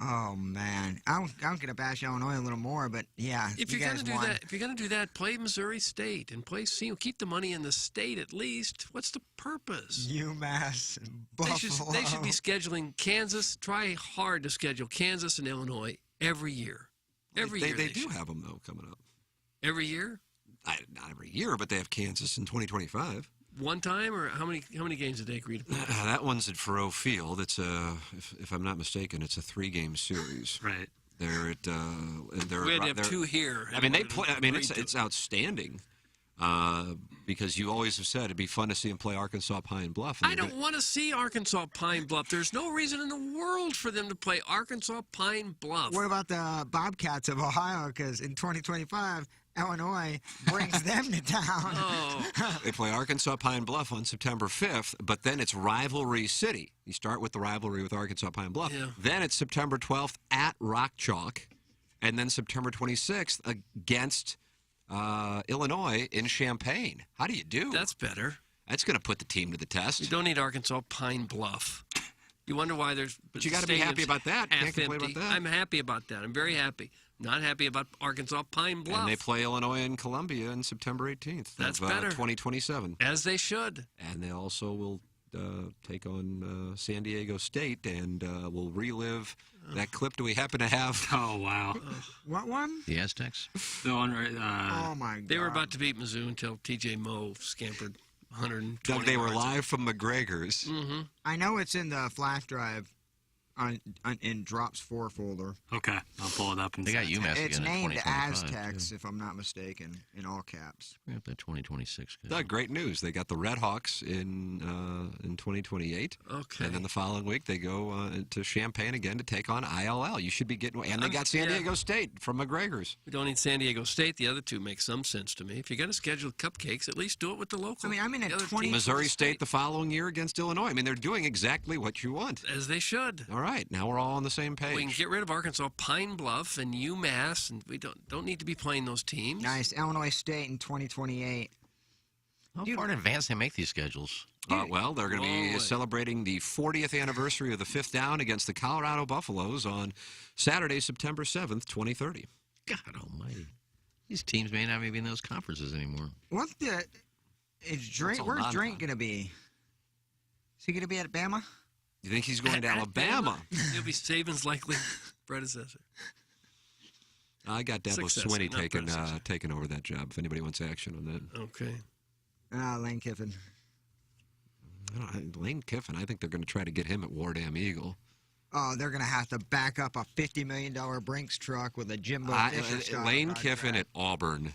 Speaker 3: Oh, man. I'm going to bash Illinois a little more, but yeah,
Speaker 2: If
Speaker 3: you
Speaker 2: you're
Speaker 3: guys
Speaker 2: gonna do
Speaker 3: won.
Speaker 2: that, if you're gonna do that, play Missouri State and play SEMO. Keep the money in the state at least. What's the purpose?
Speaker 3: UMass and
Speaker 2: They
Speaker 3: Buffalo.
Speaker 2: should be scheduling Kansas. Try hard to schedule Kansas and Illinois every year. Every year
Speaker 12: They do
Speaker 2: should.
Speaker 12: have them, though, coming up.
Speaker 2: Every year,
Speaker 12: Not every year, but they have Kansas in 2025.
Speaker 2: one time, or how many games did they agree to play?
Speaker 12: That one's at Faroe Field. It's if I'm not mistaken, it's a 3-game series.
Speaker 8: Right.
Speaker 12: They're at
Speaker 2: We had to have 2 here.
Speaker 12: I mean, they play. I mean, it's outstanding. Because you always have said it'd be fun to see them play Arkansas Pine Bluff.
Speaker 2: I don't want to see Arkansas Pine Bluff. There's no reason in the world for them to play Arkansas Pine Bluff.
Speaker 3: What about the Bobcats of Ohio? Because in 2025, Illinois brings them to town.
Speaker 2: Oh.
Speaker 12: They play Arkansas Pine Bluff on September 5th, but then it's Rivalry City. You start with the rivalry with Arkansas Pine Bluff.
Speaker 2: Yeah.
Speaker 12: Then it's September 12th at Rock Chalk, and then September 26th against Illinois in Champaign. How do you do?
Speaker 2: That's better.
Speaker 12: That's going to put the team to the test.
Speaker 2: You don't need Arkansas Pine Bluff. You wonder why there's.
Speaker 12: But you got to be happy about that. Can't complain about that.
Speaker 2: I'm happy about that. I'm very happy. Not happy about Arkansas Pine Bluff.
Speaker 12: And they play Illinois and Columbia on September 18th.
Speaker 2: That's
Speaker 12: of,
Speaker 2: better.
Speaker 12: 2027.
Speaker 2: As they should.
Speaker 12: And they also will take on San Diego State, and we'll relive that clip. Do we happen to have?
Speaker 8: Oh, wow.
Speaker 3: What one?
Speaker 9: The Aztecs?
Speaker 8: The one right.
Speaker 3: Oh my God!
Speaker 2: They were about to beat Mizzou until T.J. Moe scampered 120
Speaker 12: Doug, they were
Speaker 2: yards.
Speaker 12: live from McGregor's.
Speaker 2: Mm-hmm.
Speaker 3: I know it's in the flash drive in Drops 4 folder.
Speaker 8: Okay, I'll pull it up. And
Speaker 9: They got UMass
Speaker 3: It's
Speaker 9: again in
Speaker 3: named
Speaker 9: 2025.
Speaker 3: Aztecs, if I'm not mistaken, in all caps.
Speaker 9: We got that 2026. Good.
Speaker 12: Doug, great news. They got the Red Hawks in 2028.
Speaker 2: Okay.
Speaker 12: And then the following week, they go to Champaign again to take on ILL. You should be getting... And they got San Diego State from McGregor's.
Speaker 2: We don't need San Diego State. The other two make some sense to me. If you're going to schedule cupcakes, at least do it with the local.
Speaker 3: I mean, I'm in a
Speaker 2: the other
Speaker 3: 20
Speaker 2: teams
Speaker 12: Missouri
Speaker 2: from the
Speaker 12: State the following year against Illinois. I mean, they're doing exactly what you want.
Speaker 2: As they should.
Speaker 12: All right. Now we're all on the same page.
Speaker 2: We can get rid of Arkansas Pine Bluff and UMass, and we don't need to be playing those teams.
Speaker 3: Nice. Illinois State in 2028.
Speaker 9: How far in advance they make these schedules?
Speaker 12: Well, they're going to be
Speaker 2: Boy.
Speaker 12: celebrating the 40th anniversary of the fifth down against the Colorado Buffaloes on Saturday, September 7th, 2030.
Speaker 9: God almighty. These teams may not be in those conferences anymore.
Speaker 3: What the? Is Drake?
Speaker 12: all
Speaker 3: Where's
Speaker 12: non-con.
Speaker 3: Drake going to be? Is he going to be at Bama?
Speaker 12: You think he's going to Alabama?
Speaker 2: He'll be Saban's likely predecessor.
Speaker 12: I got Dabo
Speaker 2: Successor,
Speaker 12: Swinney
Speaker 2: not predecessor.
Speaker 12: taking over that job. If anybody wants action on that,
Speaker 2: Okay.
Speaker 3: Lane Kiffin.
Speaker 12: Lane Kiffin. I think they're going to try to get him at Wardam Eagle.
Speaker 3: Oh, they're going to have to back up a $50 million Brinks truck with a Jimbo Fisher
Speaker 12: Lane Kiffin at Auburn.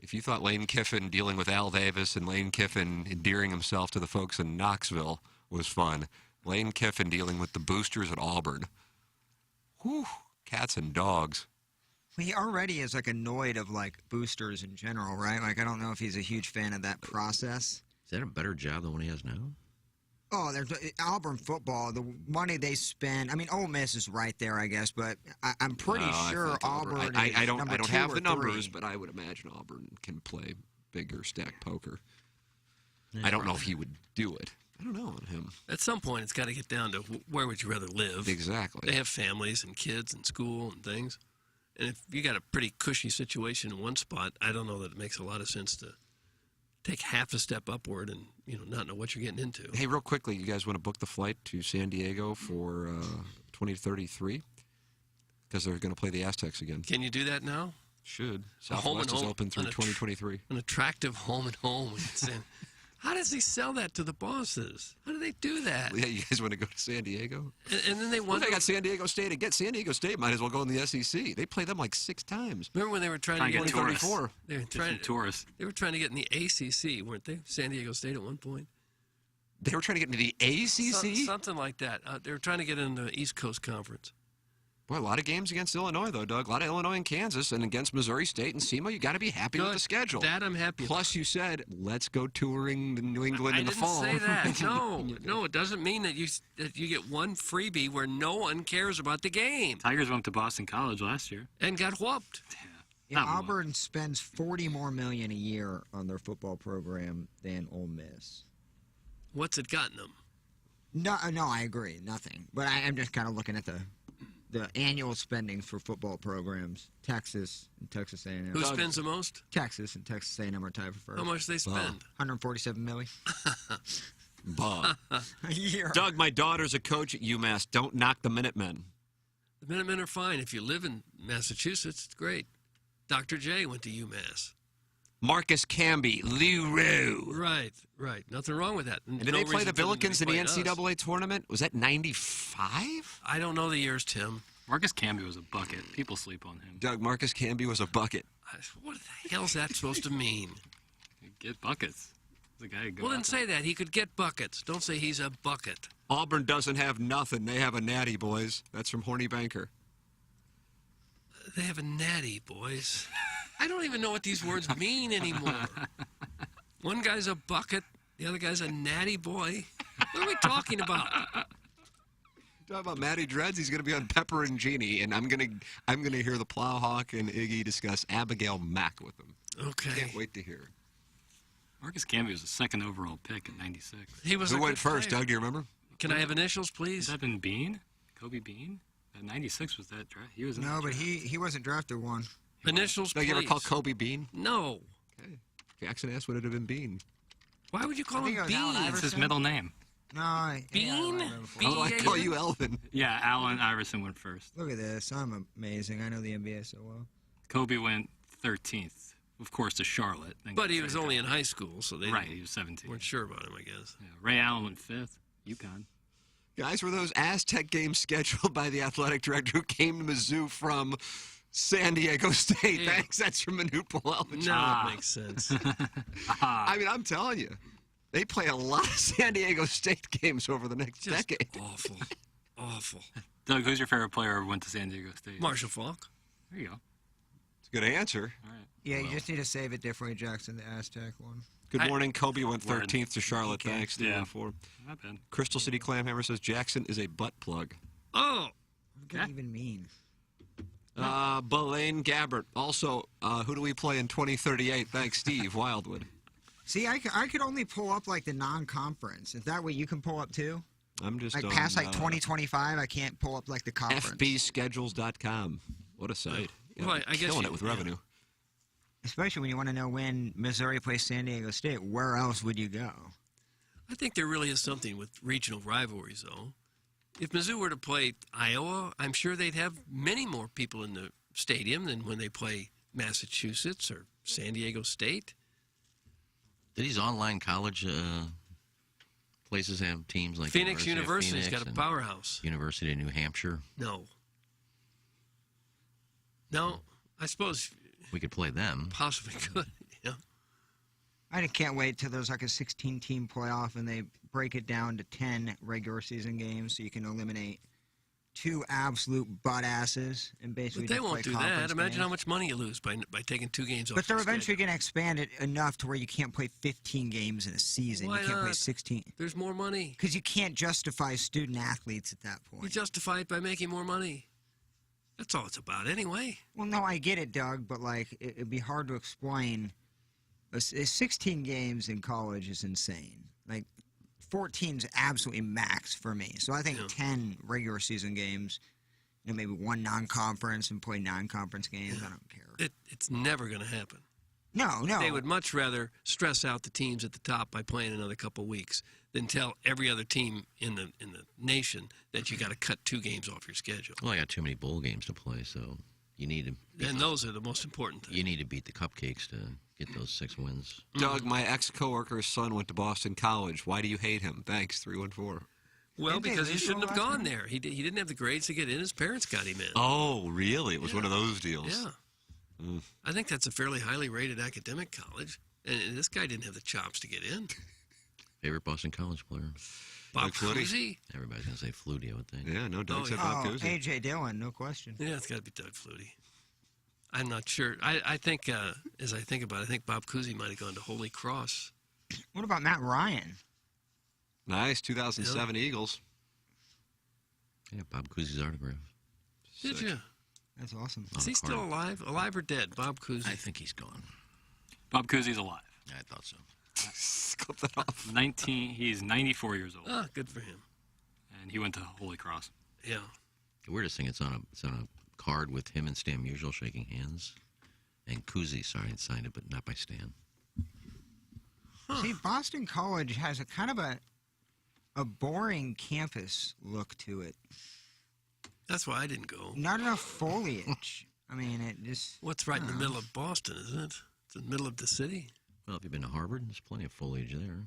Speaker 12: If you thought Lane Kiffin dealing with Al Davis and Lane Kiffin endearing himself to the folks in Knoxville was fun, Lane Kiffin dealing with the boosters at Auburn. Whew, cats and dogs.
Speaker 3: Well, he already is like annoyed of like boosters in general, right? Like I don't know if he's a huge fan of that process.
Speaker 9: Is that a better job than what he has now?
Speaker 3: Oh, there's Auburn football. The money they spend. I mean, Ole Miss is right there, I guess, but I'm pretty sure Auburn.
Speaker 12: I don't
Speaker 3: number 2
Speaker 12: have
Speaker 3: or
Speaker 12: the numbers,
Speaker 3: 3.
Speaker 12: but I would imagine Auburn can play bigger stack poker. I don't know if he would do it. I don't know on him.
Speaker 2: At some point, it's got to get down to where would you rather live?
Speaker 12: Exactly.
Speaker 2: They have families and kids and school and things. And if you got a pretty cushy situation in one spot, I don't know that it makes a lot of sense to take half a step upward and not know what you're getting into.
Speaker 12: Hey, real quickly, you guys want to book the flight to San Diego for 2033? Because they're going to play the Aztecs again.
Speaker 2: Can you do that now?
Speaker 12: Should.
Speaker 2: A home and
Speaker 12: Southwest is
Speaker 2: home,
Speaker 12: open through 2023.
Speaker 2: An attractive home and home. How does he sell that to the bosses? How do they do that?
Speaker 12: Yeah, you guys want to go to San Diego?
Speaker 2: And then they
Speaker 12: Well,
Speaker 2: won.
Speaker 12: they got San Diego State again. San Diego State might as well go in the SEC. They play them like 6 times.
Speaker 2: Remember when they were trying to get
Speaker 12: 2034?
Speaker 2: They were trying tourists. They were trying to get in the ACC, weren't they? San Diego State at one point.
Speaker 12: They were trying to get into the ACC?
Speaker 2: Something like that. They were trying to get into the East Coast Conference.
Speaker 12: Boy, a lot of games against Illinois, though, Doug. A lot of Illinois and Kansas, and against Missouri State and SEMO. You got to be happy with the schedule.
Speaker 2: That I'm happy about.
Speaker 12: Plus, you said, let's go touring New England in the fall.
Speaker 2: I didn't say that. No, it doesn't mean that you get one freebie where no one cares about the game.
Speaker 8: Tigers went to Boston College last year
Speaker 2: and got whooped.
Speaker 3: Yeah, Auburn spends $40 more million a year on their football program than Ole Miss.
Speaker 2: What's it gotten them?
Speaker 3: No, I agree, nothing. But I'm just kind of looking at the annual spending for football programs. Texas and Texas A&M.
Speaker 2: Who spends the most?
Speaker 3: Texas and Texas A&M are tied for first.
Speaker 2: How much they spend?
Speaker 3: $147 million.
Speaker 12: Bah.
Speaker 3: A year.
Speaker 12: Doug, my daughter's a coach at UMass. Don't knock the Minutemen.
Speaker 2: The Minutemen are fine. If you live in Massachusetts, it's great. Dr. J went to UMass.
Speaker 12: Marcus Camby, Leroux.
Speaker 2: Right. Nothing wrong with that.
Speaker 12: And did they play the Billikens in the NCAA tournament? Was that 95?
Speaker 2: I don't know the years, Tim.
Speaker 8: Marcus Camby was a bucket. People sleep on him.
Speaker 12: Doug, Marcus Camby was a bucket.
Speaker 2: What the hell's that supposed to mean?
Speaker 8: Get buckets. The guy
Speaker 2: Well, then say that. He could get buckets. Don't say he's a bucket.
Speaker 12: Auburn doesn't have nothing. They have a natty, boys. That's from Horny Banker.
Speaker 2: They have a natty, boys. I don't even know what these words mean anymore. One guy's a bucket. The other guy's a natty boy. What are we talking about?
Speaker 12: Talking about Matty Dreads, he's going to be on Pepper and Genie, and I'm going to hear the Plowhawk and Iggy discuss Abigail Mack with them.
Speaker 2: Okay.
Speaker 12: Can't wait to hear.
Speaker 8: Marcus Camby was the second overall pick at 96.
Speaker 2: He was.
Speaker 12: Who went first, Doug? Do you remember?
Speaker 2: Can I have initials, please?
Speaker 8: Has that been Bean? Kobe Bean? At 96 was that draft? He was in
Speaker 3: No,
Speaker 8: that
Speaker 3: but
Speaker 8: draft.
Speaker 3: he wasn't drafted one.
Speaker 2: Initials,
Speaker 12: Doug,
Speaker 2: please.
Speaker 12: you ever call Kobe Bean?
Speaker 2: No.
Speaker 12: Okay. Jackson asked would it have been Bean.
Speaker 2: Why would you call him
Speaker 3: think it was Allen
Speaker 2: Bean?
Speaker 8: It's his middle name.
Speaker 3: No,
Speaker 2: Bean?
Speaker 12: How do I call you Elvin?
Speaker 8: Yeah, Allen Iverson went first.
Speaker 3: Look at this. I'm amazing. I know the NBA so well.
Speaker 8: Kobe went 13th, of course, to Charlotte. then
Speaker 2: But
Speaker 8: got
Speaker 2: he was
Speaker 8: traded
Speaker 2: only
Speaker 8: down.
Speaker 2: in high school, so they
Speaker 8: Right, he was 17.
Speaker 2: weren't sure about him, I guess.
Speaker 8: Yeah, Ray Allen went 5th. UConn.
Speaker 12: Guys, were those Aztec games scheduled by the athletic director who came to Mizzou from San Diego State?
Speaker 2: Yeah.
Speaker 12: Thanks. That's from Manute Pawelewicz.
Speaker 2: No, that makes sense.
Speaker 12: I mean, I'm telling you, they play a lot of San Diego State games over the next
Speaker 2: Just
Speaker 12: decade.
Speaker 2: awful.
Speaker 8: Doug, who's your favorite player who went to San Diego State?
Speaker 2: Marshall Faulk.
Speaker 8: There you go.
Speaker 12: It's a good answer.
Speaker 8: All right.
Speaker 3: Yeah, you just need to save it differently, Jackson, the Aztec one.
Speaker 12: Good morning. Kobe went
Speaker 8: Word.
Speaker 12: 13th to Charlotte.
Speaker 3: Okay.
Speaker 12: Thanks,
Speaker 8: Yeah.
Speaker 12: 4.
Speaker 8: Not bad.
Speaker 12: Crystal City Clamhammer says Jackson is a butt plug.
Speaker 2: Oh,
Speaker 3: What does that even mean?
Speaker 12: Belaine Gabbert. Also, who do we play in 2038? Thanks, Steve Wildwood.
Speaker 3: See, I could only pull up like the non-conference. Is that what you can pull up too?
Speaker 12: I'm just
Speaker 3: Like
Speaker 12: on,
Speaker 3: past like 2025, I can't pull up like the conference.
Speaker 12: FBschedules.com. What a site. Yeah,
Speaker 2: Well, I guess
Speaker 12: killing
Speaker 2: you-
Speaker 12: it with
Speaker 2: yeah.
Speaker 12: revenue.
Speaker 3: Especially when you want to know when Missouri plays San Diego State. Where else would you go?
Speaker 2: I think there really is something with regional rivalries, though. If Mizzou were to play Iowa, I'm sure they'd have many more people in the stadium than when they play Massachusetts or San Diego State.
Speaker 9: Do these online college places have teams like
Speaker 2: Phoenix
Speaker 9: University of
Speaker 2: University's
Speaker 9: Phoenix
Speaker 2: got a
Speaker 9: and
Speaker 2: powerhouse.
Speaker 9: University of New Hampshire.
Speaker 2: No, I suppose
Speaker 9: We could play them.
Speaker 2: possibly could. Yeah.
Speaker 3: I can't wait till there's like a 16-team playoff and they break it down to 10 regular season games so you can eliminate 2 absolute butt asses and basically
Speaker 2: But they
Speaker 3: just
Speaker 2: won't
Speaker 3: play
Speaker 2: do that.
Speaker 3: conference
Speaker 2: Imagine
Speaker 3: games.
Speaker 2: how much money you lose by taking 2 games off.
Speaker 3: But they're
Speaker 2: your
Speaker 3: eventually
Speaker 2: schedule.
Speaker 3: going to expand it enough to where you can't play 15 games in a season.
Speaker 2: Why
Speaker 3: you can't play
Speaker 2: not?
Speaker 3: 16.
Speaker 2: There's more money.
Speaker 3: Because you can't justify student athletes at that point.
Speaker 2: You justify it by making more money. That's all it's about, anyway.
Speaker 3: Well, no, I get it, Doug, but like it'd be hard to explain. 16 games in college is insane. Like 14 is absolutely max for me. So I think 10 regular season games, maybe 1 non-conference and play non-conference games. I don't care.
Speaker 2: It's never going to happen.
Speaker 3: No.
Speaker 2: They would much rather stress out the teams at the top by playing another couple weeks than tell every other team in the nation that you got to cut 2 games off your schedule.
Speaker 9: Well, I got too many bowl games to play, so you need to.
Speaker 2: And those are the most important things.
Speaker 9: You need to beat the Cupcakes to get those 6 wins.
Speaker 12: Doug, my ex-coworker's son went to Boston College. Why do you hate him? Thanks, 314.
Speaker 2: Well,
Speaker 3: Didn't they
Speaker 2: because he
Speaker 3: lose
Speaker 2: shouldn't
Speaker 3: all
Speaker 2: have
Speaker 3: last
Speaker 2: gone
Speaker 3: night?
Speaker 2: there. He didn't have the grades to get in. His parents got him in.
Speaker 12: Oh, really? It was one of those deals.
Speaker 2: Yeah. I think that's a fairly highly rated academic college. And this guy didn't have the chops to get in.
Speaker 9: Favorite Boston College player?
Speaker 2: Bob
Speaker 12: Flutie?
Speaker 2: Cousy?
Speaker 9: Everybody's going to say Flutie, I would think.
Speaker 12: Yeah, no, Doug said
Speaker 3: Oh,
Speaker 12: Bob Cousy.
Speaker 3: A.J. Dillon, no question.
Speaker 2: Yeah, it's got to be Doug Flutie. I'm not sure. I think, as I think about it, I think Bob Cousy might have gone to Holy Cross.
Speaker 3: What about Matt Ryan?
Speaker 12: Nice, 2007 Eagles.
Speaker 9: Yeah, Bob Cousy's autograph.
Speaker 2: Did you?
Speaker 3: That's awesome.
Speaker 2: Is he still alive? Alive or dead? Bob Cousy?
Speaker 9: I think he's gone.
Speaker 8: Bob Cousy's alive.
Speaker 9: Yeah, I thought so.
Speaker 12: Clip that off.
Speaker 8: 19. He's 94 years old,
Speaker 2: Ah, good for him.
Speaker 8: and he went to Holy Cross.
Speaker 2: Yeah.
Speaker 9: The weirdest thing, it's on a card with him and Stan Musial shaking hands. And Cousy signed it, but not by Stan.
Speaker 3: See, Boston College has a kind of a boring campus look to it.
Speaker 2: That's why I didn't go.
Speaker 3: Not enough foliage. I mean, it just...
Speaker 2: What's right in the middle of Boston, isn't it? It's in the middle of the city.
Speaker 9: Well, if you've been to Harvard, there's plenty of foliage there.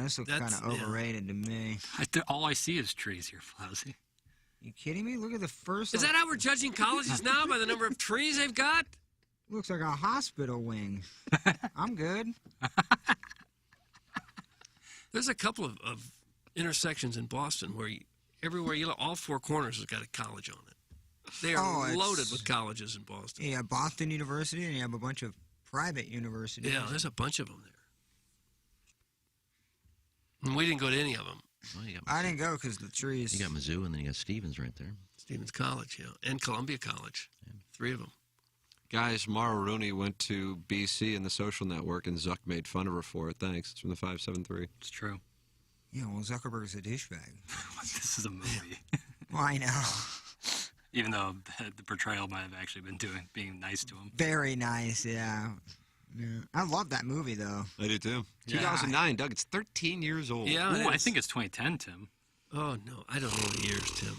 Speaker 3: This looks kind
Speaker 2: That's-
Speaker 3: of
Speaker 2: yeah.
Speaker 3: overrated to me.
Speaker 8: All I see is trees here, Flousy.
Speaker 3: You kidding me? Look at the first...
Speaker 2: Is that how we're judging colleges now, by the number of trees they've got?
Speaker 3: Looks like a hospital wing. I'm good.
Speaker 2: There's a couple of intersections in Boston where everywhere you look, all 4 corners has got a college on it. They are
Speaker 3: Oh, it's-
Speaker 2: loaded with colleges in Boston.
Speaker 3: You have Boston University, and you have a bunch of private universities.
Speaker 2: Yeah, there's a bunch of them there. And we didn't go to any of them.
Speaker 9: Well, you got
Speaker 3: I didn't go because the trees...
Speaker 9: You got Mizzou, and then you got Stevens right there.
Speaker 2: Stevens College, yeah. And Columbia College. 3 of them.
Speaker 12: Guys, Mara Rooney went to BC in the social network, and Zuck made fun of her for it. Thanks. It's from the 573.
Speaker 8: It's true.
Speaker 3: Yeah, well, Zuckerberg's a douchebag.
Speaker 8: This is a movie.
Speaker 3: Well, I know.
Speaker 8: Even though the portrayal might have actually been being nice to him.
Speaker 3: Very nice, yeah. I love that movie, though.
Speaker 12: I do too.
Speaker 8: Yeah.
Speaker 12: 2009, Doug. It's 13 years old.
Speaker 2: Yeah,
Speaker 8: Ooh,
Speaker 2: it
Speaker 8: I
Speaker 2: is.
Speaker 8: think it's 2010, Tim.
Speaker 2: Oh, no. I don't know the years, Tim.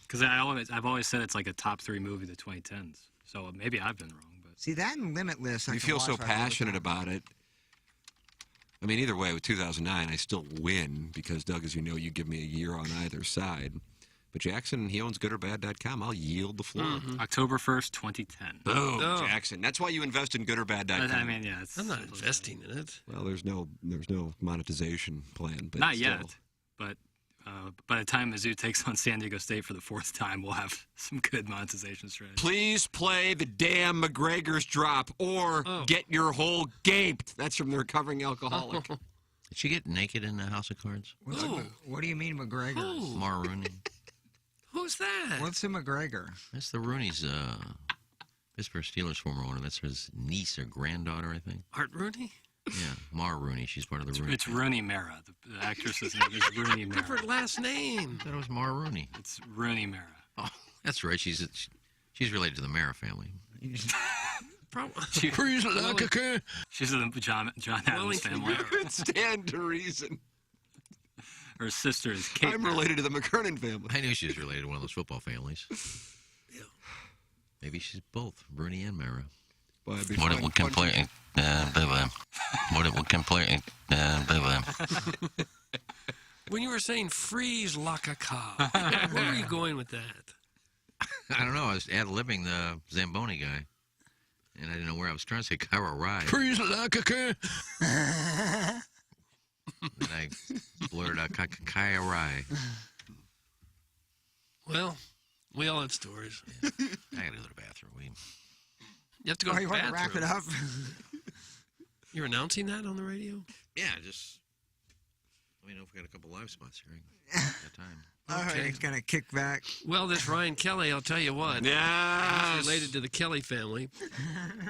Speaker 8: Because I've always said it's like a top 3 movie of the 2010s. So maybe I've been wrong. But
Speaker 3: See, that and Limitless, I
Speaker 12: You
Speaker 3: can
Speaker 12: feel
Speaker 3: watch
Speaker 12: so
Speaker 3: like all the
Speaker 12: passionate
Speaker 3: time.
Speaker 12: about it. I mean, either way, with 2009, I still win because, Doug, as you know, you give me a year on either side. But Jackson, he owns goodorbad.com. I'll yield the floor.
Speaker 8: October 1st, 2010.
Speaker 12: Boom,
Speaker 2: Oh.
Speaker 12: Jackson. That's why you invest in goodorbad.com.
Speaker 8: I mean, yeah.
Speaker 2: I'm not investing in it.
Speaker 12: Well, there's no monetization plan, but
Speaker 8: Not
Speaker 12: still.
Speaker 8: yet. But by the time Mizzou takes on San Diego State for the 4th time, we'll have some good monetization strategy.
Speaker 12: Please play the damn McGregor's drop or get your hole gaped. That's from the recovering alcoholic.
Speaker 9: Did she get naked in the House of Cards?
Speaker 3: What do you mean McGregor?
Speaker 9: Mara Rooney.
Speaker 2: Who's that?
Speaker 3: What's a McGregor?
Speaker 9: That's the Rooney's, Pittsburgh Steelers former owner. That's his niece or granddaughter, I think.
Speaker 2: Art Rooney?
Speaker 9: Yeah, Mara Rooney. She's part of the Rooney.
Speaker 8: It's Rooney Mara. The actress's name is Rooney Mara.
Speaker 2: Different last name.
Speaker 9: I thought it was Mara Rooney.
Speaker 8: It's Rooney Mara.
Speaker 9: Oh, that's right. She's related to the Mara family.
Speaker 8: She's in the John Adams family.
Speaker 12: Good stand to reason.
Speaker 8: Her sister is Kate.
Speaker 12: I'm related to the McKernan family.
Speaker 9: I knew she was related to one of those football families.
Speaker 2: Yeah.
Speaker 9: Maybe she's both, Rooney and Mara.
Speaker 14: What it would complete. What it would complete.
Speaker 2: When you were saying freeze Lakaka, where were you going with that?
Speaker 9: I don't know. I was ad-libbing the Zamboni guy. And I didn't know where I was trying to say Kyra Rye.
Speaker 13: Freeze Lakaka.
Speaker 9: And I blurted out Kyra Rye.
Speaker 2: Well, we all have stories.
Speaker 9: I got to go to the bathroom.
Speaker 2: You have to go to
Speaker 3: you
Speaker 2: the
Speaker 3: want to
Speaker 2: bathroom.
Speaker 3: wrap it up?
Speaker 2: You're announcing that on the radio?
Speaker 9: Yeah, just let me know if we got a couple live spots here. That time.
Speaker 3: All right, he's going to kick back.
Speaker 2: Well, this Ryan Kelly, I'll tell you what.
Speaker 12: Yes.
Speaker 2: He's related to the Kelly family.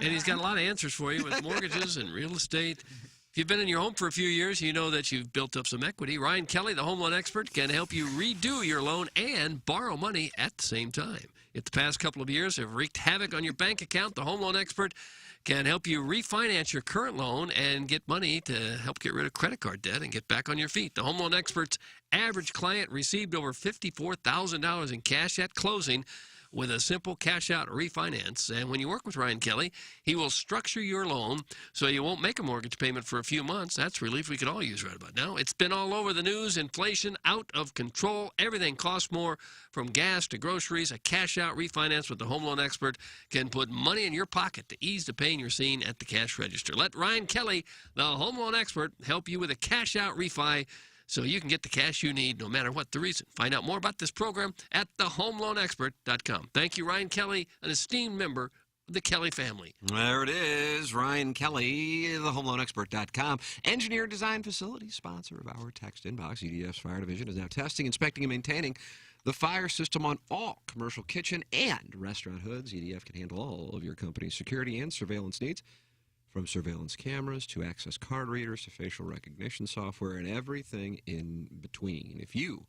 Speaker 2: And he's got a lot of answers for you with mortgages and real estate. If you've been in your home for a few years, you know that you've built up some equity. Ryan Kelly, the home loan expert, can help you redo your loan and borrow money at the same time. If the past couple of years have wreaked havoc on your bank account, the home loan expert can help you refinance your current loan and get money to help get rid of credit card debt and get back on your feet. The home loan expert's average client received over $54,000 in cash at closing with a simple cash-out refinance. And when you work with Ryan Kelly, he will structure your loan so you won't make a mortgage payment for a few months. That's relief we could all use right about now. It's been all over the news. Inflation out of control. Everything costs more, from gas to groceries. A cash-out refinance with the home loan expert can put money in your pocket to ease the pain you're seeing at the cash register. Let Ryan Kelly, the home loan expert, help you with a cash-out refi so you can get the cash you need no matter what the reason. Find out more about this program at thehomeloanexpert.com. Thank you, Ryan Kelly, an esteemed member of the Kelly family.
Speaker 12: There it is, Ryan Kelly, thehomeloanexpert.com. Engineer Design Facilities, sponsor of our text inbox. EDF's Fire Division is now testing, inspecting, and maintaining the fire system on all commercial kitchen and restaurant hoods. EDF can handle all of your company's security and surveillance needs, from surveillance cameras to access card readers to facial recognition software and everything in between. If you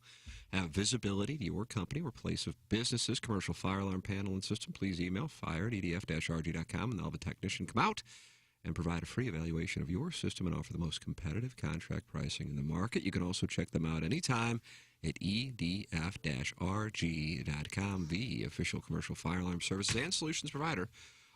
Speaker 12: have visibility to your company or place of business's commercial fire alarm panel and system, please email fire@edf-rg.com and they'll have a technician come out and provide a free evaluation of your system and offer the most competitive contract pricing in the market. You can also check them out anytime at edf-rg.com, the official commercial fire alarm services and solutions provider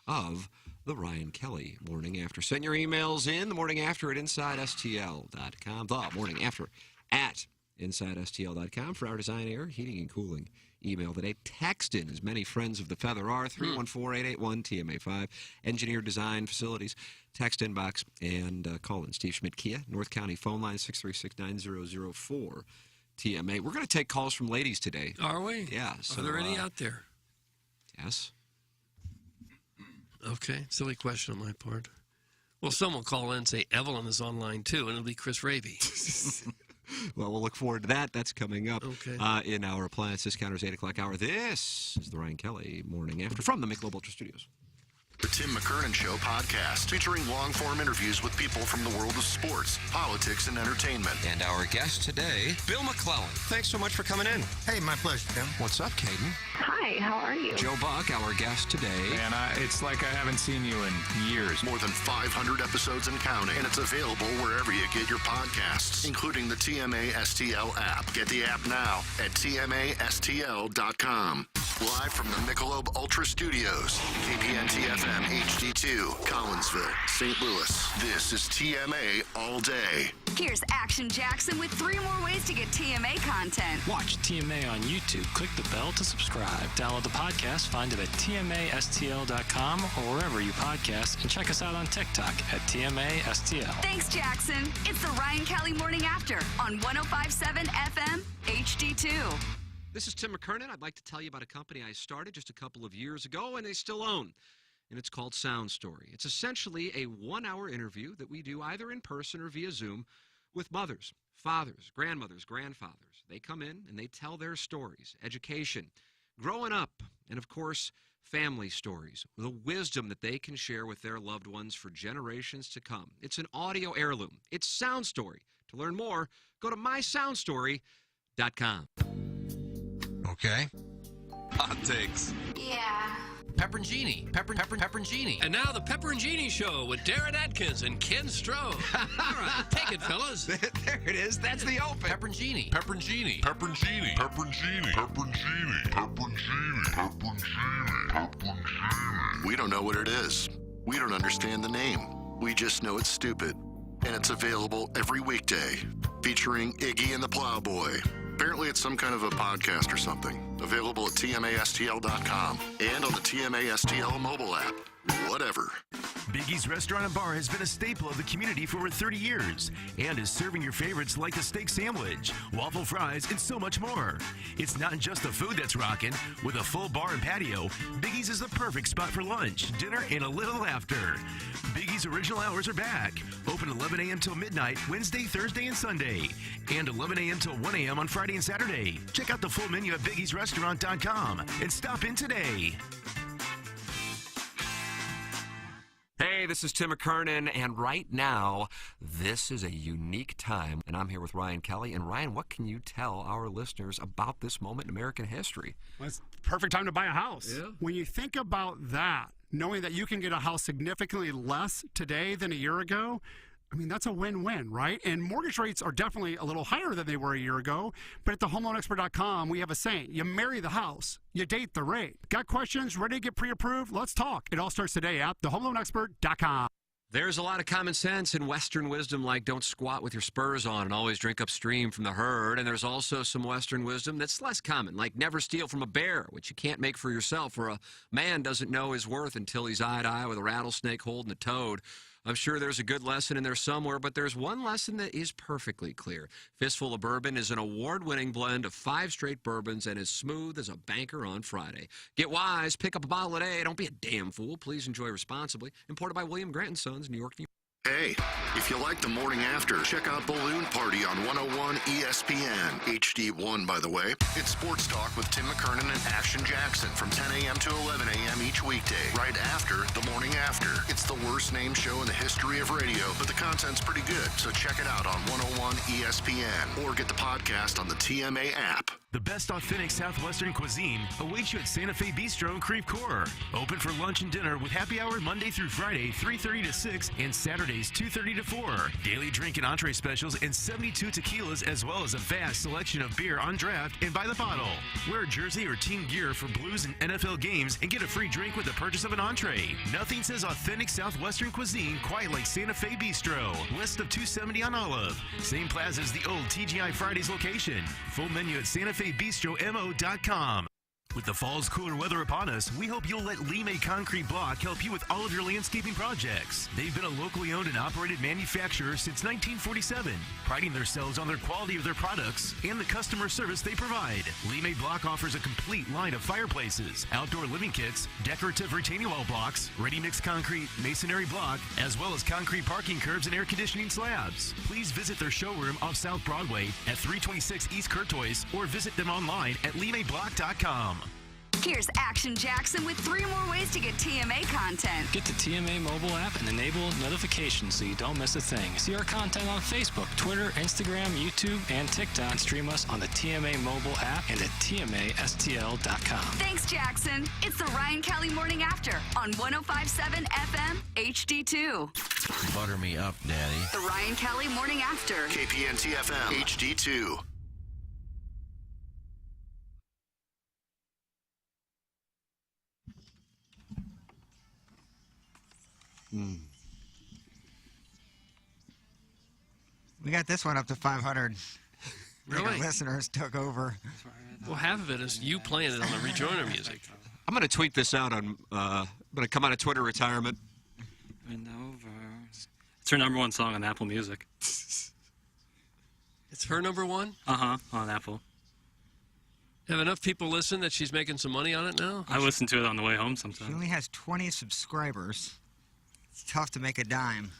Speaker 12: of the Ryan Kelly Morning After. Send your emails in the morning after at InsideSTL.com. The morning after at InsideSTL.com for our design, air, heating, and cooling email today. Text in, as many friends of the feather are, 314-881-TMA5. Engineer Design Facilities, text inbox, and call in. Steve Schmidt Kia, North County phone line 636-9004 TMA. We're going to take calls from ladies today.
Speaker 2: Are we?
Speaker 12: Yeah. So,
Speaker 2: are there any out there?
Speaker 12: Yes.
Speaker 2: Okay, silly question on my part. Well, someone will call in and say Evelyn is online too, and it'll be Chris Ravy.
Speaker 12: Well, we'll look forward to that. That's coming up
Speaker 2: Okay.
Speaker 12: In our Appliance Discounters 8 o'clock hour. This is the Ryan Kelly Morning After from the Michelob Ultra Studios.
Speaker 7: The Tim McKernan Show podcast, featuring long-form interviews with people from the world of sports, politics, and entertainment.
Speaker 1: And our guest today, Bill McClellan. Thanks so much for coming in.
Speaker 19: Hey, my pleasure, Tim.
Speaker 1: What's up, Caden?
Speaker 11: Hi, how are you?
Speaker 1: Joe Buck, our guest today.
Speaker 19: Man, it's like I haven't seen you in years.
Speaker 7: More than 500 episodes and counting, and it's available wherever you get your podcasts, including the TMA STL app. Get the app now at TMASTL.com. Live from the Michelob Ultra Studios, KPN-TFM HD2, Collinsville, St. Louis. This is TMA All Day.
Speaker 20: Here's Action Jackson with 3 more ways to get TMA content.
Speaker 21: Watch TMA on YouTube. Click the bell to subscribe. Download the podcast. Find it at TMASTL.com or wherever you podcast. And check us out on TikTok at TMASTL.
Speaker 20: Thanks, Jackson. It's the Ryan Kelly Morning After on 105.7 FM HD2.
Speaker 6: This is Tim McKernan. I'd like to tell you about a company I started just a couple of years ago and I still own. And it's called Sound Story. It's essentially a 1-hour interview that we do either in person or via Zoom with mothers, fathers, grandmothers, grandfathers. They come in and they tell their stories, education, growing up, and of course, family stories, the wisdom that they can share with their loved ones for generations to come. It's an audio heirloom. It's Sound Story. To learn more, go to mysoundstory.com.
Speaker 19: Okay. Hot takes.
Speaker 11: Yeah.
Speaker 14: Pepperoncini. Pepperoncini.
Speaker 2: And now the Pepperoncini Show with Darren Atkins and Ken Stroh. All right, take it, fellas.
Speaker 12: There it is. That's the open.
Speaker 14: Pepperoncini.
Speaker 7: Pepperoncini. Pepperoncini. Pepperoncini. Pepperoncini. Pepperoncini. Pepperoncini. Pepperoncini. We don't know what it is. We don't understand the name. We just know it's stupid. And it's available every weekday, featuring Iggy and the Plowboy. Apparently it's some kind of a podcast or something. Available at TMASTL.com and on the TMASTL mobile app. Whatever.
Speaker 4: Biggie's Restaurant and Bar has been a staple of the community for over 30 years and is serving your favorites like the steak sandwich, waffle fries, and so much more. It's not just the food that's rocking. With a full bar and patio, Biggie's is the perfect spot for lunch, dinner, and a little laughter. Biggie's original hours are back. Open 11 a.m. till midnight, Wednesday, Thursday, and Sunday. And 11 a.m. till 1 a.m. on Friday and Saturday. Check out the full menu at biggiesrestaurant.com and stop in today.
Speaker 1: Hey, this is Tim McKernan, and right now, this is a unique time, and I'm here with Ryan Kelly. And Ryan, what can you tell our listeners about this moment in American history?
Speaker 5: Well, it's the perfect time to buy a house.
Speaker 1: Yeah.
Speaker 5: When you think about that, knowing that you can get a house significantly less today than a year ago, I mean, that's a win-win, right? And mortgage rates are definitely a little higher than they were a year ago. But at thehomeloanexpert.com, we have a saying: you marry the house, you date the rate. Got questions? Ready to get pre-approved? Let's talk. It all starts today at thehomeloanexpert.com.
Speaker 6: There's a lot of common sense and Western wisdom, like don't squat with your spurs on and always drink upstream from the herd. And there's also some Western wisdom that's less common, like never steal from a bear, which you can't make for yourself, or a man doesn't know his worth until he's eye to eye with a rattlesnake holding a toad. I'm sure there's a good lesson in there somewhere, but there's one lesson that is perfectly clear. Fistful of Bourbon is an award-winning blend of 5 straight bourbons and as smooth as a banker on Friday. Get wise, pick up a bottle today. Don't be a damn fool. Please enjoy responsibly. Imported by William Grant & Sons, New York, New York.
Speaker 7: Hey, if you like the morning after, check out Balloon Party on 101 ESPN. HD1, by the way. It's Sports Talk with Tim McKernan and Ashton Jackson from 10 a.m. to 11 a.m. each weekday, right after the morning after. It's the worst named show in the history of radio, but the content's pretty good, so check it out on 101 ESPN or get the podcast on the TMA app.
Speaker 4: The best authentic Southwestern cuisine awaits you at Santa Fe Bistro in Creve Coeur. Open for lunch and dinner with happy hour Monday through Friday, 3:30 to 6, and Saturdays, 2:30 to 4. Daily drink and entree specials and 72 tequilas, as well as a vast selection of beer on draft and by the bottle. Wear a jersey or team gear for Blues and NFL games and get a free drink with the purchase of an entree. Nothing says authentic Southwestern cuisine quite like Santa Fe Bistro. West of 270 on Olive. Same plaza as the old TGI Fridays location. Full menu at SantaFeBistroMO.com. With the fall's cooler weather upon us, we hope you'll let Lime Concrete Block help you with all of your landscaping projects. They've been a locally owned and operated manufacturer since 1947, priding themselves on their quality of their products and the customer service they provide. Lime Block offers a complete line of fireplaces, outdoor living kits, decorative retaining wall blocks, ready-mix concrete, masonry block, as well as concrete parking curbs and air conditioning slabs. Please visit their showroom off South Broadway at 326 East Courtois or visit them online at limeblock.com.
Speaker 20: Here's Action Jackson with 3 more ways to get TMA content.
Speaker 21: Get the TMA mobile app and enable notifications so you don't miss a thing. See our content on Facebook, Twitter, Instagram, YouTube, and TikTok. And stream us on the TMA mobile app and at TMASTL.com.
Speaker 20: Thanks, Jackson. It's the Ryan Kelly Morning After on 105.7 FM HD2.
Speaker 14: Butter me up, Daddy.
Speaker 20: The Ryan Kelly Morning After.
Speaker 7: KPNT FM HD2.
Speaker 3: We got this one up to 500.
Speaker 2: Really?
Speaker 3: Our listeners took over.
Speaker 2: Well, half of it is you playing it on the rejoiner music.
Speaker 12: I'm going to tweet this out on. I'm going to come out of Twitter retirement.
Speaker 8: And over. It's her number 1 song on Apple Music.
Speaker 2: It's her number 1?
Speaker 8: Uh-huh, on Apple.
Speaker 2: Have enough people listen that she's making some money on it now?
Speaker 8: I listen to it on the way home
Speaker 3: She
Speaker 8: sometimes.
Speaker 3: only has 20 subscribers. It's tough to make a dime.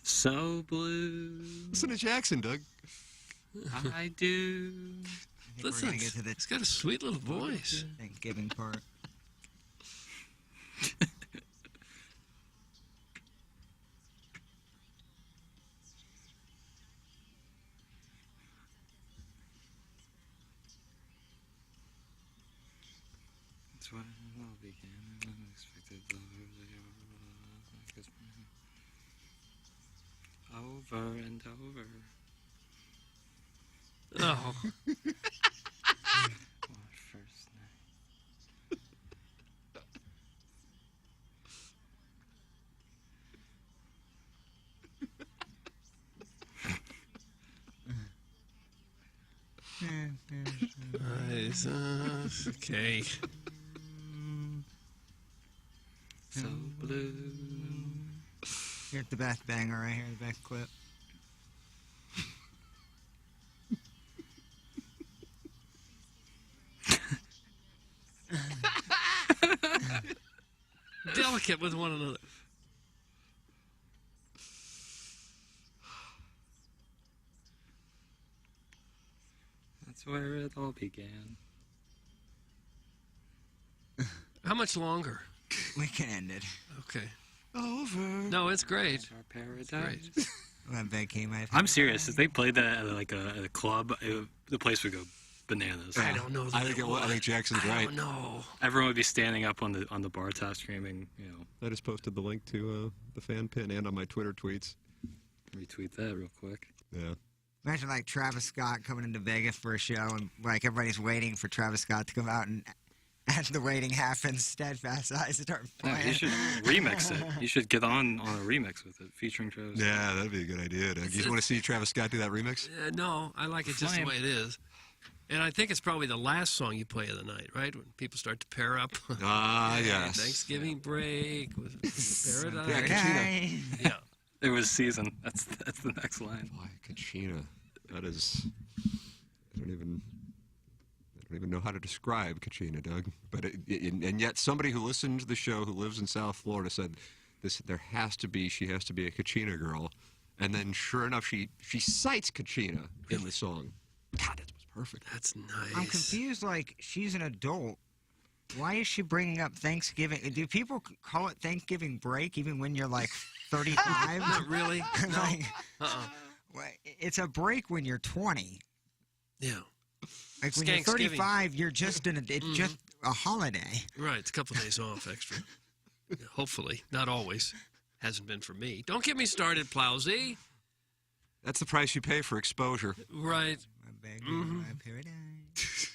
Speaker 8: So blue.
Speaker 12: Listen to Jackson, Doug.
Speaker 8: I do.
Speaker 2: Listen, it's got a sweet little voice.
Speaker 3: Thanksgiving part.
Speaker 8: That's why it all began. Unexpected love. Over and over.
Speaker 2: Oh.
Speaker 8: First night.
Speaker 2: Jesus. Okay.
Speaker 10: So blue.
Speaker 3: Here's the best banger right here, the best clip.
Speaker 2: Delicate with one another.
Speaker 8: That's where it all began.
Speaker 2: How much longer?
Speaker 3: We can end it.
Speaker 2: Okay.
Speaker 3: Over.
Speaker 2: No, it's great.
Speaker 8: Our paradise.
Speaker 2: Great.
Speaker 3: When Ben came,
Speaker 10: I'm serious. If they played that at at a club, the place would go bananas.
Speaker 2: I don't know.
Speaker 12: I think Jackson's
Speaker 2: I
Speaker 12: right.
Speaker 2: don't know.
Speaker 10: Everyone would be standing up on the bar top screaming.
Speaker 12: I just posted the link to the fan pin and on my Twitter tweets.
Speaker 10: Retweet that real quick.
Speaker 12: Yeah.
Speaker 3: Imagine like Travis Scott coming into Vegas for a show, and like everybody's waiting for Travis Scott to come out, and as the waiting happens, Steadfast Eyes start
Speaker 10: No,
Speaker 3: playing.
Speaker 10: you should remix it. You should get on a remix with it, featuring Travis.
Speaker 12: Yeah, that'd be a good idea. Do you want to see Travis Scott do that remix?
Speaker 2: No, I like it just the
Speaker 10: Flame.
Speaker 2: way it is. And I think it's probably the last song you play of the night, right? When people start to pair up.
Speaker 12: Ah, yes.
Speaker 2: Thanksgiving break with Paradise.
Speaker 12: Yeah, Kachina.
Speaker 2: Yeah.
Speaker 10: It was season. That's the next line.
Speaker 12: Boy, Kachina. That is. I don't even know how to describe Kachina, Doug. But and yet somebody who listened to the show, who lives in South Florida, said she has to be a Kachina girl. And then, sure enough, she cites Kachina in the song. God, that was perfect.
Speaker 2: That's nice.
Speaker 3: I'm confused. Like, she's an adult. Why is she bringing up Thanksgiving? Do people call it Thanksgiving break even when you're like 35?
Speaker 2: Not really. No.
Speaker 3: Like, it's a break when you're 20.
Speaker 2: Yeah.
Speaker 3: Like when you're 35, you're just just a holiday.
Speaker 2: Right. It's a couple of days off extra. Yeah, hopefully. Not always. Hasn't been for me. Don't get me started, Plowsy.
Speaker 12: That's the price you pay for exposure.
Speaker 2: Right.
Speaker 3: My paradise.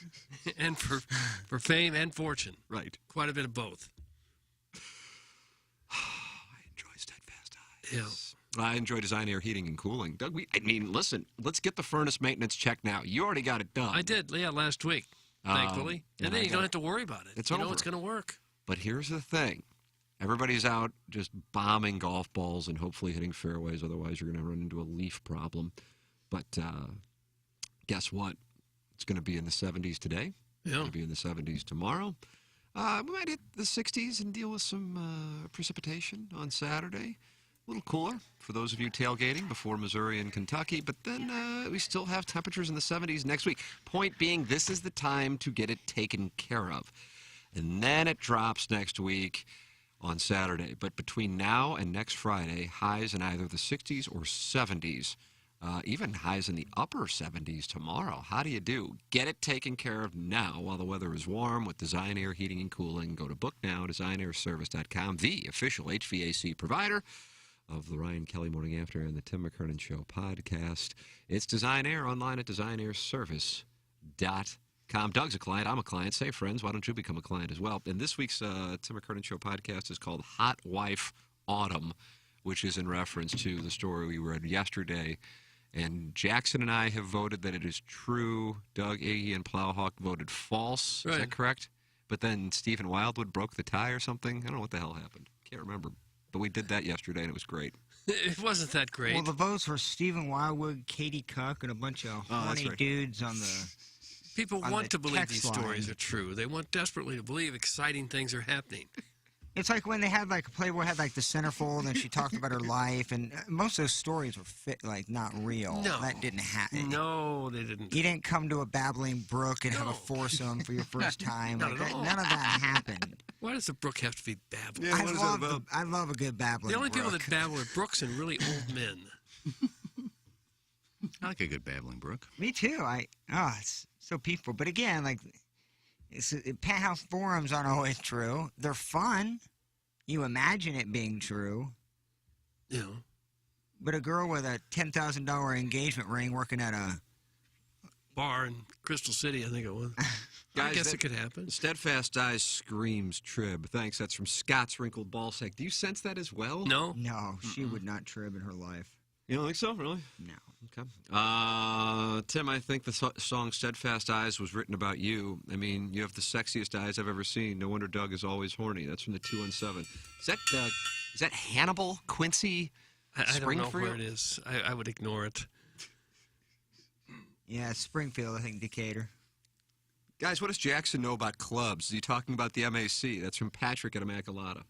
Speaker 2: And for fame and fortune.
Speaker 12: Right.
Speaker 2: Quite a bit of both.
Speaker 12: I enjoy Steadfast Eyes.
Speaker 2: Yeah.
Speaker 12: I enjoy Design Air Heating and Cooling. Doug, listen, let's get the furnace maintenance checked now. You already got it done.
Speaker 2: I did, last week, thankfully. And then you don't have to worry about it.
Speaker 12: It's
Speaker 2: you
Speaker 12: over.
Speaker 2: know it's going to work.
Speaker 12: But here's the thing. Everybody's out just bombing golf balls and hopefully hitting fairways. Otherwise, you're going to run into a leaf problem. But guess what? It's going to be in the 70s today.
Speaker 2: Yeah.
Speaker 12: It's going to be in the 70s tomorrow. We might hit the 60s and deal with some precipitation on Saturday. A little cooler for those of you tailgating before Missouri and Kentucky. But then we still have temperatures in the 70s next week. Point being, this is the time to get it taken care of. And then it drops next week on Saturday. But between now and next Friday, highs in either the 60s or 70s. Even highs in the upper 70s tomorrow. How do you do? Get it taken care of now while the weather is warm with Design Air Heating and Cooling. Go to book now, designairservice.com, the official HVAC provider of the Ryan Kelly Morning After and the Tim McKernan Show podcast. It's Design Air online at designairservice.com. Doug's a client. I'm a client. Say, friends, why don't you become a client as well? And this week's Tim McKernan Show podcast is called Hot Wife Autumn, which is in reference to the story we read yesterday. And Jackson and I have voted that it is true. Doug, Iggy, and Plowhawk voted false.
Speaker 2: Right.
Speaker 12: Is that correct? But then Stephen Wildwood broke the tie or something. I don't know what the hell happened. Can't remember. But we did that yesterday, and it was great.
Speaker 2: It wasn't that great.
Speaker 3: Well, the votes were Stephen Wildwood, Katie Cook, and a bunch of horny dudes on the.
Speaker 2: People
Speaker 3: on
Speaker 2: want
Speaker 3: the
Speaker 2: to believe
Speaker 3: text
Speaker 2: these
Speaker 3: line.
Speaker 2: stories are true. They want desperately to believe exciting things are happening.
Speaker 3: It's like when they had like Playboy had like the centerfold, and she talked about her life, and most of those stories were not real.
Speaker 2: No.
Speaker 3: That didn't happen.
Speaker 2: No, they didn't.
Speaker 3: You didn't come to a babbling brook and have a foursome for your first time.
Speaker 2: Not
Speaker 3: Like
Speaker 2: at
Speaker 3: that,
Speaker 2: all.
Speaker 3: none of that happened.
Speaker 2: Why does the brook have to be babbling?
Speaker 3: I love a good babbling
Speaker 2: The only
Speaker 3: brook.
Speaker 2: people that babble are brooks and really old men.
Speaker 9: I like a good babbling brook.
Speaker 3: Me too. It's so peaceful. But again, like, penthouse forums aren't always true. They're fun. You imagine it being true.
Speaker 2: Yeah.
Speaker 3: But a girl with a $10,000 engagement ring working at a
Speaker 2: bar in Crystal City, I think it was. I guess it could happen.
Speaker 12: Steadfast Eyes screams trib. Thanks. That's from Scott's Wrinkled Ballsack. Do you sense that as well?
Speaker 2: No.
Speaker 3: No, she would not trib in her life.
Speaker 6: You don't think so, really?
Speaker 3: No.
Speaker 6: Okay. Tim, I think the song Steadfast Eyes was written about you. I mean, you have the sexiest eyes I've ever seen. No wonder Doug is always horny. That's from the 217.
Speaker 12: Is that Hannibal, Quincy,
Speaker 2: I don't know
Speaker 12: Springfield?
Speaker 2: where it is. I would ignore it.
Speaker 3: Yeah, Springfield, I think Decatur.
Speaker 12: Guys, what does Jackson know about clubs? Is he talking about the MAC? That's from Patrick at Immaculata.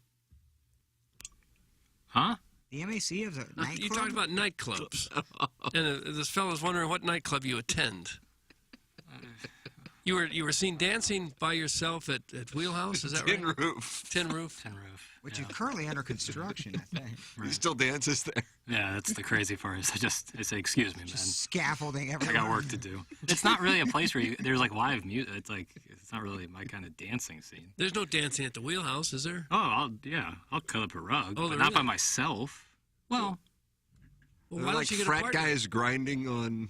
Speaker 8: Huh?
Speaker 3: The MAC is a nightclub?
Speaker 2: You talked about nightclubs. And this fellow's wondering what nightclub you attend. You were seen dancing by yourself at Wheelhouse, is that right?
Speaker 12: Tin Roof.
Speaker 2: Tin Roof.
Speaker 8: Tin Roof.
Speaker 3: Which is currently under construction, I think.
Speaker 12: He still dances there.
Speaker 8: Yeah, that's the crazy part. Is I say, excuse me, man.
Speaker 3: Scaffolding
Speaker 8: I
Speaker 3: everywhere.
Speaker 8: got work to do. It's not really a place where there's like live music. It's not really my kind of dancing scene.
Speaker 2: There's no dancing at the Wheelhouse, is there?
Speaker 8: Oh, I'll cut up a rug,
Speaker 2: Oh,
Speaker 8: but
Speaker 2: there
Speaker 8: not by
Speaker 2: is?
Speaker 8: myself. Well,
Speaker 2: Well,
Speaker 12: They're
Speaker 2: why
Speaker 12: like
Speaker 2: don't you get a
Speaker 12: frat
Speaker 2: partner?
Speaker 12: guys grinding on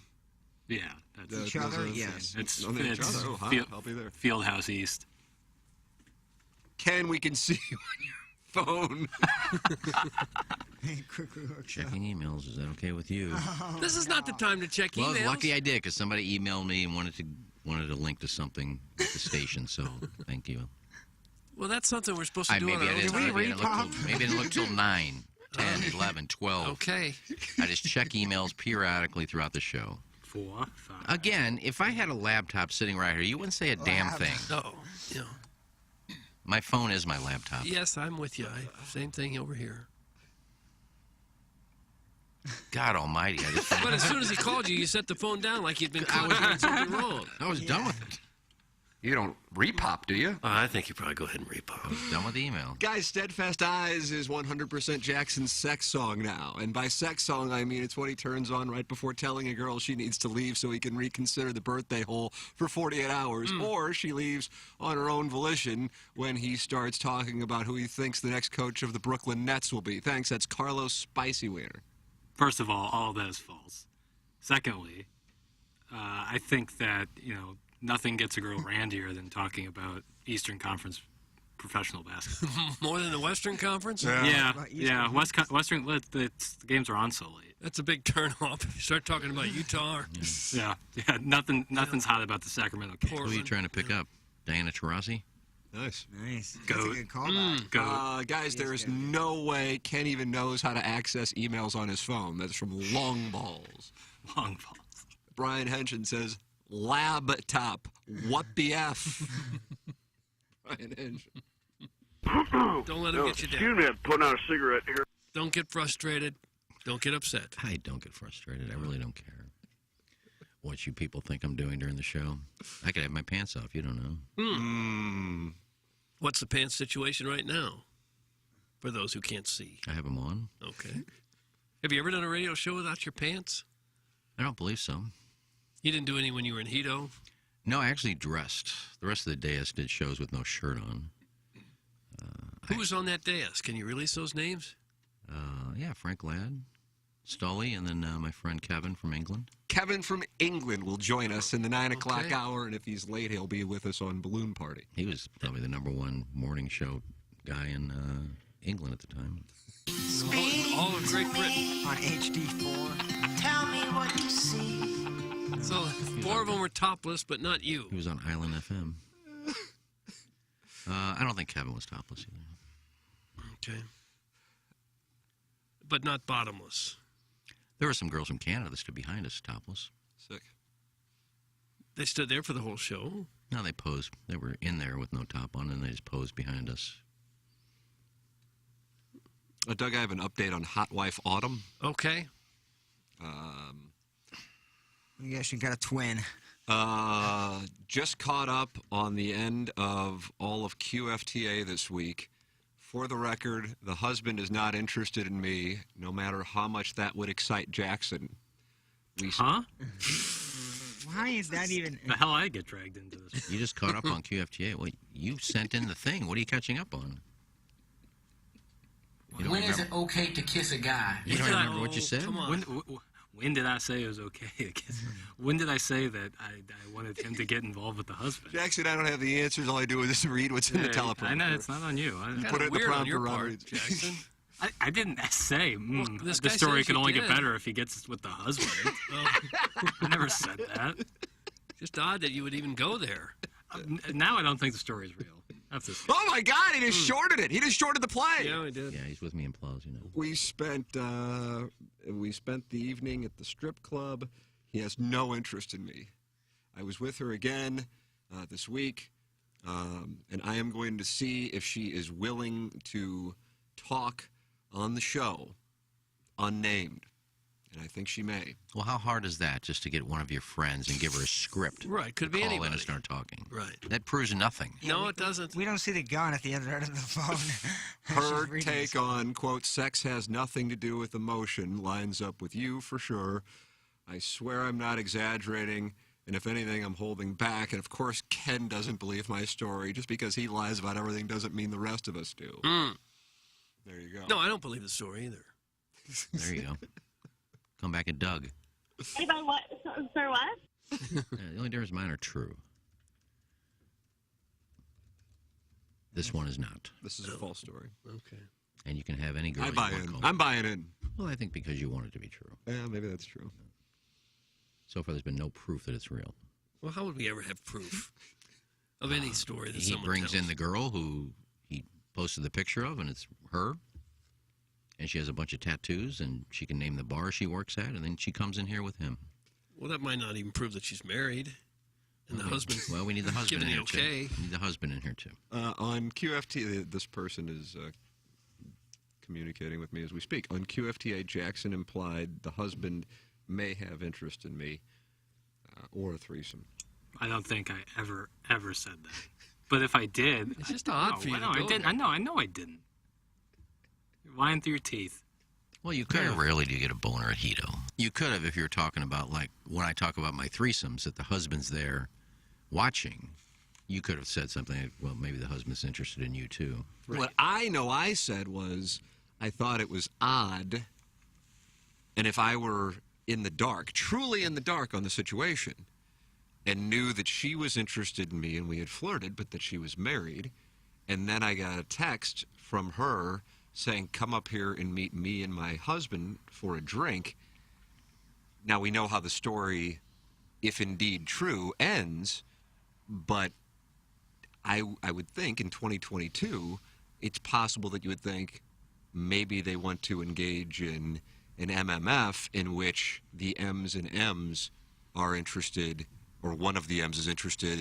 Speaker 8: yeah, that's
Speaker 3: Each other, yes.
Speaker 8: It's
Speaker 12: on each
Speaker 8: it's
Speaker 12: other. Oh, hi,
Speaker 8: Field-
Speaker 12: I'll be there.
Speaker 8: Fieldhouse East.
Speaker 12: Ken, we can see you on your phone.
Speaker 9: Checking emails. Is that okay with you?
Speaker 2: This is not the time to check
Speaker 9: Well,
Speaker 2: emails.
Speaker 9: it's lucky I did because somebody emailed me and wanted a link to something at the station. So thank you.
Speaker 2: Well, that's something we're supposed to do
Speaker 9: Maybe
Speaker 2: on
Speaker 9: I
Speaker 2: our own
Speaker 9: didn't.
Speaker 2: time.
Speaker 9: Maybe I didn't look till 9, 10, 11, 12.
Speaker 2: Okay.
Speaker 9: I just check emails periodically throughout the show.
Speaker 8: 4, 5.
Speaker 9: Again, if I had a laptop sitting right here, you wouldn't say a damn thing.
Speaker 2: No. Yeah.
Speaker 9: My phone is my laptop.
Speaker 2: Yes, I'm with you. Same thing over here.
Speaker 9: God almighty. I just
Speaker 2: But as soon as he called you, you set the phone down like you'd been caught doing something wrong.
Speaker 9: I was done with it.
Speaker 1: You don't repop, do you?
Speaker 2: I think you probably go ahead and repop.
Speaker 9: I was done with the email.
Speaker 12: Guys, Steadfast Eyes is 100% Jackson's sex song now. And by sex song, I mean it's what he turns on right before telling a girl she needs to leave so he can reconsider the birthday hole for 48 hours. Or she leaves on her own volition when he starts talking about who he thinks the next coach of the Brooklyn Nets will be. Thanks, that's Carlos Spicy Wiener.
Speaker 8: First of all that is false. Secondly, I think that, nothing gets a girl randier than talking about Eastern Conference professional basketball.
Speaker 2: More than the Western Conference?
Speaker 8: Yeah. Western, the games are on so late.
Speaker 2: That's a big turnoff. You start talking about Utah. Or
Speaker 8: Yeah. Nothing's hot about the Sacramento Kings.
Speaker 9: Who are you trying to pick up? Diana Taurasi?
Speaker 12: Nice.
Speaker 3: Nice.
Speaker 8: Goat.
Speaker 3: That's a good callback.
Speaker 8: Goat.
Speaker 12: Guys, there is no way Ken even knows how to access emails on his phone. That's from Long Balls.
Speaker 8: Long balls.
Speaker 12: Brian Henshin says, laptop. What the F? Brian Henshin.
Speaker 2: Don't let him get you down.
Speaker 16: Excuse me, I'm putting out a cigarette here.
Speaker 2: Don't get frustrated. Don't get upset.
Speaker 9: I don't get frustrated. I really don't care what you people think I'm doing during the show. I could have my pants off. You don't know.
Speaker 2: What's the pants situation right now? For those who can't see.
Speaker 9: I have them on.
Speaker 2: Okay. Have you ever done a radio show without your pants?
Speaker 9: I don't believe so.
Speaker 2: You didn't do any when you were in Hito?
Speaker 9: No, I actually dressed. The rest of the day I did shows with no shirt on.
Speaker 2: Who was on that dais? Can you release those names?
Speaker 9: Yeah, Frank Ladd, Stolly, and then my friend Kevin from England.
Speaker 12: Kevin from England will join us in the 9 o'clock hour, and if he's late, he'll be with us on Balloon Party.
Speaker 9: He was probably the #1 morning show guy in England at the time.
Speaker 2: All of Great Britain.
Speaker 3: On HD4.
Speaker 22: Tell me what you see.
Speaker 2: So 4 of them were topless, but not you.
Speaker 9: He was on Island FM. I don't think Kevin was topless either.
Speaker 2: Okay. But not bottomless.
Speaker 9: There were some girls from Canada that stood behind us topless.
Speaker 12: Sick.
Speaker 2: They stood there for the whole show?
Speaker 9: No, they posed. They were in there with no top on, and they just posed behind us.
Speaker 12: Doug, I have an update on Hot Wife Autumn.
Speaker 2: Okay.
Speaker 3: I guess you got a twin.
Speaker 12: Just caught up on the end of all of QFTA this week. For the record, the husband is not interested in me, no matter how much that would excite Jackson.
Speaker 8: Huh?
Speaker 3: Why is that even...
Speaker 8: The hell I get dragged into this?
Speaker 9: You just caught up on QFTA. Well, you sent in the thing. What are you catching up on? You don't
Speaker 22: When is
Speaker 9: remember-
Speaker 22: it okay to kiss a guy?
Speaker 9: You don't remember what you said?
Speaker 8: When did I say it was okay to kiss? When did I say that I wanted him to get involved with the husband?
Speaker 12: Jackson, I don't have the answers. All I do is just read what's in the teleprompter.
Speaker 8: I know, it's not on you.
Speaker 12: You put it in the
Speaker 2: Weird on
Speaker 12: prompter,
Speaker 2: your
Speaker 12: Ron
Speaker 2: part,
Speaker 12: reads.
Speaker 2: Jackson.
Speaker 8: I didn't say
Speaker 2: this
Speaker 8: the
Speaker 2: guy
Speaker 8: story
Speaker 2: says
Speaker 8: can
Speaker 2: you
Speaker 8: only
Speaker 2: did.
Speaker 8: get better if he gets with the husband. I never said that.
Speaker 2: Just odd that you would even go there.
Speaker 8: Now I don't think the story is real. That's a
Speaker 12: Oh my God! He just shorted it. He just shorted the play.
Speaker 2: Yeah, he did.
Speaker 9: Yeah, he's with me in Plaza, you know.
Speaker 12: We spent the evening at the strip club. He has no interest in me. I was with her again this week, and I am going to see if she is willing to talk on the show, unnamed. And I think she may.
Speaker 9: Well, how hard is that, just to get one of your friends and give her a script?
Speaker 2: Right, could
Speaker 9: to
Speaker 2: be
Speaker 9: call in
Speaker 2: anybody.
Speaker 9: and start talking.
Speaker 2: Right.
Speaker 9: That proves nothing.
Speaker 2: No, it doesn't.
Speaker 3: We don't see the gun at the other end of the phone.
Speaker 12: Her
Speaker 3: She's reading
Speaker 12: take on, quote, sex has nothing to do with emotion lines up with you for sure. I swear I'm not exaggerating, and if anything, I'm holding back. And of course, Ken doesn't believe my story. Just because he lies about everything doesn't mean the rest of us do. There you go.
Speaker 2: No, I don't believe the story either.
Speaker 9: There you go. Come back and Doug.
Speaker 11: Anybody what? Sir, what?
Speaker 9: The only difference mine are true. This one is not.
Speaker 12: This is a false story.
Speaker 2: Okay.
Speaker 9: And you can have any girl
Speaker 12: I
Speaker 9: you
Speaker 12: buy
Speaker 9: want
Speaker 12: in.
Speaker 9: called.
Speaker 12: I'm buying in.
Speaker 9: Well, I think because you want it to be true.
Speaker 12: Yeah, maybe that's true.
Speaker 9: So far, there's been no proof that it's real.
Speaker 2: Well, how would we ever have proof of any story that
Speaker 9: He
Speaker 2: someone
Speaker 9: brings
Speaker 2: tells?
Speaker 9: in the girl who he posted the picture of, and it's her. And she has a bunch of tattoos, and she can name the bar she works at, and then she comes in here with him.
Speaker 2: Well, that might not even prove that she's married. And the husband.
Speaker 9: Well, we need the husband in
Speaker 2: giving
Speaker 9: here,
Speaker 2: the okay.
Speaker 9: too. We need the husband in here, too.
Speaker 12: On QFT, this person is communicating with me as we speak. On QFTA, Jackson implied the husband may have interest in me or a threesome.
Speaker 8: I don't think I ever said that. But if I did,
Speaker 2: it's just odd for you.
Speaker 8: No, I didn't. I know I didn't. You're lying through your teeth.
Speaker 9: Well, you could have. Rarely do you get a boner at Hito. You could have if you were talking about, like, when I talk about my threesomes, that the husband's there watching. You could have said something like, well, maybe the husband's interested in you, too.
Speaker 12: Right. What I know I said was I thought it was odd, and if I were in the dark, truly in the dark on the situation, and knew that she was interested in me and we had flirted, but that she was married, and then I got a text from her saying, come up here and meet me and my husband for a drink. Now, we know how the story, if indeed true, ends, but I would think in 2022, it's possible that you would think maybe they want to engage in an MMF in which the M's and M's are interested, or one of the M's is interested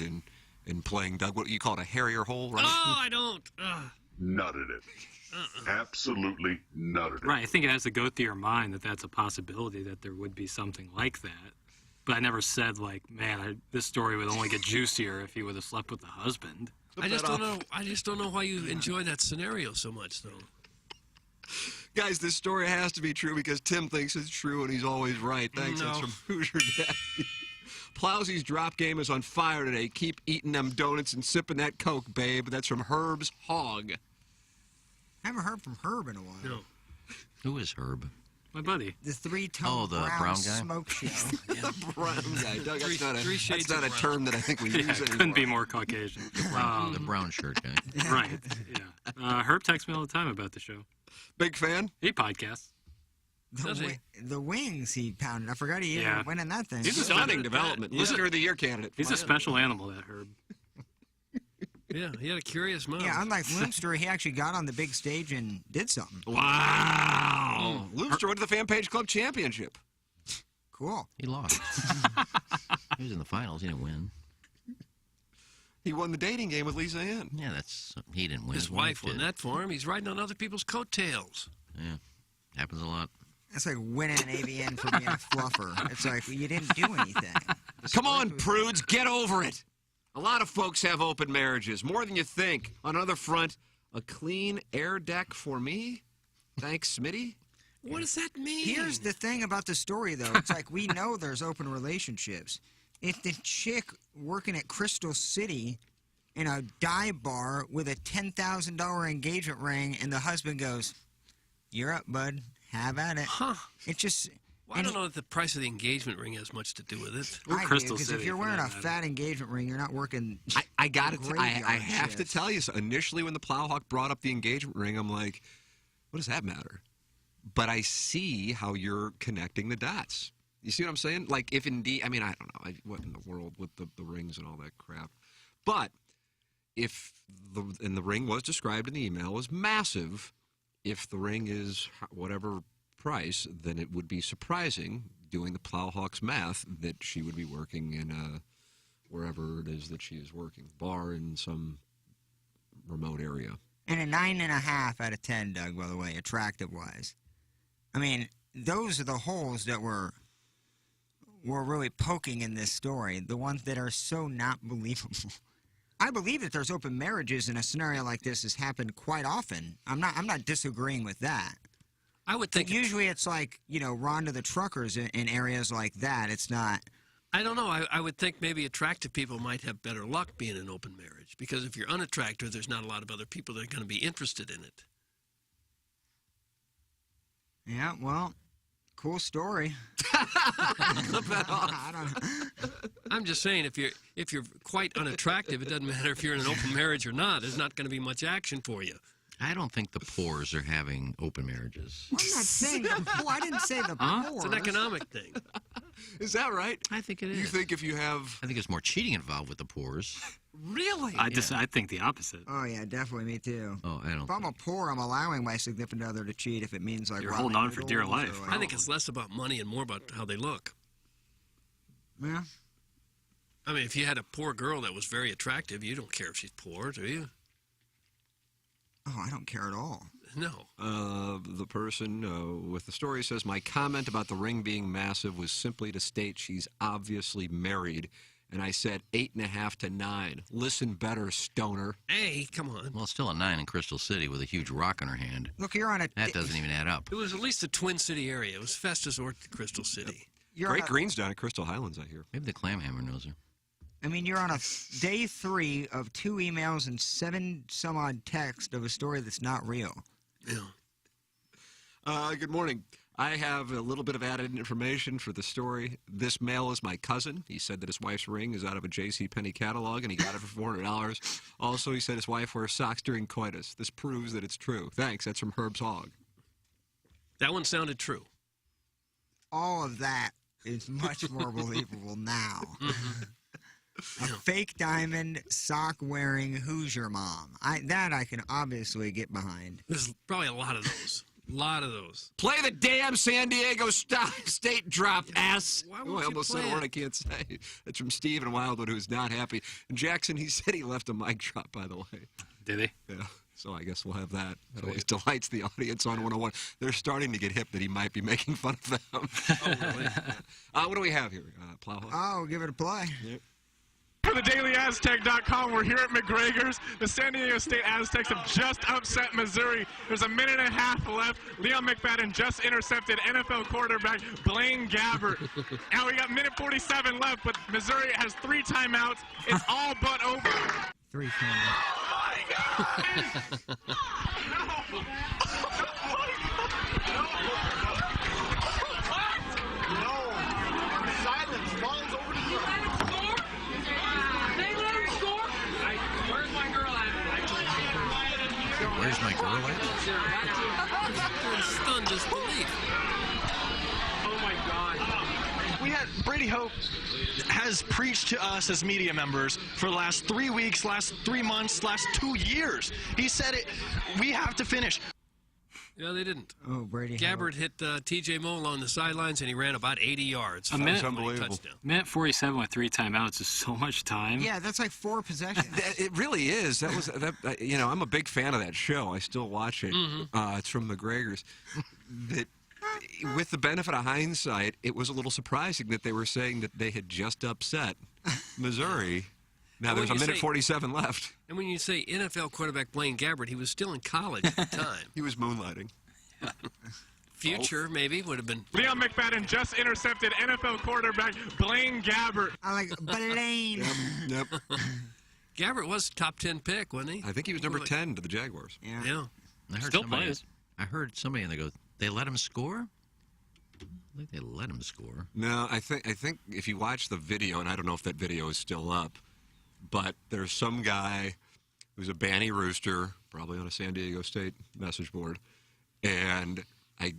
Speaker 12: in playing Doug. What you call it, a Harrier hole, right?
Speaker 2: Oh, I don't.
Speaker 16: Nutted it. Absolutely nutted it.
Speaker 8: Right. I think it has to go through your mind that that's a possibility, that there would be something like that. But I never said, like, man, this story would only get juicier if he would have slept with the husband.
Speaker 2: I just don't know. I just don't know why you enjoy that scenario so much, though.
Speaker 12: Guys, this story has to be true because Tim thinks it's true and he's always right. Thanks.
Speaker 2: No.
Speaker 12: That's from Hoosier Daddy. Plowsy's drop game is on fire today. Keep eating them donuts and sipping that Coke, babe. That's from Herb's Hog.
Speaker 3: I haven't heard from Herb in a while.
Speaker 2: No.
Speaker 9: Who is Herb?
Speaker 8: My buddy.
Speaker 3: The three-tone
Speaker 9: the brown guy?
Speaker 3: smoke show.
Speaker 12: The brown guy. Doug,
Speaker 2: Three
Speaker 12: that's
Speaker 2: shades
Speaker 12: not a
Speaker 2: of brown.
Speaker 12: term that I think we
Speaker 8: Yeah,
Speaker 12: use anymore.
Speaker 8: couldn't be more Caucasian.
Speaker 9: The brown shirt guy.
Speaker 8: Right. Yeah. Herb texts me all the time about the show.
Speaker 12: Big fan?
Speaker 8: He podcasts.
Speaker 3: The wings he pounded. I forgot he
Speaker 8: Yeah.
Speaker 3: went in that thing.
Speaker 12: He's a stunning development. Listener of the Year candidate.
Speaker 8: He's a special animal, that Herb.
Speaker 2: Yeah, he had a curious mouth.
Speaker 3: Yeah, unlike Loomster, he actually got on the big stage and did something.
Speaker 12: Wow. Loomster went to the Fan Page Club Championship.
Speaker 3: Cool.
Speaker 9: He lost. He was in the finals. He didn't win.
Speaker 12: He won the dating game with Lisa Ann.
Speaker 9: Yeah, he didn't win.
Speaker 2: His wife won that for him. He's riding on other people's coattails.
Speaker 9: Yeah, happens a lot.
Speaker 3: It's like winning an AVN for being a fluffer. It's like, you didn't do anything.
Speaker 12: Come on, prudes, get over it. A lot of folks have open marriages, more than you think. On another front, a clean air deck for me? Thanks, Smitty.
Speaker 2: What does that mean?
Speaker 3: Here's the thing about the story, though. It's like, we know there's open relationships. If the chick working at Crystal City in a dive bar with a $10,000 engagement ring and the husband goes, you're up, bud. Have at it.
Speaker 2: Huh.
Speaker 3: It just...
Speaker 2: Well, I don't know that the price of the engagement ring has much to do with it.
Speaker 3: I do, because if you're wearing a fat engagement ring, you're not working.
Speaker 12: I got it. I have to
Speaker 3: shifts.
Speaker 12: tell you. So initially, when the Plowhawk brought up the engagement ring, I'm like, What does that matter? But I see how you're connecting the dots. You see what I'm saying? Like, if indeed, I mean, I don't know what in the world with the rings and all that crap. But if the ring was described in the email as massive, if the ring is whatever price, then it would be surprising, doing the Plowhawks math, that she would be working in wherever it is that she is working, bar in some remote area.
Speaker 3: And a 9.5 out of 10, Doug, by the way, attractive-wise. I mean, those are the holes that we're really poking in this story, the ones that are so not believable. I believe that there's open marriages in a scenario like this has happened quite often. I'm not disagreeing with that.
Speaker 2: I would think
Speaker 3: but usually it's like, Rhonda the truckers in areas like that. It's not.
Speaker 2: I don't know. I would think maybe attractive people might have better luck being in an open marriage, because if you're unattractive, there's not a lot of other people that are going to be interested in it.
Speaker 3: Yeah, well, cool story.
Speaker 2: I don't know. I'm just saying, if you're quite unattractive, it doesn't matter if you're in an open marriage or not. There's not going to be much action for you.
Speaker 9: I don't think the poors are having open marriages.
Speaker 3: I'm not saying the poor. I didn't say the poor.
Speaker 2: It's an economic thing.
Speaker 12: Is that right?
Speaker 9: I think it is.
Speaker 12: You think if you have...
Speaker 9: I think there's more cheating involved with the poors.
Speaker 12: Really?
Speaker 8: I think the opposite.
Speaker 3: Oh, yeah, definitely. Me too.
Speaker 9: Oh, I don't.
Speaker 3: If I'm a poor, I'm allowing my significant other to cheat if it means like...
Speaker 8: You're holding on for dear life.
Speaker 2: I think it's less about money and more about how they look.
Speaker 3: Yeah.
Speaker 2: I mean, if you had a poor girl that was very attractive, you don't care if she's poor, do you?
Speaker 3: Oh, I don't care at all.
Speaker 2: No.
Speaker 12: The person with the story says, my comment about the ring being massive was simply to state she's obviously married. And I said 8.5 to 9. Listen better, stoner.
Speaker 2: Hey, come on.
Speaker 9: Well, it's still a 9 in Crystal City with a huge rock in her hand.
Speaker 3: Look, you're on a...
Speaker 9: That doesn't even add up.
Speaker 2: It was at least the Twin City area. It was Festus or Crystal City.
Speaker 12: Great Green's down at Crystal Highlands, I hear.
Speaker 9: Maybe the Clamhammer knows her.
Speaker 3: I mean, you're on a day 3 of 2 emails and 7 some odd text of a story that's not real.
Speaker 2: Yeah.
Speaker 12: Good morning. I have a little bit of added information for the story. This male is my cousin. He said that his wife's ring is out of a JCPenney catalog, and he got it for $400. Also, he said his wife wears socks during coitus. This proves that it's true. Thanks. That's from Herb's Hog.
Speaker 2: That one sounded true.
Speaker 3: All of that is much more believable now.
Speaker 2: Mm-hmm.
Speaker 3: A fake diamond, sock-wearing Hoosier mom. That I can obviously get behind.
Speaker 2: There's probably a lot of those. A lot of those.
Speaker 12: Play the damn San Diego State drop, ass.
Speaker 2: Why
Speaker 12: I
Speaker 2: won't you
Speaker 12: almost
Speaker 2: play
Speaker 12: said a word
Speaker 2: it?
Speaker 12: I can't say. It's from Steve in Wildwood, who's not happy. And Jackson, he said he left a mic drop, by the way.
Speaker 8: Did he?
Speaker 12: Yeah. So I guess we'll have that. That always delights the audience on 101. They're starting to get hip that he might be making fun of them.
Speaker 2: Oh, really?
Speaker 12: What do we have here, Plowhawk?
Speaker 3: Oh, give it a play.
Speaker 12: Yep.
Speaker 17: For the DailyAztec.com, we're here at McGregor's. The San Diego State Aztecs have just upset Missouri. There's a minute and a half left. Leon McFadden just intercepted NFL quarterback Blaine Gabbert. Now we got minute 47 left, but Missouri has 3 timeouts. It's all but over.
Speaker 3: 3 timeouts.
Speaker 17: Silence. Ball's over to you.
Speaker 9: Where's my girl at?
Speaker 2: In stunned disbelief.
Speaker 17: Oh my God.
Speaker 18: We had Brady Hope has preached to us as media members for the last 3 weeks, last 3 months, last 2 years. He said it. We have to finish.
Speaker 2: Yeah, they didn't.
Speaker 3: Oh, Brady.
Speaker 2: Gabbert hit T.J. Moe on the sidelines, and he ran about 80 yards.
Speaker 8: A minute,
Speaker 2: touchdown.
Speaker 8: Minute 47 with 3 timeouts is so much time.
Speaker 3: Yeah, that's like 4 possessions.
Speaker 12: It really is. That was that. I'm a big fan of that show. I still watch it.
Speaker 2: Mm-hmm.
Speaker 12: It's from McGregor's. That, with the benefit of hindsight, it was a little surprising that they were saying that they had just upset Missouri. Now
Speaker 2: And
Speaker 12: there's a
Speaker 2: when you
Speaker 12: minute
Speaker 2: say-
Speaker 12: 47 left.
Speaker 2: And when you say NFL quarterback Blaine Gabbert, he was still in college at the time.
Speaker 12: He was moonlighting.
Speaker 2: Future, maybe, would have been.
Speaker 17: Leon McFadden just intercepted NFL quarterback Blaine Gabbert.
Speaker 3: I like Blaine.
Speaker 12: Yep.
Speaker 2: Gabbert was top 10 pick, wasn't he?
Speaker 12: I think he was number 10 to the Jaguars.
Speaker 2: Yeah.
Speaker 9: I heard
Speaker 8: Still
Speaker 9: somebody,
Speaker 8: plays.
Speaker 9: I heard somebody and they go, they let him score? I think they let him score.
Speaker 12: No, I think if you watch the video, and I don't know if that video is still up, but there's some guy who's a Banny Rooster, probably on a San Diego State message board, and I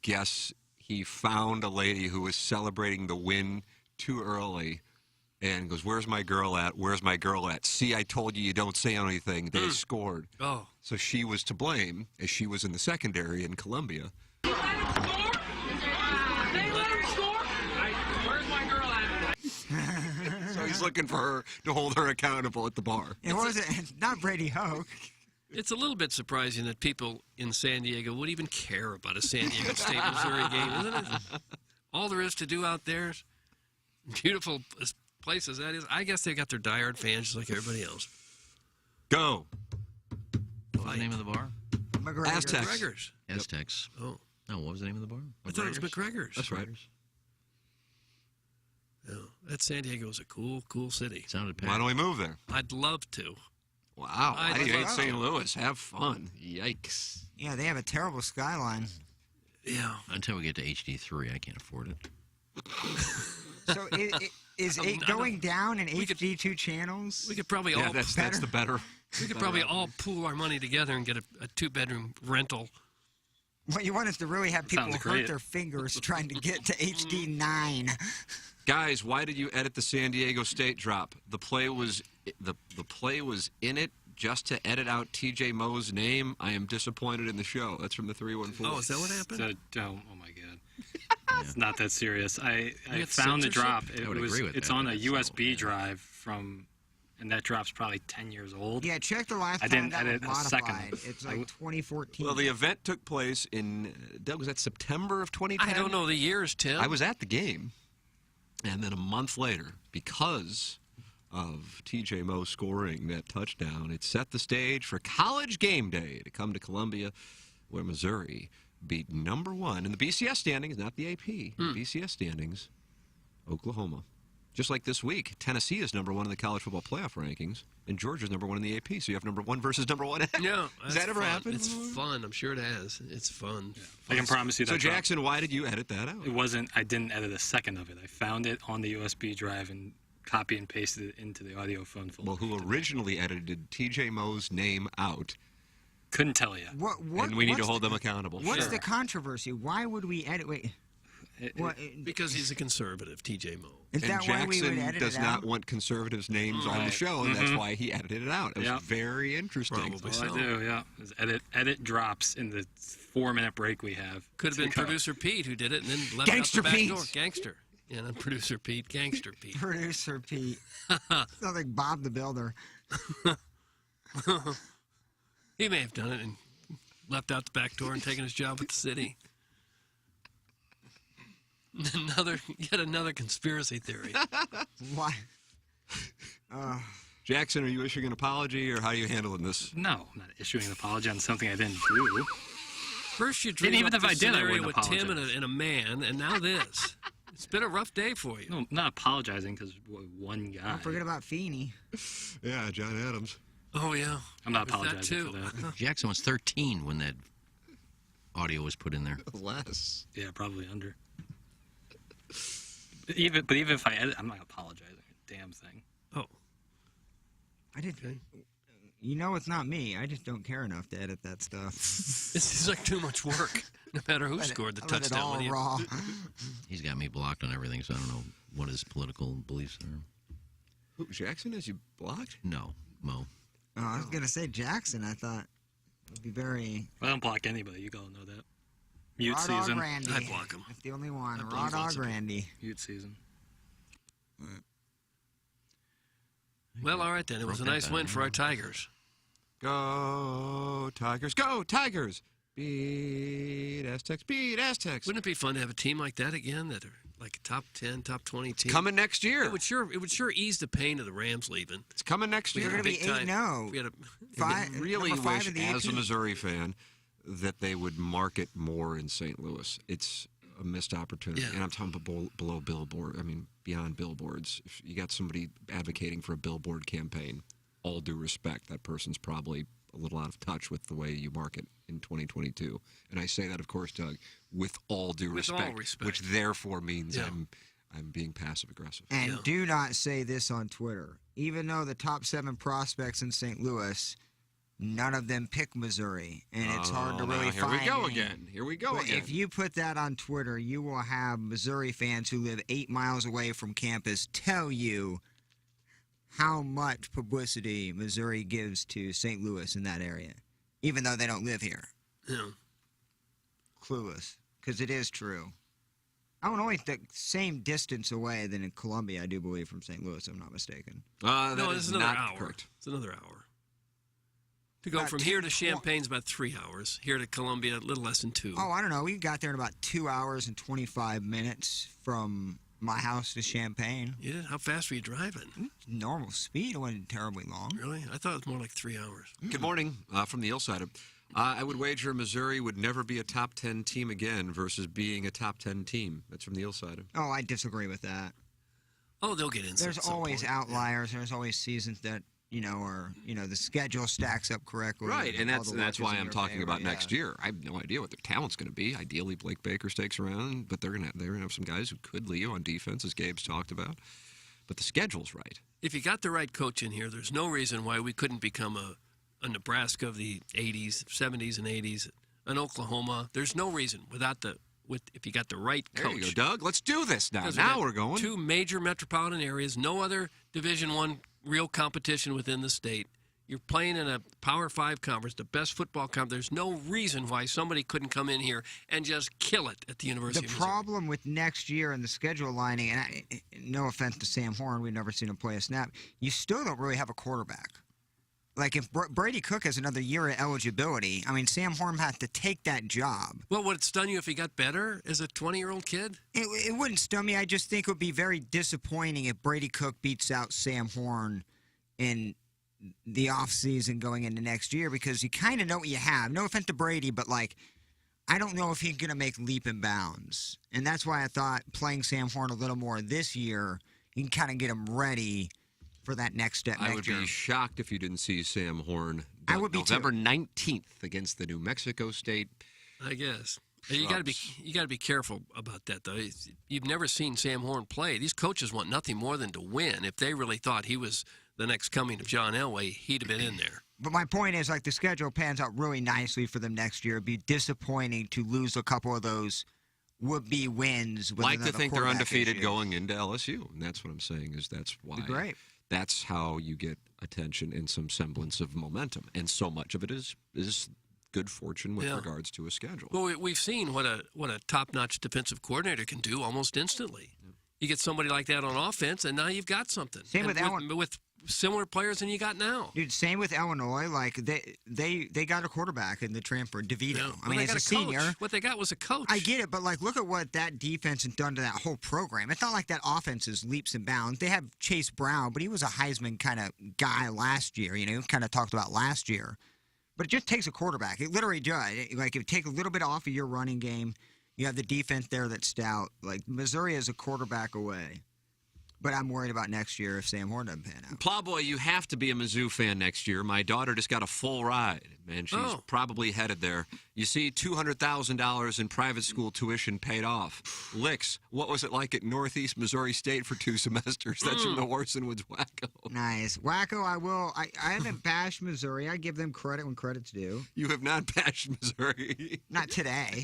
Speaker 12: guess he found a lady who was celebrating the win too early and goes, "Where's my girl at? Where's my girl at? See, I told you don't say anything. They scored."
Speaker 2: Oh.
Speaker 12: So she was to blame, as she was in the secondary in Columbia. So he's looking for her to hold her accountable at the bar.
Speaker 3: It wasn't not Brady Hoke.
Speaker 2: It's a little bit surprising that people in San Diego would even care about a San Diego State Missouri game, isn't it? All there is to do out there, beautiful places that is. I guess they got their diehard fans just like everybody else.
Speaker 12: Go.
Speaker 9: What was the name of the bar?
Speaker 2: McGregor's.
Speaker 9: Aztecs.
Speaker 2: Oh.
Speaker 9: No, what was the name of the bar?
Speaker 2: I thought it was McGregor's.
Speaker 12: That's right.
Speaker 2: No, that San Diego is a cool city.
Speaker 9: Sounded
Speaker 12: Why don't we move there?
Speaker 2: I'd love to.
Speaker 12: Wow.
Speaker 2: I'd
Speaker 12: I hate
Speaker 2: love
Speaker 12: St.
Speaker 2: to.
Speaker 12: Louis. Have fun. Yikes.
Speaker 3: Yeah, they have a terrible skyline.
Speaker 2: Yeah.
Speaker 9: Until we get to HD3, I can't afford it.
Speaker 3: So is it going down in HD2 channels?
Speaker 2: We could probably
Speaker 12: Yeah,
Speaker 2: all
Speaker 12: that's the better.
Speaker 2: We could probably all pool our money together and get a 2-bedroom rental.
Speaker 3: What you want is to really have people
Speaker 2: Sounds
Speaker 3: hurt
Speaker 2: great.
Speaker 3: their fingers trying to get to HD9.
Speaker 12: Guys, why did you edit the San Diego State drop? The play was in it just to edit out TJ Moe's name. I am disappointed in the show. That's from the 314.
Speaker 2: Oh, is that what happened?
Speaker 8: Oh my God. It's not that serious. I
Speaker 2: You
Speaker 8: found the
Speaker 2: censorship?
Speaker 8: drop.
Speaker 9: I would agree with
Speaker 8: It's
Speaker 9: that,
Speaker 8: on
Speaker 9: but
Speaker 8: a
Speaker 9: it's
Speaker 8: USB drive from, and that drop's probably 10 years old.
Speaker 3: Yeah, check the last
Speaker 8: I
Speaker 3: time
Speaker 8: didn't
Speaker 3: that was
Speaker 8: edit a second.
Speaker 3: modified. It's like 2014.
Speaker 12: Well, the event took place in, Doug, was that September of 2010?
Speaker 2: I don't know the years, Tim.
Speaker 12: I was at the game. And then a month later, because of TJ Moe scoring that touchdown, it set the stage for College Game Day to come to Columbia, where Missouri beat number 1 in the BCS standings, not the AP, BCS standings, Oklahoma. Just like this week, Tennessee is number 1 in the college football playoff rankings, and Georgia's number 1 in the AP. So you have number 1 versus number 1.
Speaker 2: Yeah.
Speaker 12: Has that ever
Speaker 2: fun.
Speaker 12: happened?
Speaker 2: It's fun. I'm sure it has. It's fun.
Speaker 8: I can promise you that.
Speaker 12: So
Speaker 8: drop-
Speaker 12: Jackson, why did you edit that out?
Speaker 8: It wasn't. I didn't edit a second of it. I found it on the USB drive and copy and pasted it into the audio phone folder.
Speaker 12: Well, who originally edited TJ Moe's name out?
Speaker 8: Couldn't tell you.
Speaker 12: And we need to hold them accountable.
Speaker 3: What's the controversy? Why would we edit? Wait.
Speaker 2: Because he's a conservative, TJ Moe.
Speaker 3: Is
Speaker 12: And
Speaker 3: that why we would
Speaker 12: Jackson
Speaker 3: edit
Speaker 12: does
Speaker 3: it
Speaker 12: not
Speaker 3: out?
Speaker 12: want conservatives' names on the
Speaker 8: Right.
Speaker 12: show, and that's
Speaker 8: Mhm.
Speaker 12: why he edited it out. It was
Speaker 8: Yep.
Speaker 12: very interesting.
Speaker 8: That's all I do, yeah. Is edit drops in the 4-minute break we have.
Speaker 2: Could have been
Speaker 8: Take off.
Speaker 2: producer Pete who did it and then left
Speaker 3: Gangster
Speaker 2: out the back
Speaker 3: Pete.
Speaker 2: door. Gangster. Yeah, and producer Pete. Gangster Pete.
Speaker 3: Producer Pete. Sounds like Bob the Builder.
Speaker 2: He may have done it and left out the back door and taken his job with the city. Yet another conspiracy theory.
Speaker 3: Why?
Speaker 12: Jackson, are you issuing an apology, or how are you handling this?
Speaker 8: No, I'm not issuing an apology on something I didn't do.
Speaker 2: First you
Speaker 8: And
Speaker 2: dream
Speaker 8: even
Speaker 2: up
Speaker 8: if I
Speaker 2: this
Speaker 8: did, I
Speaker 2: scenario
Speaker 8: wouldn't
Speaker 2: with Tim
Speaker 8: apologize.
Speaker 2: and a man, and now this. It's been a rough day for you.
Speaker 8: No, I'm not apologizing because one guy.
Speaker 3: Don't forget about Feeney.
Speaker 12: Yeah, John Adams.
Speaker 2: Oh, yeah.
Speaker 8: I'm not
Speaker 2: With that,
Speaker 8: apologizing
Speaker 2: too.
Speaker 8: for that.
Speaker 9: Jackson was 13 when that audio was put in there.
Speaker 12: Less.
Speaker 8: Yeah, probably under. But even if I edit, I'm not apologizing. Damn thing.
Speaker 2: Oh.
Speaker 3: I did. You know it's not me. I just don't care enough to edit that stuff.
Speaker 2: This is like too much work. No matter who scored the
Speaker 3: Let it
Speaker 2: touchdown.
Speaker 3: all
Speaker 2: with you.
Speaker 3: raw.
Speaker 9: He's got me blocked on everything, so I don't know what his political beliefs are.
Speaker 12: Who, Jackson has you blocked?
Speaker 9: No, Mo.
Speaker 3: Oh, I was gonna say Jackson. I thought would be very.
Speaker 8: I don't block anybody. You all know that. Mute
Speaker 3: Raw Dog
Speaker 8: season.
Speaker 3: Randy.
Speaker 2: I block him.
Speaker 3: That's the only one.
Speaker 2: I
Speaker 3: Raw
Speaker 2: block lots
Speaker 3: Dog
Speaker 2: of
Speaker 3: Randy.
Speaker 8: Mute season.
Speaker 2: Well, all right then. It was a nice win for our Tigers.
Speaker 12: Go Tigers! Go Tigers! Beat Aztecs! Beat Aztecs!
Speaker 2: Wouldn't it be fun to have a team like that again that are like a top 10, top 20 team?
Speaker 12: Coming next year.
Speaker 2: It would sure ease the pain of the Rams leaving.
Speaker 12: It's coming next
Speaker 2: We
Speaker 12: year.
Speaker 2: had a
Speaker 3: They're gonna
Speaker 2: big
Speaker 3: be
Speaker 2: time.
Speaker 3: 8-0.
Speaker 2: We had a
Speaker 3: Five,
Speaker 12: really
Speaker 3: number 5
Speaker 12: wish,
Speaker 3: in the
Speaker 12: as a
Speaker 3: AP.
Speaker 12: Missouri fan, that they would market more in St. Louis. It's a missed opportunity.
Speaker 2: Yeah.
Speaker 12: And I'm talking about below billboard. I mean, beyond billboards. If you got somebody advocating for a billboard campaign, all due respect, that person's probably a little out of touch with the way you market in 2022. And I say that, of course, Doug, with all due
Speaker 2: With all
Speaker 12: respect,
Speaker 2: respect.
Speaker 12: which therefore means
Speaker 2: Yeah.
Speaker 12: I'm being passive aggressive.
Speaker 3: And do not say this on Twitter. Even though the top 7 prospects in St. Louis none of them pick Missouri, and it's hard to really
Speaker 12: Here
Speaker 3: find.
Speaker 12: we go
Speaker 3: any.
Speaker 12: again. Here we go
Speaker 3: But
Speaker 12: again.
Speaker 3: if you put that on Twitter, you will have Missouri fans who live 8 miles away from campus tell you how much publicity Missouri gives to St. Louis in that area, even though they don't live here.
Speaker 2: Yeah.
Speaker 3: Clueless, because it is true. Illinois the same distance away than in Columbia, I do believe, from St. Louis, if I'm not mistaken.
Speaker 2: No,
Speaker 12: that
Speaker 2: it's
Speaker 12: is
Speaker 2: another
Speaker 12: not
Speaker 2: hour.
Speaker 12: correct.
Speaker 2: It's another hour. To go
Speaker 3: About
Speaker 2: from here to Champaign's about 3 hours. Here to Columbia, a little less than 2.
Speaker 3: Oh, I don't know. We got there in about 2 hours and 25 minutes from my house to Champaign.
Speaker 2: You did? How fast were you driving?
Speaker 3: Normal speed. It wasn't terribly long.
Speaker 2: Really? I thought it was more like 3 hours.
Speaker 12: Good morning from the Hillside. I would wager Missouri would never be a top 10 team again versus being a top 10 team. That's from the Hillside.
Speaker 3: Oh, I disagree with that.
Speaker 2: Oh, they'll get in.
Speaker 3: There's always outliers. There's always seasons that, the schedule stacks up correctly.
Speaker 12: Right, and
Speaker 3: all the
Speaker 12: that's
Speaker 3: luck is
Speaker 12: why
Speaker 3: in
Speaker 12: I'm
Speaker 3: your
Speaker 12: talking
Speaker 3: favor,
Speaker 12: about
Speaker 3: yeah.
Speaker 12: next year. I have no idea what their talent's going to be. Ideally, Blake Baker stakes around, but they're gonna have some guys who could lead on defense, as Gabe's talked about. But the schedule's right.
Speaker 2: If you got the right coach in here, there's no reason why we couldn't become a Nebraska of the 80s, 70s, and 80s, an Oklahoma. There's no reason if you got the right coach.
Speaker 12: There you go, Doug. Let's do this now.
Speaker 2: 'Cause we
Speaker 12: Now
Speaker 2: got
Speaker 12: we're going.
Speaker 2: 2 major metropolitan areas, no other Division I real competition within the state. You're playing in a Power 5 conference, the best football conference. There's no reason why somebody couldn't come in here and just kill it at the University
Speaker 3: The
Speaker 2: of Missouri.
Speaker 3: problem with next year and the schedule lining, and no offense to Sam Horn, we've never seen him play a snap, you still don't really have a quarterback. Like, if Brady Cook has another year of eligibility, I mean, Sam Horn had to take that job.
Speaker 2: Well, would it stun you if he got better as a 20-year-old kid?
Speaker 3: It wouldn't stun me. I just think it would be very disappointing if Brady Cook beats out Sam Horn in the offseason going into next year, because you kind of know what you have. No offense to Brady, but, I don't know if he's going to make leap and bounds. And that's why I thought playing Sam Horn a little more this year, you can kind of get him ready for that next step
Speaker 12: I would be shocked if you didn't see Sam Horn November 19th against the New Mexico State.
Speaker 2: I guess. You got to be careful about that, though. You've never seen Sam Horn play. These coaches want nothing more than to win. If they really thought he was the next coming of John Elway, he'd have been in there.
Speaker 3: But my point is, the schedule pans out really nicely for them next year. It'd be disappointing to lose a couple of those would-be wins. With
Speaker 12: Like to think they're
Speaker 3: quarterback
Speaker 12: undefeated
Speaker 3: issue.
Speaker 12: going into LSU, and that's what I'm saying is that's why.
Speaker 3: Be great.
Speaker 12: That's how you get attention and some semblance of momentum, and so much of it is good fortune with regards to a schedule.
Speaker 2: Well, we've seen what a top-notch defensive coordinator can do almost instantly. You get somebody like that on offense, and now you've got something.
Speaker 3: Same with
Speaker 2: with similar players than you got now.
Speaker 3: Dude, same with Illinois. They got a quarterback in the transfer, DeVito.
Speaker 2: Yeah.
Speaker 3: I
Speaker 2: Well,
Speaker 3: mean,
Speaker 2: they
Speaker 3: as
Speaker 2: got
Speaker 3: a senior.
Speaker 2: coach. What they got was a coach.
Speaker 3: I get it, but look at what that defense has done to that whole program. It's not like that offense is leaps and bounds. They have Chase Brown, but he was a Heisman kind of guy last year. Kind of talked about last year. But it just takes a quarterback. It literally does. If you take a little bit off of your running game, you have the defense there that's stout. Missouri is a quarterback away. But I'm worried about next year if Sam Horn doesn't pan out.
Speaker 12: Plowboy, you have to be a Mizzou fan next year. My daughter just got a full ride, and she's probably headed there. You see, $200,000 in private school tuition paid off. Licks, what was it like at Northeast Missouri State for 2 semesters? That's from the Orson Woods Wacko.
Speaker 3: Nice. Wacko, I haven't bashed Missouri. I give them credit when credit's due.
Speaker 12: You have not bashed Missouri.
Speaker 3: Not today.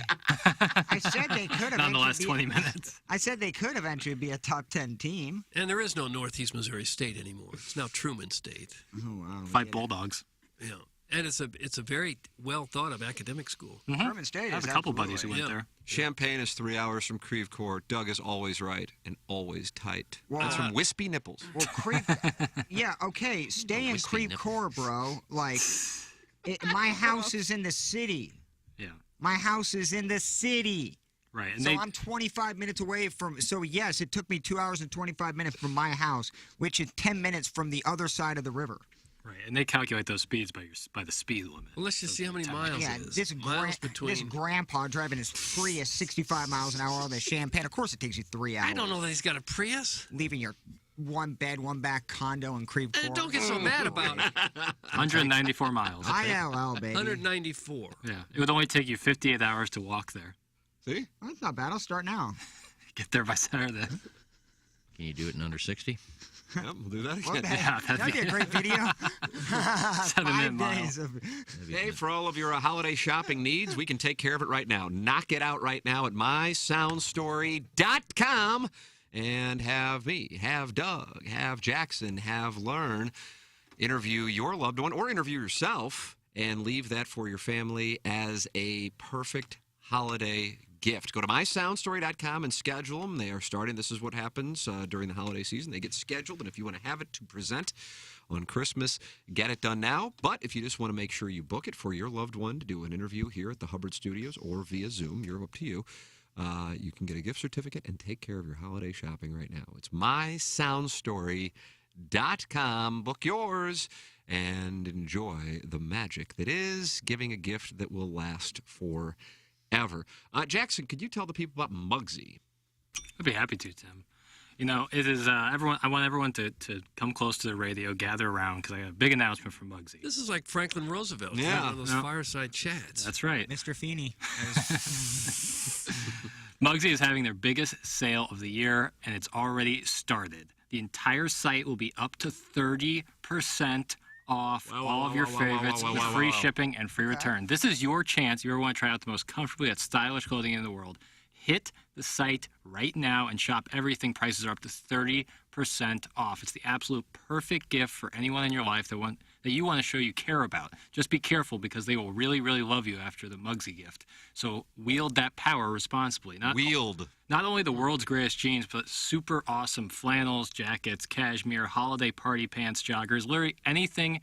Speaker 3: I said they could have.
Speaker 8: Not in the last 20 minutes.
Speaker 3: I said they could eventually be a top 10 team.
Speaker 2: And there is no Northeast Missouri State anymore. It's now Truman State.
Speaker 3: Oh, wow.
Speaker 8: Fight Bulldogs.
Speaker 2: Yeah. And it's a very well thought of academic school.
Speaker 3: Truman State
Speaker 8: I have a couple buddies who went there.
Speaker 12: Champaign is 3 hours from Creve Coeur. Doug is always right and always tight.
Speaker 3: Well,
Speaker 12: That's from Wispy Nipples.
Speaker 3: Well, yeah, okay. Stay in Creve Coeur, bro. My house is in the city.
Speaker 8: Yeah.
Speaker 3: My house is in the city.
Speaker 8: Right. And
Speaker 3: So I'm 25 minutes away from. So yes, it took me 2 hours and 25 minutes from my house, which is 10 minutes from the other side of the river.
Speaker 8: Right, and they calculate those speeds by the speed limit.
Speaker 2: Well, let's just see how many miles
Speaker 3: Yeah,
Speaker 2: it is.
Speaker 3: this
Speaker 2: between.
Speaker 3: grandpa driving his Prius 65 miles an hour on the Champaign. Of course, it takes you 3 hours.
Speaker 2: I don't know that he's got a Prius.
Speaker 3: Leaving your one bed, one back condo in Creve Coeur.
Speaker 2: Don't get so mad about it.
Speaker 8: 194 miles.
Speaker 3: ILL, baby.
Speaker 2: 194.
Speaker 8: Yeah, it would only take you 58 hours to walk there.
Speaker 12: See?
Speaker 3: That's not bad. I'll start now.
Speaker 8: Get there by Saturday.
Speaker 9: Can you do it in under 60?
Speaker 12: Yep, we'll do that
Speaker 3: What
Speaker 12: again.
Speaker 3: the- that'd be a great video.
Speaker 8: 7-minute
Speaker 3: 5
Speaker 8: mile.
Speaker 3: days of.
Speaker 12: Hey, for all of your holiday shopping needs, we can take care of it right now. Knock it out right now at mysoundstory.com and have me, have Doug, have Jackson, have Learn interview your loved one or interview yourself and leave that for your family as a perfect holiday gift. Go to mysoundstory.com and schedule them. They are starting. This is what happens during the holiday season. They get scheduled, and if you want to have it to present on Christmas, get it done now. But if you just want to make sure you book it for your loved one to do an interview here at the Hubbard Studios or via Zoom, you're up to you. You can get a gift certificate and take care of your holiday shopping right now. It's mysoundstory.com. Book yours and enjoy the magic that is giving a gift that will last forever. Jackson, could you tell the people about Muggsy?
Speaker 8: I'd be happy to, Tim. You know, it is everyone. I want everyone to come close to the radio, gather around, because I got a big announcement from Muggsy.
Speaker 2: This is like Franklin Roosevelt.
Speaker 8: Yeah.
Speaker 2: One of those
Speaker 8: No.
Speaker 2: fireside chats.
Speaker 8: That's right.
Speaker 3: Mr. Feeney.
Speaker 8: Muggsy is having their biggest sale of the year, and it's already started. The entire site will be up to 30% off all of your favorites with free shipping and free return. This is your chance. You ever want to try out the most comfortable yet stylish clothing in the world. Hit the site right now and shop everything. Prices are up to 30% off. It's the absolute perfect gift for anyone in your life that you want to show you care about. Just be careful because they will really, really love you after the Muggsy gift. So wield that power responsibly. Not only the world's greatest jeans, but super awesome flannels, jackets, cashmere, holiday party pants, joggers, literally anything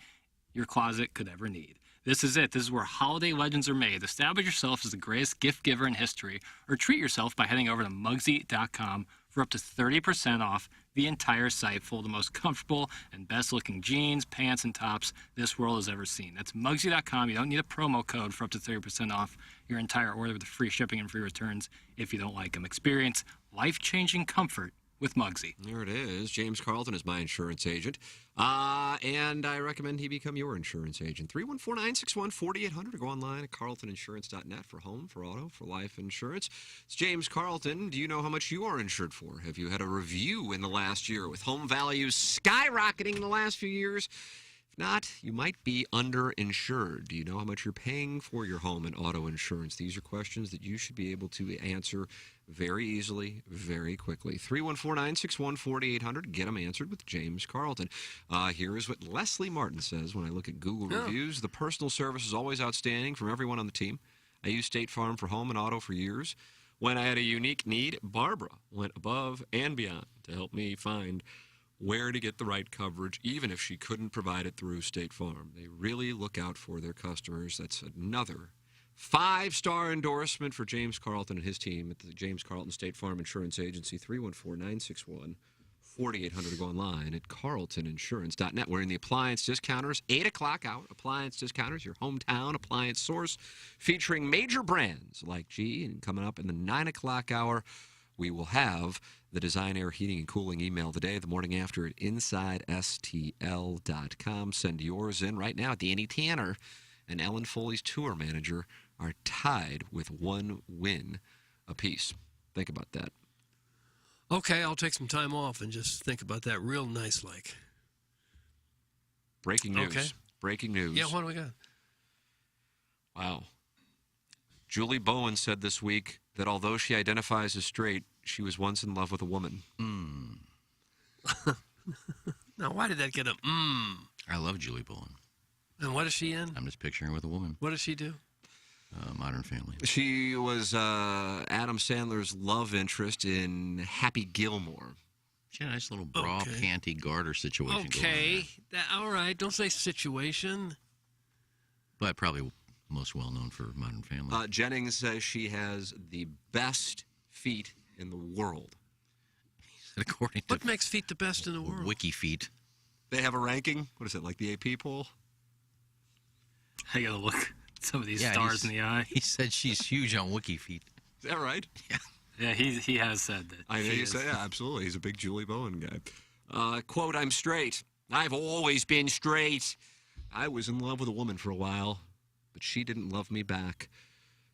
Speaker 8: your closet could ever need. This is it. This is where holiday legends are made. Establish yourself as the greatest gift giver in history, or treat yourself by heading over to Muggsy.com for up to 30% off the entire site full of the most comfortable and best-looking jeans, pants, and tops this world has ever seen. That's Muggsy.com. You don't need a promo code for up to 30% off your entire order with free shipping and free returns if you don't like them. Experience life-changing comfort with Muggsy.
Speaker 12: There it is. James Carlton is my insurance agent. And I recommend he become your insurance agent. 314-961-4800 or go online at carltoninsurance.net for home, for auto, for life insurance. It's James Carlton. Do you know how much you are insured for? Have you had a review in the last year with home values skyrocketing in the last few years? If not, you might be underinsured. Do you know how much you're paying for your home and auto insurance? These are questions that you should be able to answer very easily, very quickly. 314-961-4800. Get them answered with James Carlton. Here is what Leslie Martin says when I look at Google reviews. The personal service is always outstanding from everyone on the team. I used State Farm for home and auto for years. When I had a unique need, Barbara went above and beyond to help me find where to get the right coverage, even if she couldn't provide it through State Farm. They really look out for their customers. That's another 5-star endorsement for James Carlton and his team at the James Carlton State Farm Insurance Agency. 314-961-4800. Go online at carltoninsurance.net. We're in the Appliance Discounters, 8 o'clock out. Appliance Discounters, your hometown appliance source, featuring major brands like GE. And coming up in the 9 o'clock hour, we will have the Design Air Heating and Cooling email of the day, the morning after at InsideSTL.com. Send yours in right now. Danny Tanner and Ellen Foley's tour manager are tied with 1 win apiece. Think about that.
Speaker 2: Okay, I'll take some time off and just think about that real nice like.
Speaker 12: Breaking news.
Speaker 2: Okay.
Speaker 12: Breaking news.
Speaker 2: Yeah, what do we got?
Speaker 12: Wow. Julie Bowen said this week that although she identifies as straight, she was once in love with a woman.
Speaker 2: Now, why did that get a
Speaker 9: I love Julie Bowen.
Speaker 2: And what is she in?
Speaker 9: I'm just picturing her with a woman.
Speaker 2: What does she do?
Speaker 9: Modern Family.
Speaker 12: She was Adam Sandler's love interest in Happy Gilmore.
Speaker 9: She had a nice little bra, panty, garter situation going on
Speaker 2: Okay, all right. Don't say situation.
Speaker 9: there. But probably most well-known for Modern Family.
Speaker 12: Jennings says she has the best feet in the world.
Speaker 9: According
Speaker 2: What makes feet the best in the world?
Speaker 9: Wiki Feet.
Speaker 12: They have a ranking. What is it, like the AP poll?
Speaker 8: I gotta look at some of these stars in the eye.
Speaker 9: He said she's huge on Wiki Feet.
Speaker 12: Is that right?
Speaker 9: Yeah.
Speaker 8: Yeah, he has said that.
Speaker 12: I know
Speaker 8: she
Speaker 12: you
Speaker 8: is.
Speaker 12: say, yeah, absolutely. He's a big Julie Bowen guy. Quote, I'm straight. I've always been straight. I was in love with a woman for a while, but she didn't love me back.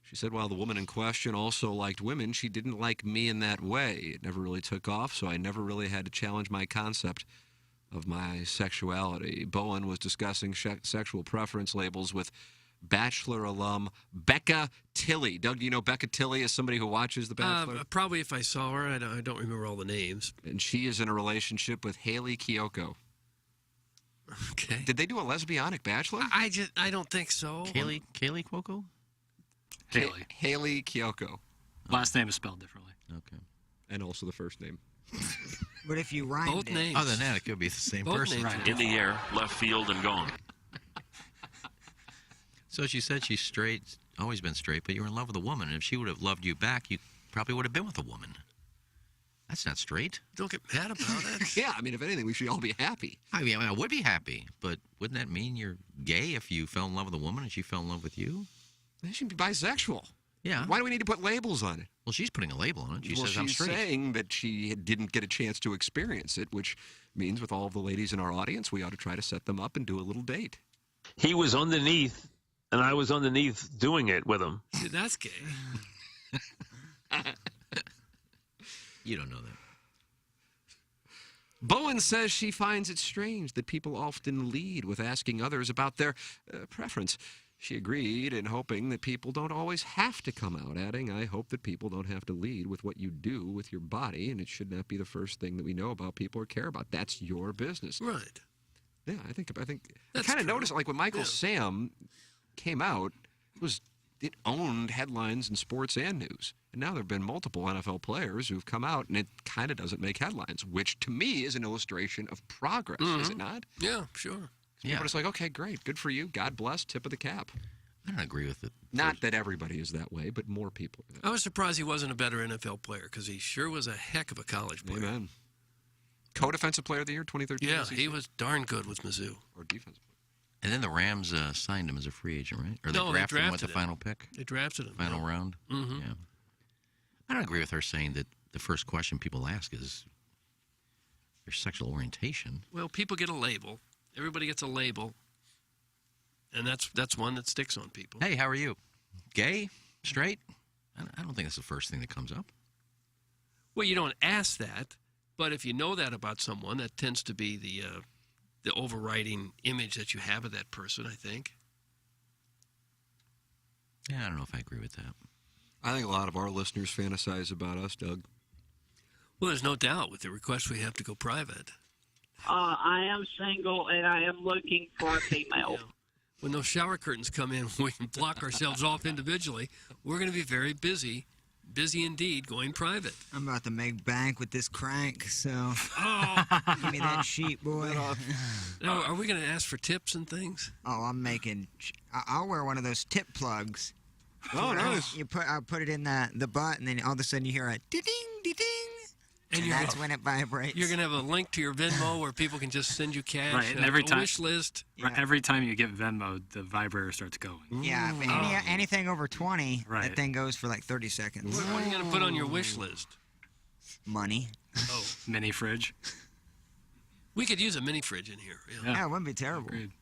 Speaker 1: She said while the woman in question also liked women, she didn't like me in that way. It never really took off, so I never really had to challenge my concept of my sexuality. Bowen was discussing sexual preference labels with Bachelor alum Becca Tilley. Doug, do you know Becca Tilley as somebody who watches The Bachelor?
Speaker 2: Probably if I saw her. I don't remember all the names.
Speaker 1: And she is in a relationship with Haley Kiyoko.
Speaker 2: Okay.
Speaker 1: Did they do a lesbianic Bachelor?
Speaker 2: I don't think so.
Speaker 9: Kaylee Cuoco?
Speaker 1: Haley Kiyoko.
Speaker 8: Last name is spelled differently.
Speaker 9: Okay.
Speaker 1: And also the first name.
Speaker 3: But if you rhymed
Speaker 2: Both
Speaker 3: it,
Speaker 2: names.
Speaker 9: Other than that, it could be the same
Speaker 2: Both
Speaker 9: person.
Speaker 2: names.
Speaker 13: In the air, left field, and gone.
Speaker 9: So she said she's straight, always been straight, but you were in love with a woman. And if she would have loved you back, you probably would have been with a woman. That's not straight.
Speaker 2: Don't get mad about it.
Speaker 1: Yeah, I mean, if anything, we should all be happy.
Speaker 9: I mean, I would be happy, but wouldn't that mean you're gay if you fell in love with a woman and she fell in love with you?
Speaker 1: They should be bisexual.
Speaker 9: Yeah.
Speaker 1: Why do we need to put labels on it?
Speaker 9: Well, she's putting a label on it. She
Speaker 1: Well,
Speaker 9: says I'm
Speaker 1: she's
Speaker 9: straight.
Speaker 1: saying that she didn't get a chance to experience it, which means with all of the ladies in our audience, we ought to try to set them up and do a little date.
Speaker 13: He was underneath, and I was underneath doing it with him.
Speaker 2: See, that's gay.
Speaker 9: You don't know that.
Speaker 1: Bowen says she finds it strange that people often lead with asking others about their preference. She agreed in hoping that people don't always have to come out, adding, I hope that people don't have to lead with what you do with your body, and it should not be the first thing that we know about people or care about. That's your business.
Speaker 2: Right.
Speaker 1: Yeah, I think I
Speaker 2: That's
Speaker 1: kind of
Speaker 2: true.
Speaker 1: noticed, like when Michael Sam came out, it owned headlines in sports and news. And now there have been multiple NFL players who've come out, and it kind of doesn't make headlines, which to me is an illustration of progress, is it not?
Speaker 2: Yeah, sure.
Speaker 1: Yeah. But it's like, okay, great, good for you, God bless, tip of the cap.
Speaker 9: I don't agree with it.
Speaker 1: Not that everybody is that way, but more people are that
Speaker 2: I was surprised he wasn't a better NFL player because he sure was a heck of a college player.
Speaker 1: Amen. Co-defensive player of the year, 2013.
Speaker 2: Yeah, he was darn good with Mizzou.
Speaker 1: Or defensive.
Speaker 9: And then the Rams signed him as a free agent, right? Or
Speaker 2: No,
Speaker 9: they
Speaker 2: they
Speaker 9: drafted him with the
Speaker 2: drafted him.
Speaker 9: final pick?
Speaker 2: They drafted him.
Speaker 9: Final round?
Speaker 2: Mm-hmm.
Speaker 9: Yeah. I don't agree with her saying that the first question people ask is your sexual orientation.
Speaker 2: Well, people get a label. Everybody gets a label. And that's one that sticks on people.
Speaker 9: Hey, how are you? Gay? Straight? I don't think that's the first thing that comes up.
Speaker 2: Well, you don't ask that, but if you know that about someone, that tends to be the overriding image that you have of that person, I think.
Speaker 9: Yeah, I don't know if I agree with that.
Speaker 1: I think a lot of our listeners fantasize about us, Doug.
Speaker 2: Well, there's no doubt with the request we have to go private.
Speaker 15: I am single and I am looking for a female.
Speaker 2: Yeah. When those shower curtains come in, we can block ourselves off individually. We're going to be very busy indeed, going private.
Speaker 3: I'm about to make bank with this crank, so give me that sheet, boy.
Speaker 2: Now, are we going to ask for tips and things?
Speaker 3: Oh, I'll wear one of those tip plugs.
Speaker 1: Oh, nice.
Speaker 3: I'll put it in the butt, and then all of a sudden you hear a ding, ding, and that's when it vibrates.
Speaker 2: You're going to have a link to your Venmo where people can just send you cash.
Speaker 8: Right, and every time,
Speaker 2: wish list.
Speaker 8: Right, every time you get Venmo, the vibrator starts going.
Speaker 3: Yeah, anything over 20, that thing goes for like 30 seconds.
Speaker 2: What are you going to put on your wish list?
Speaker 3: Money.
Speaker 2: Oh,
Speaker 8: mini fridge.
Speaker 2: We could use a mini fridge in here.
Speaker 3: Yeah, it wouldn't be terrible.
Speaker 8: Agreed.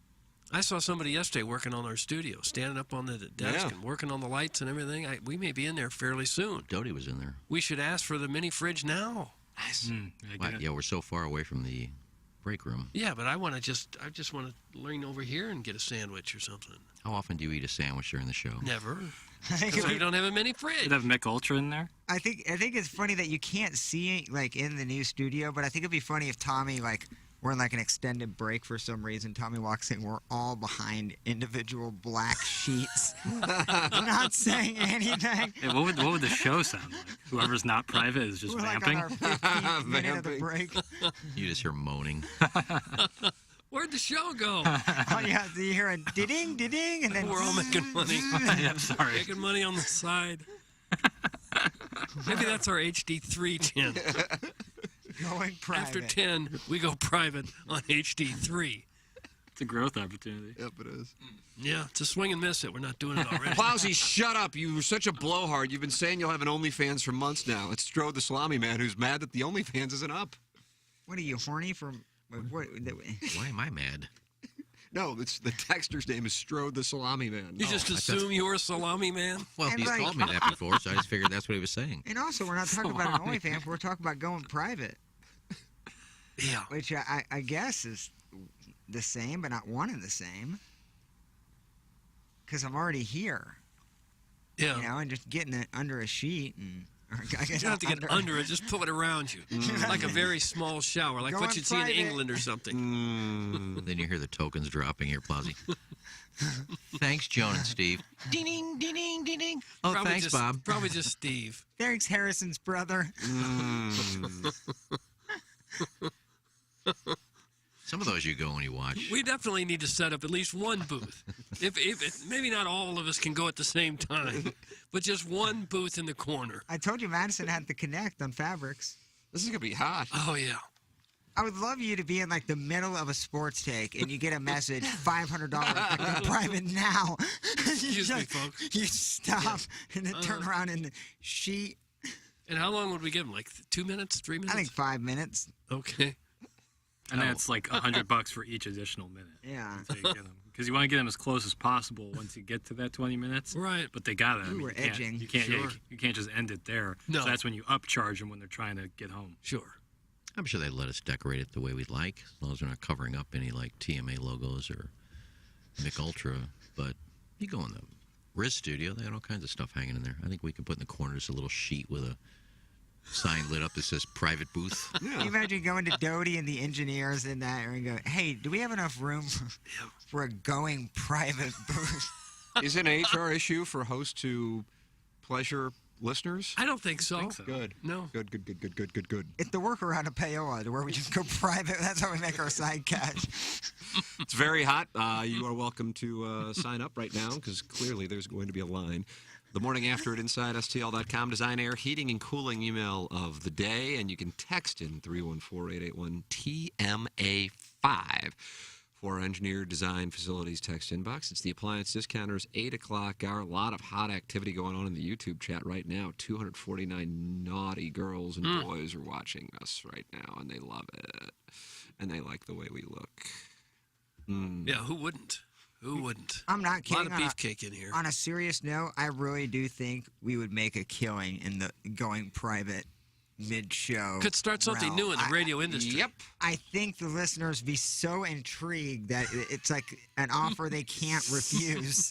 Speaker 2: I saw somebody yesterday working on our studio, standing up on the desk and working on the lights and everything. We may be in there fairly soon.
Speaker 9: Dodie was in there.
Speaker 2: We should ask for the mini fridge now.
Speaker 3: Nice.
Speaker 9: Yeah, we're so far away from the break room.
Speaker 2: Yeah, but I just want to lean over here and get a sandwich or something.
Speaker 9: How often do you eat a sandwich during the show?
Speaker 2: Never. Because we don't have a mini fridge.
Speaker 8: You'd have Mick Ultra in there?
Speaker 3: I think it's funny that you can't see it, like, in the new studio, but I think it'd be funny if Tommy, like, we're in like an extended break for some reason. Tommy walks in, we're all behind individual black sheets, not saying anything.
Speaker 8: Hey, what would the show sound like? Whoever's not private is just
Speaker 3: We're
Speaker 8: vamping?
Speaker 3: like on our 15th minute of the break.
Speaker 9: You just hear moaning.
Speaker 2: Where'd the show go?
Speaker 3: Oh yeah, so you hear a ding, ding, and then
Speaker 2: we're all making money.
Speaker 8: Yeah, I'm sorry.
Speaker 2: Making money on the side. Maybe that's our HD3 channel.
Speaker 3: Going private.
Speaker 2: After 10, we go private on HD3.
Speaker 8: It's a growth opportunity.
Speaker 1: Yep, it is.
Speaker 2: Yeah, it's a swing and miss it. We're not doing it already.
Speaker 1: Plowsy, shut up. You were such a blowhard. You've been saying you'll have an OnlyFans for months now. It's Strode the Salami Man who's mad that the OnlyFans isn't up.
Speaker 3: What are you, horny for? What?
Speaker 9: Why am I mad?
Speaker 12: No, it's the texter's name is Strode the Salami Man.
Speaker 2: You just assume you're a salami man?
Speaker 9: Well,
Speaker 3: And
Speaker 9: he's
Speaker 3: like-
Speaker 9: called me that before, so I just figured that's what he was saying.
Speaker 3: And also, we're not talking about an OnlyFans. We're talking about going private.
Speaker 2: Yeah.
Speaker 3: Which I guess is the same, but not one and the same. Because I'm already here.
Speaker 2: Yeah.
Speaker 3: You know, and just getting it under a sheet and. Or I guess
Speaker 2: You don't have to get under it. Just pull it around you. Like a very small shower, like
Speaker 3: Go
Speaker 2: what
Speaker 3: in
Speaker 2: you'd see in
Speaker 3: private.
Speaker 2: England or something.
Speaker 9: Then you hear the tokens dropping here, Plowsy. Thanks, Joan and Steve. Ding, ding, ding, ding, ding, ding. Oh,
Speaker 2: Probably
Speaker 9: thanks,
Speaker 2: just,
Speaker 9: Bob.
Speaker 2: Probably just Steve.
Speaker 3: Thanks, Harrison's brother.
Speaker 9: Some of those you go and you watch.
Speaker 2: We definitely need to set up at least one booth. If maybe not all of us can go at the same time, but just one booth in the corner.
Speaker 3: I told you Madison had to connect on fabrics.
Speaker 12: This is gonna be hot.
Speaker 2: Oh yeah.
Speaker 3: I would love you to be in like the middle of a sports take and you get a message, $500 private now.
Speaker 2: Excuse me, folks.
Speaker 3: You stop and then turn around and sheet.
Speaker 2: And how long would we give them? Like 2 minutes, 3 minutes?
Speaker 3: I think 5 minutes.
Speaker 2: Okay.
Speaker 8: And then it's like $100 for each additional minute.
Speaker 3: Yeah.
Speaker 8: Because you want to get them as close as possible once you get to that 20 minutes.
Speaker 2: Right.
Speaker 8: But they got it.
Speaker 3: We were edging.
Speaker 8: You can't.
Speaker 2: Sure.
Speaker 8: You can't just end it there.
Speaker 2: No.
Speaker 8: So that's when you upcharge them when they're trying to get home.
Speaker 2: Sure.
Speaker 9: I'm sure they'd let us decorate it the way we'd like, as long as we're not covering up any like TMA logos or Mick Ultra. But you go in the Riz studio, they got all kinds of stuff hanging in there. I think we could put in the corner just a little sheet with a sign lit up that says private booth.
Speaker 3: Can you imagine going to Doty and the engineers in that area and go, hey, do we have enough room for a going private booth?
Speaker 12: Is it an HR issue for hosts to pleasure listeners?
Speaker 2: I don't think so.
Speaker 12: Good.
Speaker 2: No.
Speaker 12: Good.
Speaker 3: It's the workaround of payola to where we just go private. That's how we make our side cash.
Speaker 12: It's very hot. You are welcome to sign up right now because clearly there's going to be a line. The morning after at InsideSTL.com, Design Air Heating and Cooling email of the day, and you can text in 314-881-TMA5 for our engineered design facilities text inbox. It's the Appliance Discounters 8 o'clock hour. A lot of hot activity going on in the YouTube chat right now. 249 naughty girls and boys are watching us right now, and they love it. And they like the way we look.
Speaker 2: Yeah, who wouldn't? Who wouldn't?
Speaker 3: I'm not kidding.
Speaker 2: A lot of beefcake in here.
Speaker 3: On a serious note, I really do think we would make a killing in the going private mid-show.
Speaker 2: Could start something new in the radio industry.
Speaker 12: Yep.
Speaker 3: I think the listeners be so intrigued that it's like an offer they can't refuse.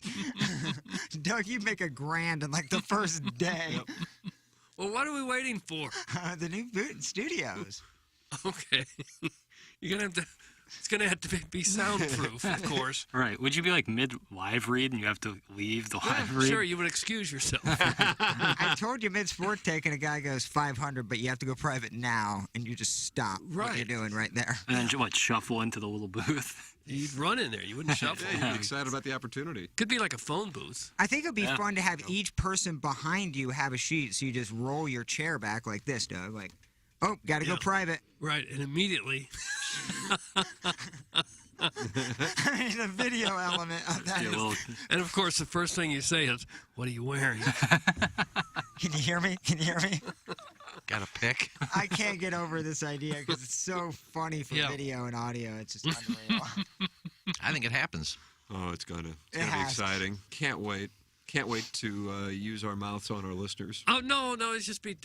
Speaker 3: Doug, you make $1,000 in like the first day.
Speaker 2: Well, what are we waiting for?
Speaker 3: The new studios.
Speaker 2: Okay. You're gonna have to. It's gonna have to be soundproof, of course.
Speaker 8: All right. Would you be like mid live read and you have to leave the live read?
Speaker 2: Sure, you would excuse yourself.
Speaker 3: I told you mid-sport take, and a guy goes 500, but you have to go private now, and you just stop what you're doing right there.
Speaker 8: And then what? Shuffle into the little booth.
Speaker 2: You'd run in there. You wouldn't shuffle.
Speaker 12: Yeah, you'd be excited about the opportunity.
Speaker 2: Could be like a phone booth.
Speaker 3: I think it'd be fun to have each person behind you have a sheet, so you just roll your chair back like this, Doug. Like, oh, got to go private.
Speaker 2: Right, and immediately.
Speaker 3: I need a video element of that.
Speaker 2: And of course, the first thing you say is, "What are you wearing?"
Speaker 3: Can you hear me? Can you hear me?
Speaker 9: Got a pick?
Speaker 3: I can't get over this idea because it's so funny for video and audio. It's just unreal.
Speaker 9: I think it happens.
Speaker 12: Oh, it's gonna be
Speaker 3: has
Speaker 12: exciting. Can't wait. Can't wait to use our mouths on our listeners.
Speaker 2: Oh no, it'd just be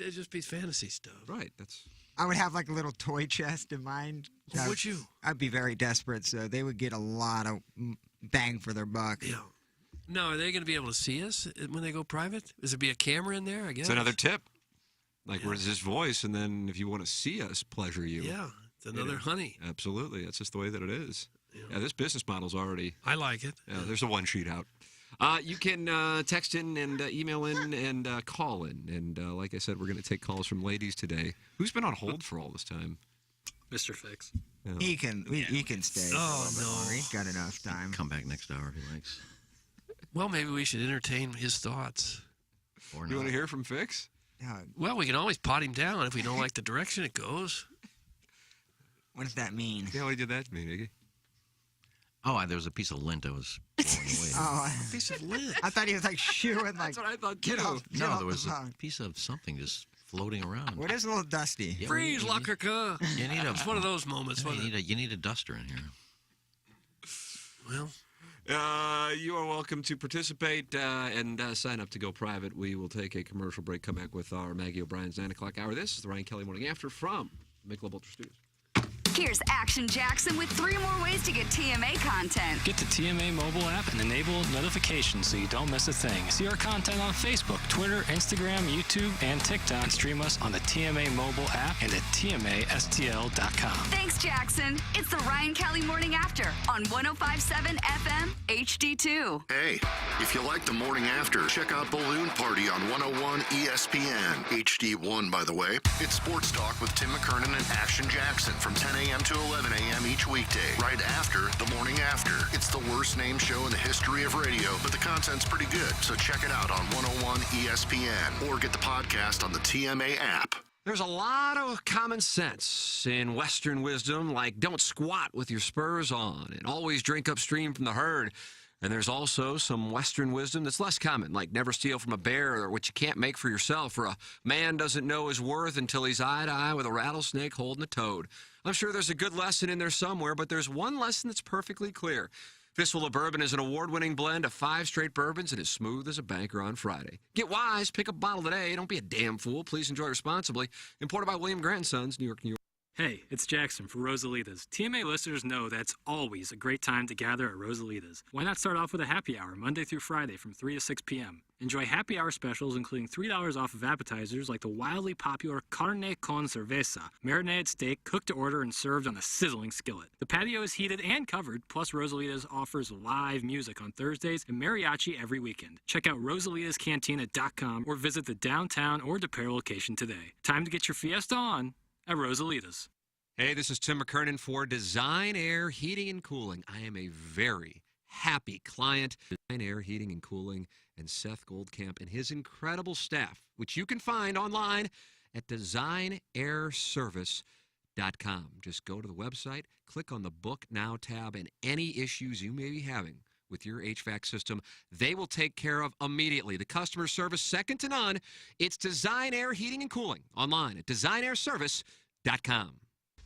Speaker 2: fantasy stuff.
Speaker 12: Right. That's.
Speaker 3: I would have like a little toy chest in mind.
Speaker 2: Would you?
Speaker 3: I'd be very desperate, so they would get a lot of bang for their buck.
Speaker 2: Yeah. No, are they going to be able to see us when they go private? Is there be a camera in there? I guess.
Speaker 12: It's another tip. Like, where's his voice? And then if you want to see us pleasure you.
Speaker 2: Yeah, it's another honey.
Speaker 12: Absolutely. That's just the way that it is. Yeah, this business model's already.
Speaker 2: I like it.
Speaker 12: Yeah, there's a one sheet out. You can text in and email in and call in. And like I said, we're going to take calls from ladies today. Who's been on hold for all this time?
Speaker 8: Mr. Fix.
Speaker 12: Yeah.
Speaker 3: He can stay.
Speaker 2: Oh,
Speaker 3: for a little more. He's got enough time.
Speaker 9: Come back next hour if he likes.
Speaker 2: Well, maybe we should entertain his thoughts.
Speaker 9: Or
Speaker 12: You want to hear from Fix?
Speaker 2: Well, we can always pot him down if we don't like the direction it goes.
Speaker 3: What does that mean?
Speaker 12: Yeah, what did that mean, Iggy?
Speaker 9: Oh, there was a piece of lint I was blowing away.
Speaker 3: Oh,
Speaker 2: a piece of lint.
Speaker 3: I thought he was like shooing. Like,
Speaker 12: That's what I thought,
Speaker 3: get
Speaker 12: too.
Speaker 3: off. Get
Speaker 9: No,
Speaker 3: off
Speaker 9: there was
Speaker 3: the
Speaker 9: a
Speaker 3: phone.
Speaker 9: piece of something just floating around.
Speaker 3: Well, it is a little dusty.
Speaker 9: Yeah,
Speaker 2: Freeze,
Speaker 9: well,
Speaker 2: Luckerka.
Speaker 9: You need a.
Speaker 2: It's one of those moments.
Speaker 9: You
Speaker 2: wasn't it?
Speaker 9: need a duster in here.
Speaker 6: Well, you are welcome to participate and sign up to go private. We will take a commercial break, come back with our Maggie O'Brien's 9 o'clock hour. This is the Ryan Kelly Morning After from Michelob Ultra Studios.
Speaker 20: Here's Action Jackson with 3 more ways to get TMA content.
Speaker 21: Get the TMA mobile app and enable notifications so you don't miss a thing. See our content on Facebook, Twitter, Instagram, YouTube, and TikTok. Stream us on the TMA mobile app and at TMASTL.com.
Speaker 20: Thanks, Jackson. It's the Ryan Kelly Morning After on 105.7 FM HD2.
Speaker 7: Hey, if you like the Morning After, check out Balloon Party on 101 ESPN. HD1, by the way. It's Sports Talk with Tim McKernan and Action Jackson from 10 a.m. to 11 a.m. each weekday, right after the Morning After. It's the worst named show in the history of radio, but the content's pretty good, so check it out on 101 ESPN or get the podcast on the TMA app.
Speaker 6: There's a lot of common sense in Western wisdom, like don't squat with your spurs on and always drink upstream from the herd. And there's also some Western wisdom that's less common, like never steal from a bear or what you can't make for yourself, or a man doesn't know his worth until he's eye to eye with a rattlesnake holding a toad. I'm sure there's a good lesson in there somewhere, but there's one lesson that's perfectly clear. Fistful of Bourbon is an award-winning blend of 5 straight bourbons and as smooth as a banker on Friday. Get wise, pick up a bottle today. Don't be a damn fool. Please enjoy responsibly. Imported by William Grant & Sons, New York, New York.
Speaker 21: Hey, it's Jackson for Rosalita's. TMA listeners know that's always a great time to gather at Rosalita's. Why not start off with a happy hour Monday through Friday from 3 to 6 p.m.? Enjoy happy hour specials including $3 off of appetizers like the wildly popular Carne con Cerveza, marinated steak cooked to order and served on a sizzling skillet. The patio is heated and covered, plus Rosalita's offers live music on Thursdays and mariachi every weekend. Check out rosalitascantina.com or visit the downtown or DePere location today. Time to get your fiesta on at Rosalita's.
Speaker 6: Hey, this is Tim McKernan for Design Air Heating and Cooling. I am a very happy client. Design Air Heating and Cooling and Seth Goldcamp and his incredible staff, which you can find online at designairservice.com. Just go to the website, click on the Book Now tab, and any issues you may be having with your HVAC system, they will take care of immediately. The customer service, second to none. It's Design Air Heating and Cooling online at designairservice.com.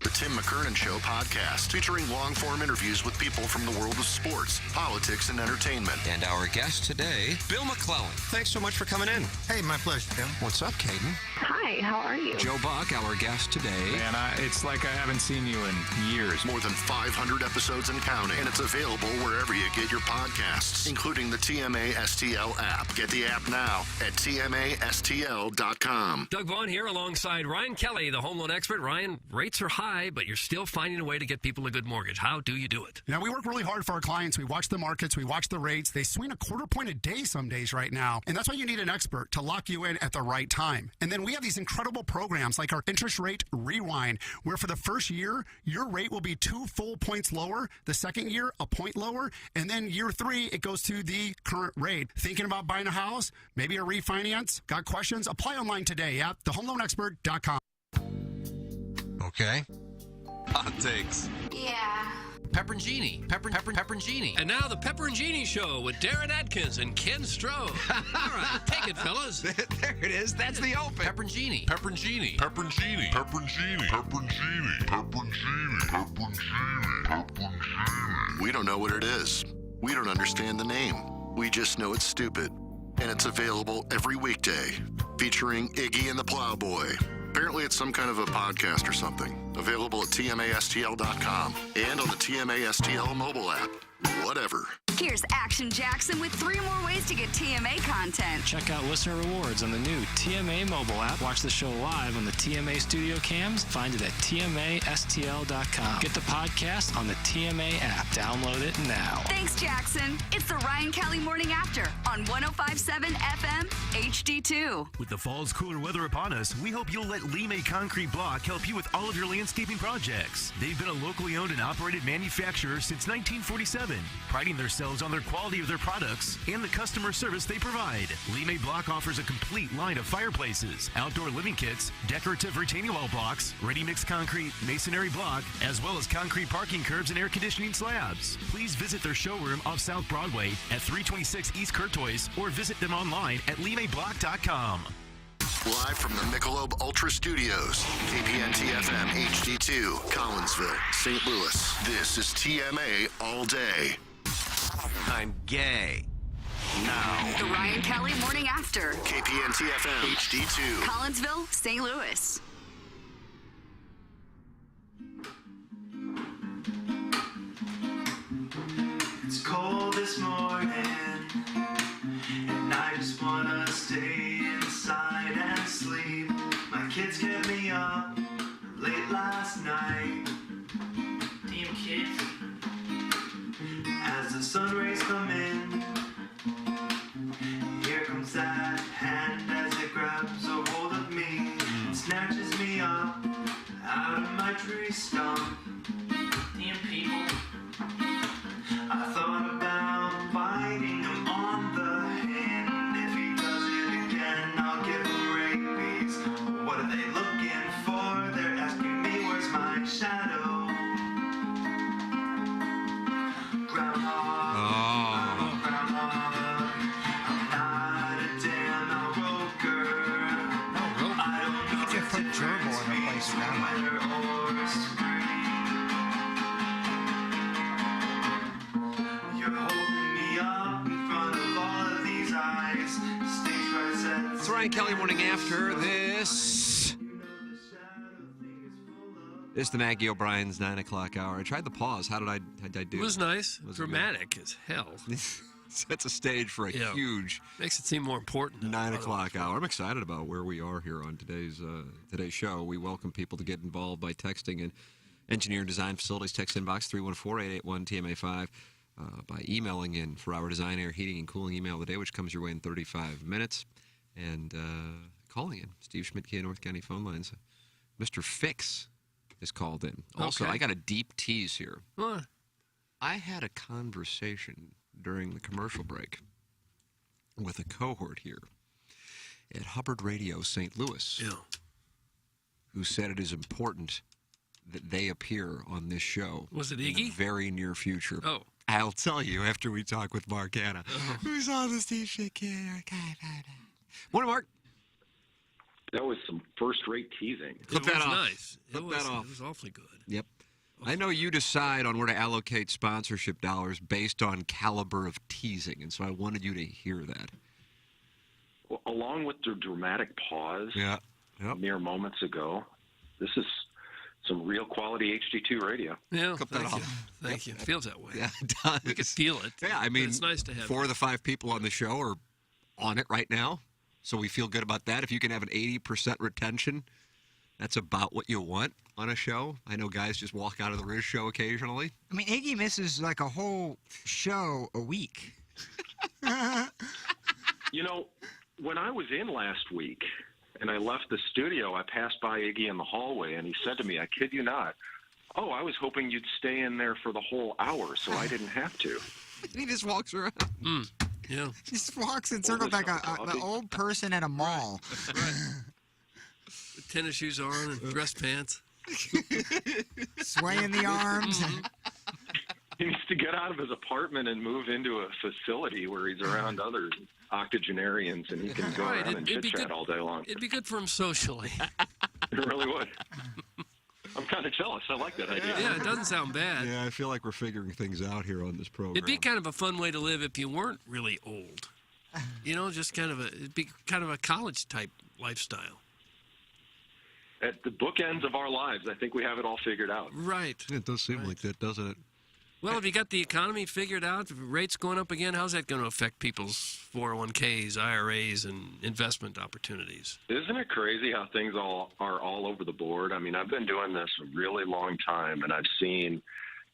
Speaker 7: The Tim McKernan Show podcast, featuring long-form interviews with people from the world of sports, politics, and entertainment.
Speaker 1: And our guest today, Bill McClellan. Thanks so much for coming in.
Speaker 5: Hey, my pleasure, Tim.
Speaker 1: What's up, Caden?
Speaker 11: Hi, how are you?
Speaker 1: Joe Buck, our guest today.
Speaker 5: Man, it's like I haven't seen you in years.
Speaker 7: More than 500 episodes and counting, and it's available wherever you get your podcasts, including the TMA STL app. Get the app now at TMASTL.com.
Speaker 2: Doug Vaughn here alongside Ryan Kelly, the home loan expert. Ryan, rates are high, but you're still finding a way to get people a good mortgage. How do you do it?
Speaker 19: You know, we work really hard for our clients. We watch the markets. We watch the rates. They swing a quarter point a day some days right now. And that's why you need an expert to lock you in at the right time. And then we have these incredible programs like our Interest Rate Rewind, where for the first year, your rate will be 2 full points lower. The second year, a point lower. And then year 3, it goes to the current rate. Thinking about buying a house? Maybe a refinance? Got questions? Apply online today at thehomeloanexpert.com.
Speaker 5: Okay. Hot takes.
Speaker 20: Yeah.
Speaker 14: Pepperoncini. Pepperoncini.
Speaker 2: And now the Pepperoncini Show with Darren Atkins and Ken Stroh. All right, take it, fellas.
Speaker 12: There it is. That's the open.
Speaker 14: Pepperoncini.
Speaker 16: Pepperoncini. Pepperoncini. Pepperoncini. Pepperoncini. Pepperoncini. Pepperoncini. Pepperoncini.
Speaker 7: We don't know what it is. We don't understand the name. We just know it's stupid. And it's available every weekday, featuring Iggy and the Plowboy. Apparently it's some kind of a podcast or something. Available at TMASTL.com and on the TMASTL mobile app. Whatever.
Speaker 20: Here's Action Jackson with 3 more ways to get TMA content.
Speaker 21: Check out listener rewards on the new TMA mobile app. Watch the show live on the TMA studio cams. Find it at TMASTL.com. Get the podcast on the TMA app. Download it now.
Speaker 20: Thanks, Jackson. It's the Ryan Kelly Morning After on 105.7 FM HD2.
Speaker 4: With the fall's cooler weather upon us, we hope you'll let Lime Concrete Block help you with all of your landscaping projects. They've been a locally owned and operated manufacturer since 1947, priding themselves on their quality of their products and the customer service they provide. Lime Block offers a complete line of fireplaces, outdoor living kits, decorative retaining wall blocks, ready-mix concrete, masonry block, as well as concrete parking curbs and air conditioning slabs. Please visit their showroom off South Broadway at 326 East Courtois or visit them online at limeblock.com.
Speaker 7: Live from the Michelob Ultra Studios, KPN-TFM HD2, Collinsville, St. Louis. This is TMA All Day.
Speaker 10: I'm gay. Now.
Speaker 20: The Ryan Kelly Morning After.
Speaker 7: KPNT FM HD2.
Speaker 20: Collinsville, St. Louis.
Speaker 22: It's cold this morning, and I just wanna stay inside and sleep. My kids kept me up late last night. Damn kids. As the sun rays come in, here comes that hand as it grabs a hold of me and snatches me up out of my tree stump. Damn people. I thought about biting him on the hand. If he does it again, I'll give him rabies. What are they looking for? They're asking me, where's my shadow? Groundhog.
Speaker 12: Oh.
Speaker 22: Groundhog. I'm not a damn outroker. I don't know if it turns me winter or spring. You're holding me up in front of all of these eyes. Stage fright sets.
Speaker 6: It's Ryan Kelly Morning After. This is the Maggie O'Brien's 9 o'clock hour. I tried the pause. How did I do?
Speaker 2: It was nice.
Speaker 6: Was it
Speaker 2: Dramatic as hell.
Speaker 6: Sets a stage for a huge
Speaker 2: makes it seem more important.
Speaker 6: 9 o'clock hour. I'm excited about where we are here on today's show. We welcome people to get involved by texting in Engineer Design Facilities text inbox 314-881-TMA5, by emailing in for our Design Air Heating and Cooling email of the day, which comes your way in 35 minutes, and calling in. Steve Schmidtke, North County phone lines. Mr. Fix is called in. Also,
Speaker 2: Okay.
Speaker 6: I got a deep tease here.
Speaker 2: What?
Speaker 6: I had a conversation during the commercial break with a cohort here at Hubbard Radio St. Louis, who said it is important that they appear on this show.
Speaker 2: Was it
Speaker 6: in the
Speaker 2: Iggy?
Speaker 6: very near future.
Speaker 2: Oh.
Speaker 6: I'll tell you after we talk with Mark Hanna. Who's on the Steve Schmidtke? Morning, Mark.
Speaker 23: That was some first-rate teasing.
Speaker 6: Clip
Speaker 2: it
Speaker 6: that
Speaker 2: was
Speaker 6: off.
Speaker 2: nice.
Speaker 6: Clip
Speaker 2: it
Speaker 6: that
Speaker 2: was,
Speaker 6: off.
Speaker 2: It was awfully good.
Speaker 6: Yep. I know you decide on where to allocate sponsorship dollars based on caliber of teasing, and so I wanted you to hear that.
Speaker 23: Well, along with the dramatic pause mere moments ago, this is some real quality HD2 radio.
Speaker 2: Yeah,
Speaker 6: Clip that
Speaker 2: thank you.
Speaker 6: off.
Speaker 2: Thank you. It feels that way.
Speaker 6: Yeah, it does.
Speaker 2: We could feel it.
Speaker 6: Yeah, I
Speaker 2: but
Speaker 6: mean,
Speaker 2: it's nice to have
Speaker 6: 4 of the 5 people on the show are on it right now, so we feel good about that. If you can have an 80% retention, that's about what you want on a show. I know guys just walk out of the Riz show occasionally.
Speaker 3: I mean, Iggy misses like a whole show a week.
Speaker 23: You know, when I was in last week and I left the studio, I passed by Iggy in the hallway, and he said to me, I kid you not, oh, I was hoping you'd stay in there for the whole hour so I didn't have to.
Speaker 6: He just walks around.
Speaker 2: Yeah.
Speaker 3: Just walks in circles like an old person at a mall.
Speaker 2: With tennis shoes on and dress pants.
Speaker 3: Swaying the arms.
Speaker 23: He needs to get out of his apartment and move into a facility where he's around other octogenarians and he can go
Speaker 2: Right,
Speaker 23: around and
Speaker 2: it'd be
Speaker 23: chit-chat
Speaker 2: good-
Speaker 23: all day long.
Speaker 2: It'd be good for him socially.
Speaker 23: It really would. I'm kind of jealous. I like that idea.
Speaker 2: Yeah, it doesn't sound bad.
Speaker 6: Yeah, I feel like we're figuring things out here on this program.
Speaker 2: It'd be kind of a fun way to live if you weren't really old. You know, just it'd be kind of a college type lifestyle.
Speaker 23: At the bookends of our lives, I think we have it all figured out.
Speaker 2: Right.
Speaker 6: It does seem like that, doesn't it?
Speaker 2: Well, if you got the economy figured out, if rates going up again, how's that going to affect people's 401ks, IRAs, and investment opportunities?
Speaker 23: Isn't it crazy how things are all over the board? I mean, I've been doing this a really long time, and I've seen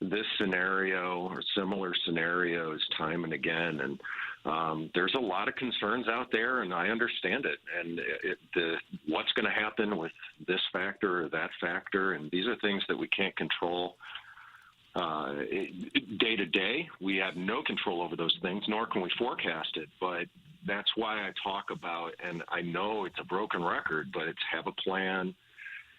Speaker 23: this scenario or similar scenarios time and again. And there's a lot of concerns out there, and I understand it. And what's going to happen with this factor or that factor, and these are things that we can't control. Day to day, we have no control over those things, nor can we forecast it. But that's why I talk about, and I know it's a broken record, but it's have a plan,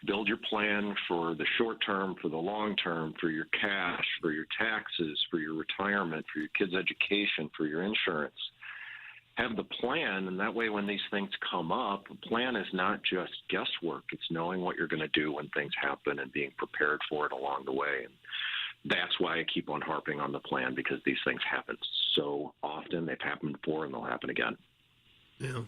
Speaker 23: build your plan for the short term, for the long term, for your cash, for your taxes, for your retirement, for your kids' education, for your insurance. Have the plan, and that way when these things come up, a plan is not just guesswork. It's knowing what you're going to do when things happen and being prepared for it along the way. And that's why I keep on harping on the plan, because these things happen so often. They've happened before, and they'll happen again.
Speaker 2: Yeah.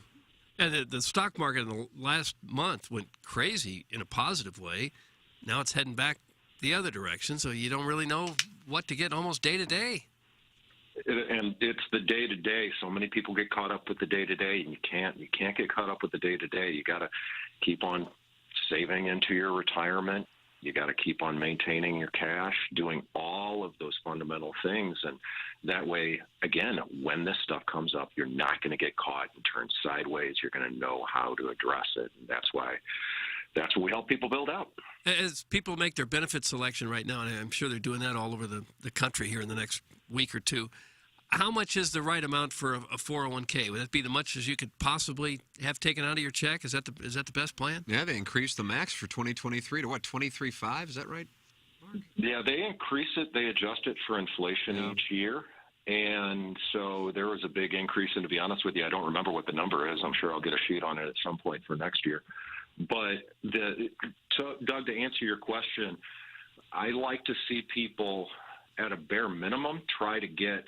Speaker 2: And the stock market in the last month went crazy in a positive way. Now it's heading back the other direction, so you don't really know what to get almost day to day.
Speaker 23: And it's the day-to-day. So many people get caught up with the day-to-day, and you can't get caught up with the day-to-day. You got to keep on saving into your retirement. You got to keep on maintaining your cash, doing all of those fundamental things. And that way, again, when this stuff comes up, you're not going to get caught and turn sideways. You're going to know how to address it. And that's what we help people build out.
Speaker 2: As people make their benefit selection right now, and I'm sure they're doing that all over the country here in the next week or two, how much is the right amount for a 401k? Would that be the much as you could possibly have taken out of your check? Is that the best plan?
Speaker 12: Yeah, they increased the max for 2023 to what, 23.5? Is that right?
Speaker 23: Yeah, they increase it. They adjust it for inflation each year. And so there was a big increase. And to be honest with you, I don't remember what the number is. I'm sure I'll get a sheet on it at some point for next year. But, Doug, to answer your question, I like to see people at a bare minimum try to get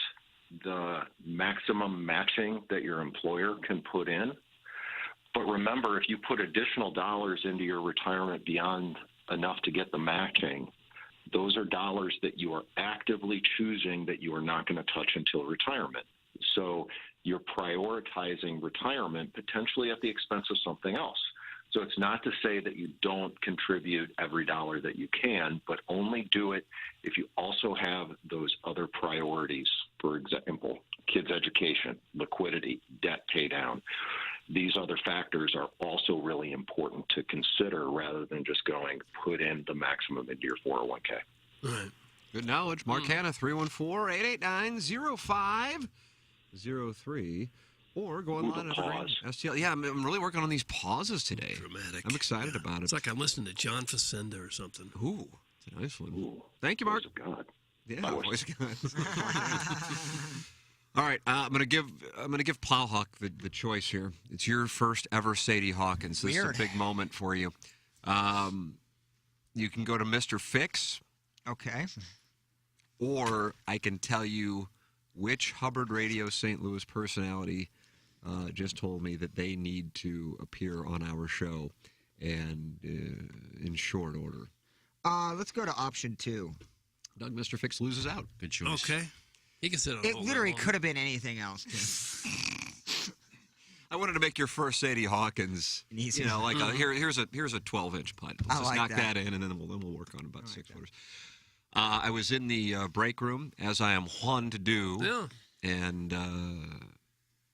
Speaker 23: the maximum matching that your employer can put in. But remember, if you put additional dollars into your retirement beyond enough to get the matching, those are dollars that you are actively choosing that you are not going to touch until retirement. So you're prioritizing retirement potentially at the expense of something else. So it's not to say that you don't contribute every dollar that you can, but only do it if you also have those other priorities. For example, kids' education, liquidity, debt pay down. These other factors are also really important to consider rather than just going put in the maximum into your 401k.
Speaker 2: Right.
Speaker 12: Good knowledge. Mark Hanna, 314-889-0503. Or go online at STL. Yeah, I'm really working on these pauses today.
Speaker 2: Dramatic.
Speaker 12: I'm excited about it.
Speaker 2: It's like I'm listening to John Facenda or something.
Speaker 12: Ooh, it's a nice one. Ooh. Thank you, Mark.
Speaker 23: Voice of God.
Speaker 12: Yeah, voice of God. All right, I'm gonna give Plowhawk the choice here. It's your first ever Sadie Hawkins. This is a big moment for you. You can go to Mr. Fix.
Speaker 3: Okay.
Speaker 12: Or I can tell you which Hubbard Radio St. Louis personality just told me that they need to appear on our show, and in short order.
Speaker 3: Let's go to option 2.
Speaker 12: Doug, Mr. Fix loses out.
Speaker 9: Good choice.
Speaker 2: Okay. He can sit on
Speaker 3: It literally could have been anything else, too.
Speaker 12: I wanted to make your first Sadie Hawkins,
Speaker 3: easy.
Speaker 12: like here's a 12-inch putt. Let's just knock that in, and then we'll work on about 6 footers. I was in the break room, as I am wont to do, and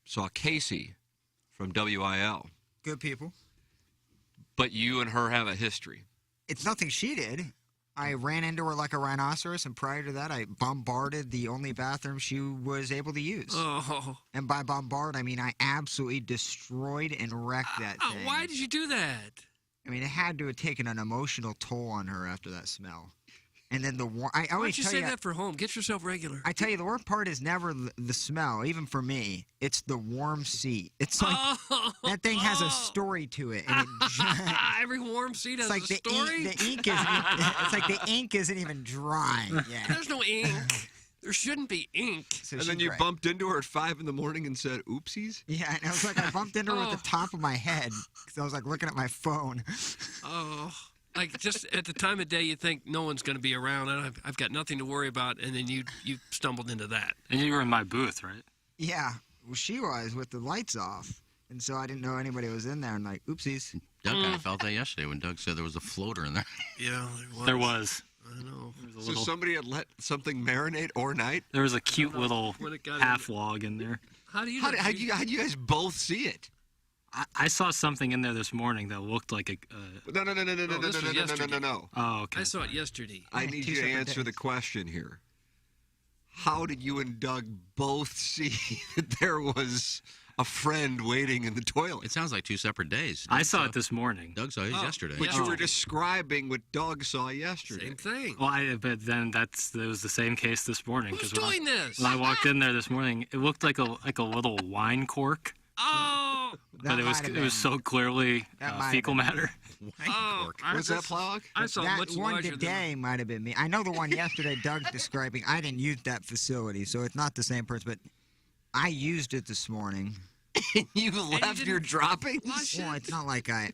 Speaker 12: saw Casey from WIL.
Speaker 3: Good people.
Speaker 12: But you and her have a history.
Speaker 3: It's nothing she did. I ran into her like a rhinoceros, and prior to that, I bombarded the only bathroom she was able to use.
Speaker 2: Oh.
Speaker 3: And by bombard, I mean I absolutely destroyed and wrecked that thing.
Speaker 2: Why did you do that?
Speaker 3: I mean, it had to have taken an emotional toll on her after that smell. And then
Speaker 2: Why don't you save that for home? Get yourself regular.
Speaker 3: I tell you, the worst part is never the smell, even for me. It's the warm seat. It's like that thing has a story to it. And
Speaker 2: every warm seat has
Speaker 3: like
Speaker 2: a story?
Speaker 3: The ink isn't, it's like the ink isn't even dry yet.
Speaker 2: There's no ink. There shouldn't be ink.
Speaker 3: So
Speaker 12: and then you bumped into her at 5 in the morning and said, oopsies?
Speaker 3: Yeah, and I was like, I bumped into her with the top of my head because I was like looking at my phone.
Speaker 2: Oh. Like, just at the time of day, you think no one's going to be around, and I've got nothing to worry about, and then you stumbled into that.
Speaker 8: And you were in my booth, right?
Speaker 3: Yeah, well, she was with the lights off, and so I didn't know anybody was in there, and like, oopsies.
Speaker 9: Doug kind of felt that yesterday when Doug said there was a floater in there.
Speaker 2: Yeah,
Speaker 8: there was.
Speaker 2: I know.
Speaker 12: So somebody had let something marinate overnight?
Speaker 8: There was a cute little half log in there.
Speaker 2: How do you
Speaker 12: guys both see it?
Speaker 8: I saw something in there this morning that looked like a.
Speaker 12: No.
Speaker 8: Oh, okay.
Speaker 2: I saw it yesterday.
Speaker 12: I need you to answer the question here. How did you and Doug both see that there was a friend waiting in the toilet?
Speaker 9: It sounds like 2 separate days.
Speaker 8: I saw it this morning.
Speaker 9: Doug saw it yesterday.
Speaker 12: But you were describing what Doug saw yesterday.
Speaker 2: Same thing.
Speaker 8: Well, but then it was the same case this morning.
Speaker 2: Who's doing this?
Speaker 8: When I walked in there this morning, it looked like a little wine cork.
Speaker 2: Oh!
Speaker 8: But it was so clearly fecal matter.
Speaker 6: Oh,
Speaker 12: Was that Plowhawk?
Speaker 6: I saw
Speaker 3: that
Speaker 6: much
Speaker 3: one
Speaker 6: larger than
Speaker 3: today might have been me. I know the one yesterday Doug's describing. I didn't use that facility, so it's not the same person. But I used it this morning.
Speaker 12: You left your droppings?
Speaker 3: Well, it's not like I.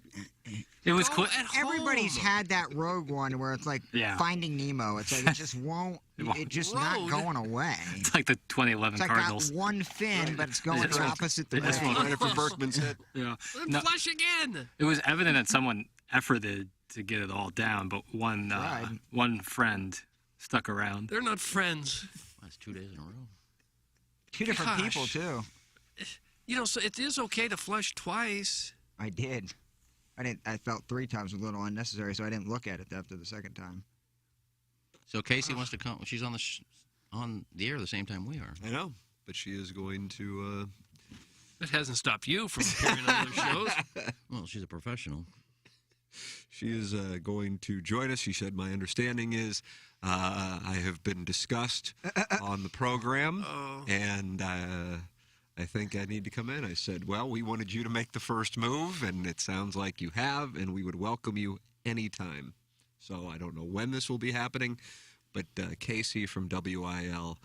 Speaker 8: It was cool.
Speaker 3: Everybody's had that Rogue one where it's like Finding Nemo. It's like it just won't. It's just not going away.
Speaker 8: It's like the 2011
Speaker 3: It's like
Speaker 8: Cardinals.
Speaker 3: got one fin, but it's going the opposite
Speaker 8: It just
Speaker 3: way.
Speaker 8: won't-
Speaker 12: Jennifer Berkman's hit.
Speaker 8: Yeah.
Speaker 6: Then
Speaker 8: No,
Speaker 6: flush again.
Speaker 8: it was evident that someone efforted to get it all down, but one friend stuck around.
Speaker 6: They're not friends.
Speaker 9: That's 2 days in a row.
Speaker 3: Two different
Speaker 6: Gosh.
Speaker 3: people too.
Speaker 6: You know, so it is okay to flush twice.
Speaker 3: I did. I felt 3 times was a little unnecessary, so I didn't look at it after the second time.
Speaker 9: So Casey wants to come. She's on the air the same time we are.
Speaker 12: I know, but she is going to.
Speaker 6: That hasn't stopped you from appearing on other shows.
Speaker 9: Well, she's a professional.
Speaker 12: She is going to join us. She said, "My understanding is I have been discussed on the program, and I think I need to come in." I said, "Well, we wanted you to make the first move, and it sounds like you have, and we would welcome you anytime." So I don't know when this will be happening, but Casey from WIL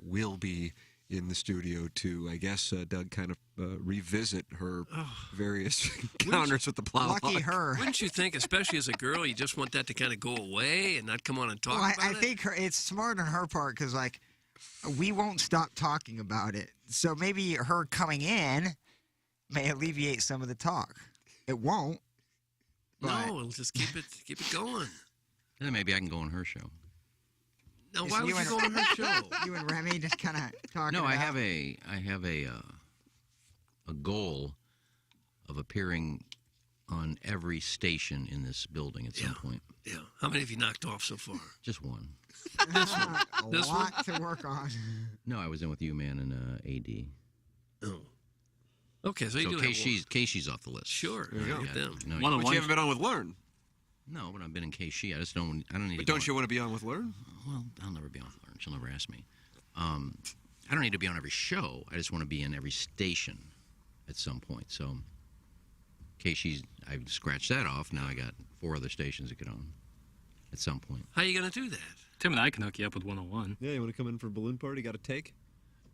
Speaker 12: will be in the studio to, I guess, Doug, kind of revisit her various encounters with the Plowhawk.
Speaker 3: Lucky her.
Speaker 6: Wouldn't you think, especially as a girl, you just want that to kind of go away and not come on and talk
Speaker 3: Well,
Speaker 6: about
Speaker 3: I
Speaker 6: it?
Speaker 3: think it's smart on her part because, like, we won't stop talking about it. So maybe her coming in may alleviate some of the talk. It won't. But
Speaker 6: No, it'll just keep it going.
Speaker 9: And then maybe I can go on her show.
Speaker 6: Now,
Speaker 3: Just
Speaker 6: why would you
Speaker 3: and-
Speaker 6: go on her show?
Speaker 3: You and Remy just kind of talking.
Speaker 9: No, I
Speaker 3: about-
Speaker 9: have a goal of appearing on every station in this building at some point.
Speaker 6: Yeah. How many have you knocked off so far?
Speaker 9: Just one.
Speaker 6: This one.
Speaker 3: a
Speaker 6: This one?
Speaker 3: lot to work on.
Speaker 9: No, I was in with you, man, and AD.
Speaker 6: Oh. Okay, so you do have one.
Speaker 9: Casey's off the list.
Speaker 6: Sure.
Speaker 12: There you go.
Speaker 6: Look at them.
Speaker 9: No,
Speaker 12: But you haven't been on with Learn.
Speaker 9: No, but I've been in KC. I just don't. I don't need.
Speaker 12: But
Speaker 9: to
Speaker 12: don't you want to be on with Learn?
Speaker 9: Well, I'll never be on with Learn. She'll never ask me. I don't need to be on every show. I just want to be in every station at some point. So, KC's. I've scratched that off. Now I got 4 other stations to get on at some point.
Speaker 6: How are you going to do that?
Speaker 8: Tim and I can hook you up with 101.
Speaker 12: Yeah, you want to come in for a balloon party? Got a take?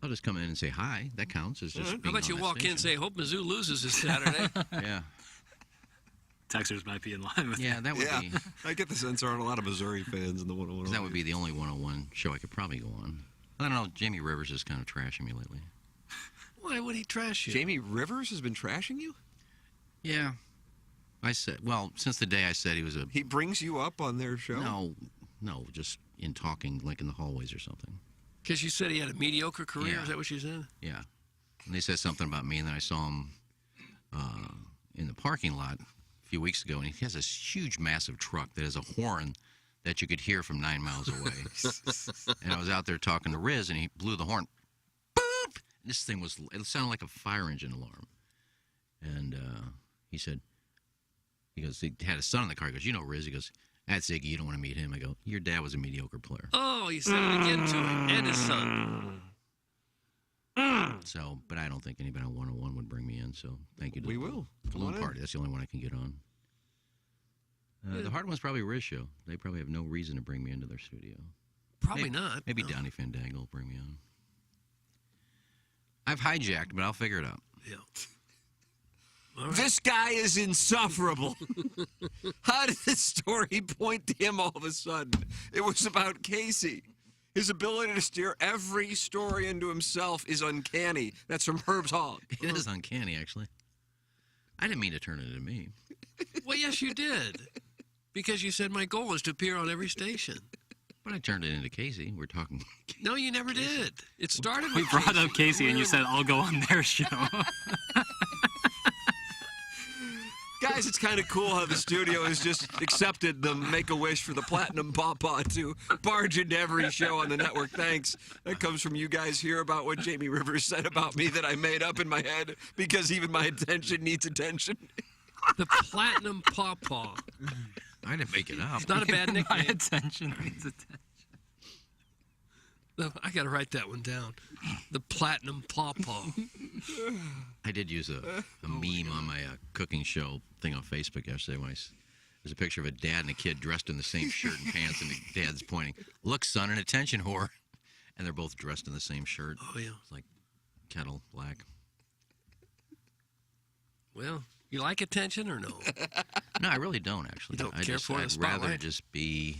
Speaker 9: I'll just come in and say hi. That counts as just.
Speaker 6: How
Speaker 9: being
Speaker 6: about you
Speaker 9: on that
Speaker 6: walk in and
Speaker 9: station.
Speaker 6: say, hope Mizzou loses this Saturday?
Speaker 9: Yeah.
Speaker 8: Texters might be in line with
Speaker 9: Yeah, that would
Speaker 12: Yeah,
Speaker 9: be.
Speaker 12: I get the sense there aren't a lot of Missouri fans in the 101.
Speaker 9: That would be the only 101 show I could probably go on. I don't know. Jamie Rivers is kind of trashing me lately.
Speaker 6: Why would he trash you?
Speaker 12: Jamie Rivers has been trashing you?
Speaker 9: Yeah. I said, well, since the day I said he was a.
Speaker 12: He brings you up on their show?
Speaker 9: No, just in talking, like in the hallways or something.
Speaker 6: Because you said he had a mediocre career.
Speaker 9: Yeah.
Speaker 6: Is that what you said?
Speaker 9: Yeah. And they said something about me, and then I saw him in the parking lot a few weeks ago, and he has this huge, massive truck that has a horn that you could hear from 9 miles away. And I was out there talking to Riz, and he blew the horn. Boop! This thing it sounded like a fire engine alarm. And he said, he had a son in the car. He goes, you know Riz? He goes, that's Iggy. You don't want to meet him. I go, your dad was a mediocre player.
Speaker 6: Oh, you said it again to him and his son.
Speaker 9: So, but I don't think anybody on 101 would bring me in. So, thank you. To
Speaker 12: We
Speaker 9: the
Speaker 12: will. Come
Speaker 9: Balloon
Speaker 12: on in.
Speaker 9: party. That's the only one I can get on. The hard one's probably Riz show. They probably have no reason to bring me into their studio.
Speaker 6: Probably
Speaker 9: maybe,
Speaker 6: not.
Speaker 9: Maybe
Speaker 6: no.
Speaker 9: Donnie Fandango will bring me on. I've hijacked, but I'll figure it out.
Speaker 6: Yeah.
Speaker 12: This guy is insufferable. How did this story point to him all of a sudden? It was about Casey. His ability to steer every story into himself is uncanny. That's from Herb's Hall.
Speaker 9: It is uncanny, actually. I didn't mean to turn it into me.
Speaker 6: Well, yes, you did. Because you said my goal is to appear on every station.
Speaker 9: But I turned it into Casey. We're talking.
Speaker 6: No, you never did. It started
Speaker 8: We
Speaker 6: with
Speaker 8: brought up Casey, and you said, I'll go on their show.
Speaker 12: Guys, it's kind of cool how the studio has just accepted the Make-A-Wish for the Platinum Pawpaw to barge into every show on the network. Thanks. That comes from you guys here about what Jamie Rivers said about me that I made up in my head because even my attention needs attention.
Speaker 6: The Platinum Pawpaw.
Speaker 9: I didn't make it up.
Speaker 6: It's not a bad nickname.
Speaker 8: My attention needs attention.
Speaker 6: I got to write that one down. The Platinum Pawpaw.
Speaker 9: I did use a meme on my cooking show thing on Facebook yesterday when There's a picture of a dad and a kid dressed in the same shirt and pants, and the dad's pointing, "Look, son, an attention whore." And they're both dressed in the same shirt.
Speaker 2: Oh, yeah.
Speaker 9: It's like kettle black.
Speaker 2: Well, you like attention or no?
Speaker 9: No, I really don't, actually.
Speaker 2: You don't care for the
Speaker 9: I'd rather
Speaker 2: spotlight?
Speaker 9: just be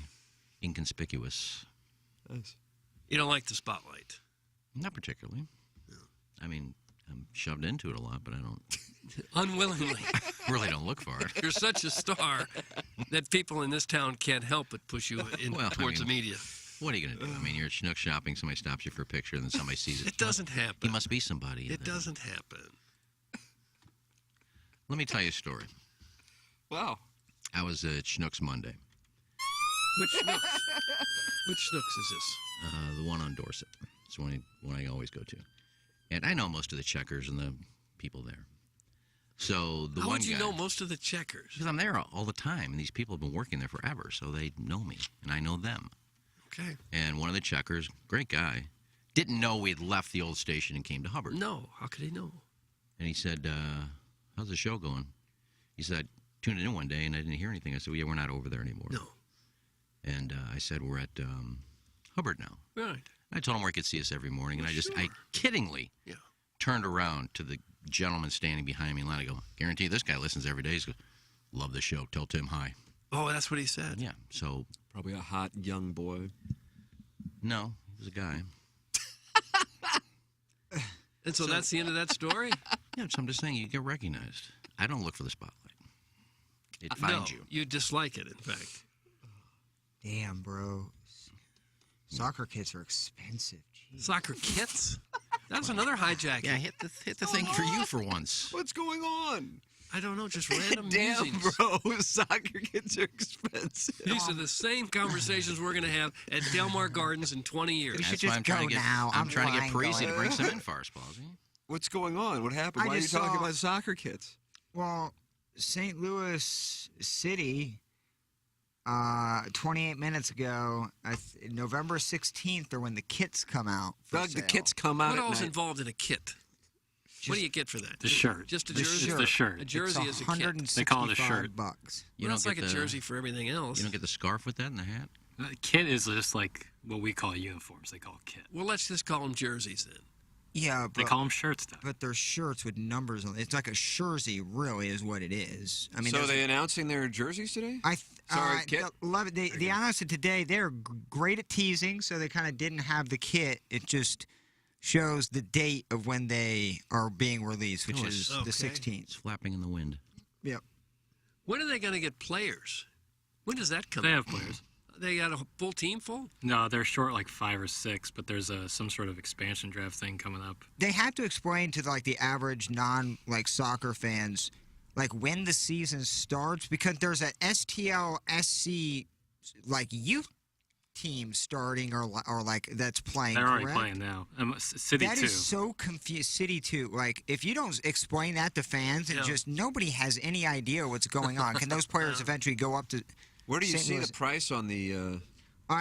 Speaker 9: inconspicuous.
Speaker 12: Nice.
Speaker 2: You don't like the spotlight?
Speaker 9: Not particularly. No. I mean, I'm shoved into it a lot, but I don't.
Speaker 2: Unwillingly.
Speaker 9: Really don't look for it.
Speaker 2: You're such a star that people in this town can't help but push you towards the media.
Speaker 9: What are you going to do? I mean, you're at Schnuck shopping, somebody stops you for a picture, and then somebody sees it.
Speaker 2: It doesn't happen.
Speaker 9: He must be somebody.
Speaker 2: It doesn't happen.
Speaker 9: Let me tell you a story.
Speaker 12: Wow.
Speaker 9: I was at Schnucks Monday.
Speaker 2: Which Schnucks? Which Schnucks is this?
Speaker 9: The one on Dorset. It's one I always go to. And I know most of the checkers and the people there. So the
Speaker 2: How
Speaker 9: one
Speaker 2: would you
Speaker 9: guy,
Speaker 2: know most of the checkers?
Speaker 9: because I'm there all the time, and these people have been working there forever, so they know me, and I know them.
Speaker 2: Okay.
Speaker 9: And one of the checkers, great guy, didn't know we had left the old station and came to Hubbard.
Speaker 2: No. How could he know?
Speaker 9: And he said, how's the show going? He said, I tuned in one day, and I didn't hear anything. I said, well, yeah, we're not over there anymore.
Speaker 2: No.
Speaker 9: And I said, we're at Hubbard now.
Speaker 2: Right.
Speaker 9: I told him where he could see us every morning, and I kiddingly turned around to the gentleman standing behind me in line. I go, guarantee this guy listens every day. He goes, love the show. Tell Tim hi.
Speaker 2: Oh, that's what he said.
Speaker 9: Yeah, so.
Speaker 12: Probably a hot young boy.
Speaker 9: No, he was a guy.
Speaker 2: And so that's the end of that story?
Speaker 9: Yeah, so I'm just saying, you get recognized. I don't look for the spotlight. It finds you.
Speaker 2: You dislike it, in fact.
Speaker 3: Damn, bro. Soccer kits are expensive. Jeez.
Speaker 2: Soccer kits? That's another hijacking.
Speaker 9: Yeah, hit the thing for you for once.
Speaker 12: What's going on?
Speaker 2: I don't know, just random
Speaker 12: Damn,
Speaker 2: musings.
Speaker 12: bro. Soccer kits are expensive.
Speaker 2: These are the same conversations we're going to have at Delmar Gardens in 20 years.
Speaker 9: That's why I'm trying to get Parisi to bring some in for us, Palsy.
Speaker 12: What's going on? What happened? Why are you talking about soccer kits?
Speaker 3: Well, St. Louis City, 28 minutes ago, November 16th, or when the kits come out.
Speaker 12: Doug, the kits come out.
Speaker 2: What all is involved in a kit? What do you get for that?
Speaker 8: The shirt.
Speaker 2: Just a jersey?
Speaker 8: The shirt.
Speaker 2: A jersey is a kit.
Speaker 8: They call it a shirt.
Speaker 3: Bucks.
Speaker 2: Well, it's like a jersey for everything else.
Speaker 9: You don't get the scarf with that and the hat?
Speaker 8: Kit is just like what we call uniforms. They call it kit.
Speaker 2: Well, let's just call them jerseys then.
Speaker 3: Yeah,
Speaker 8: They call them shirts, though.
Speaker 3: but they're shirts with numbers on it. It's like a jersey, really, is what it is. I mean,
Speaker 12: so are they announcing their jerseys today?
Speaker 3: Sorry,
Speaker 12: kit.
Speaker 3: They announced it today. They're great at teasing, so they kind of didn't have the kit. It just shows the date of when they are being released, which is the 16th.
Speaker 9: It's flapping in the wind.
Speaker 3: Yep.
Speaker 2: When are they going to get players? When does that come?
Speaker 8: They have players.
Speaker 2: They got a full team full?
Speaker 8: No, they're short like 5 or 6, but there's some sort of expansion draft thing coming up.
Speaker 3: They have to explain to the average soccer fans when the season starts, because there's a STL-SC youth team starting or that's playing.
Speaker 8: They're already
Speaker 3: correct?
Speaker 8: playing now. City
Speaker 3: That
Speaker 8: 2.
Speaker 3: is so confused. City 2. If you don't explain that to fans, it just nobody has any idea what's going on. Can those players eventually go up to?
Speaker 12: Where do you
Speaker 3: St.
Speaker 12: see
Speaker 3: Louis?
Speaker 12: the price on the?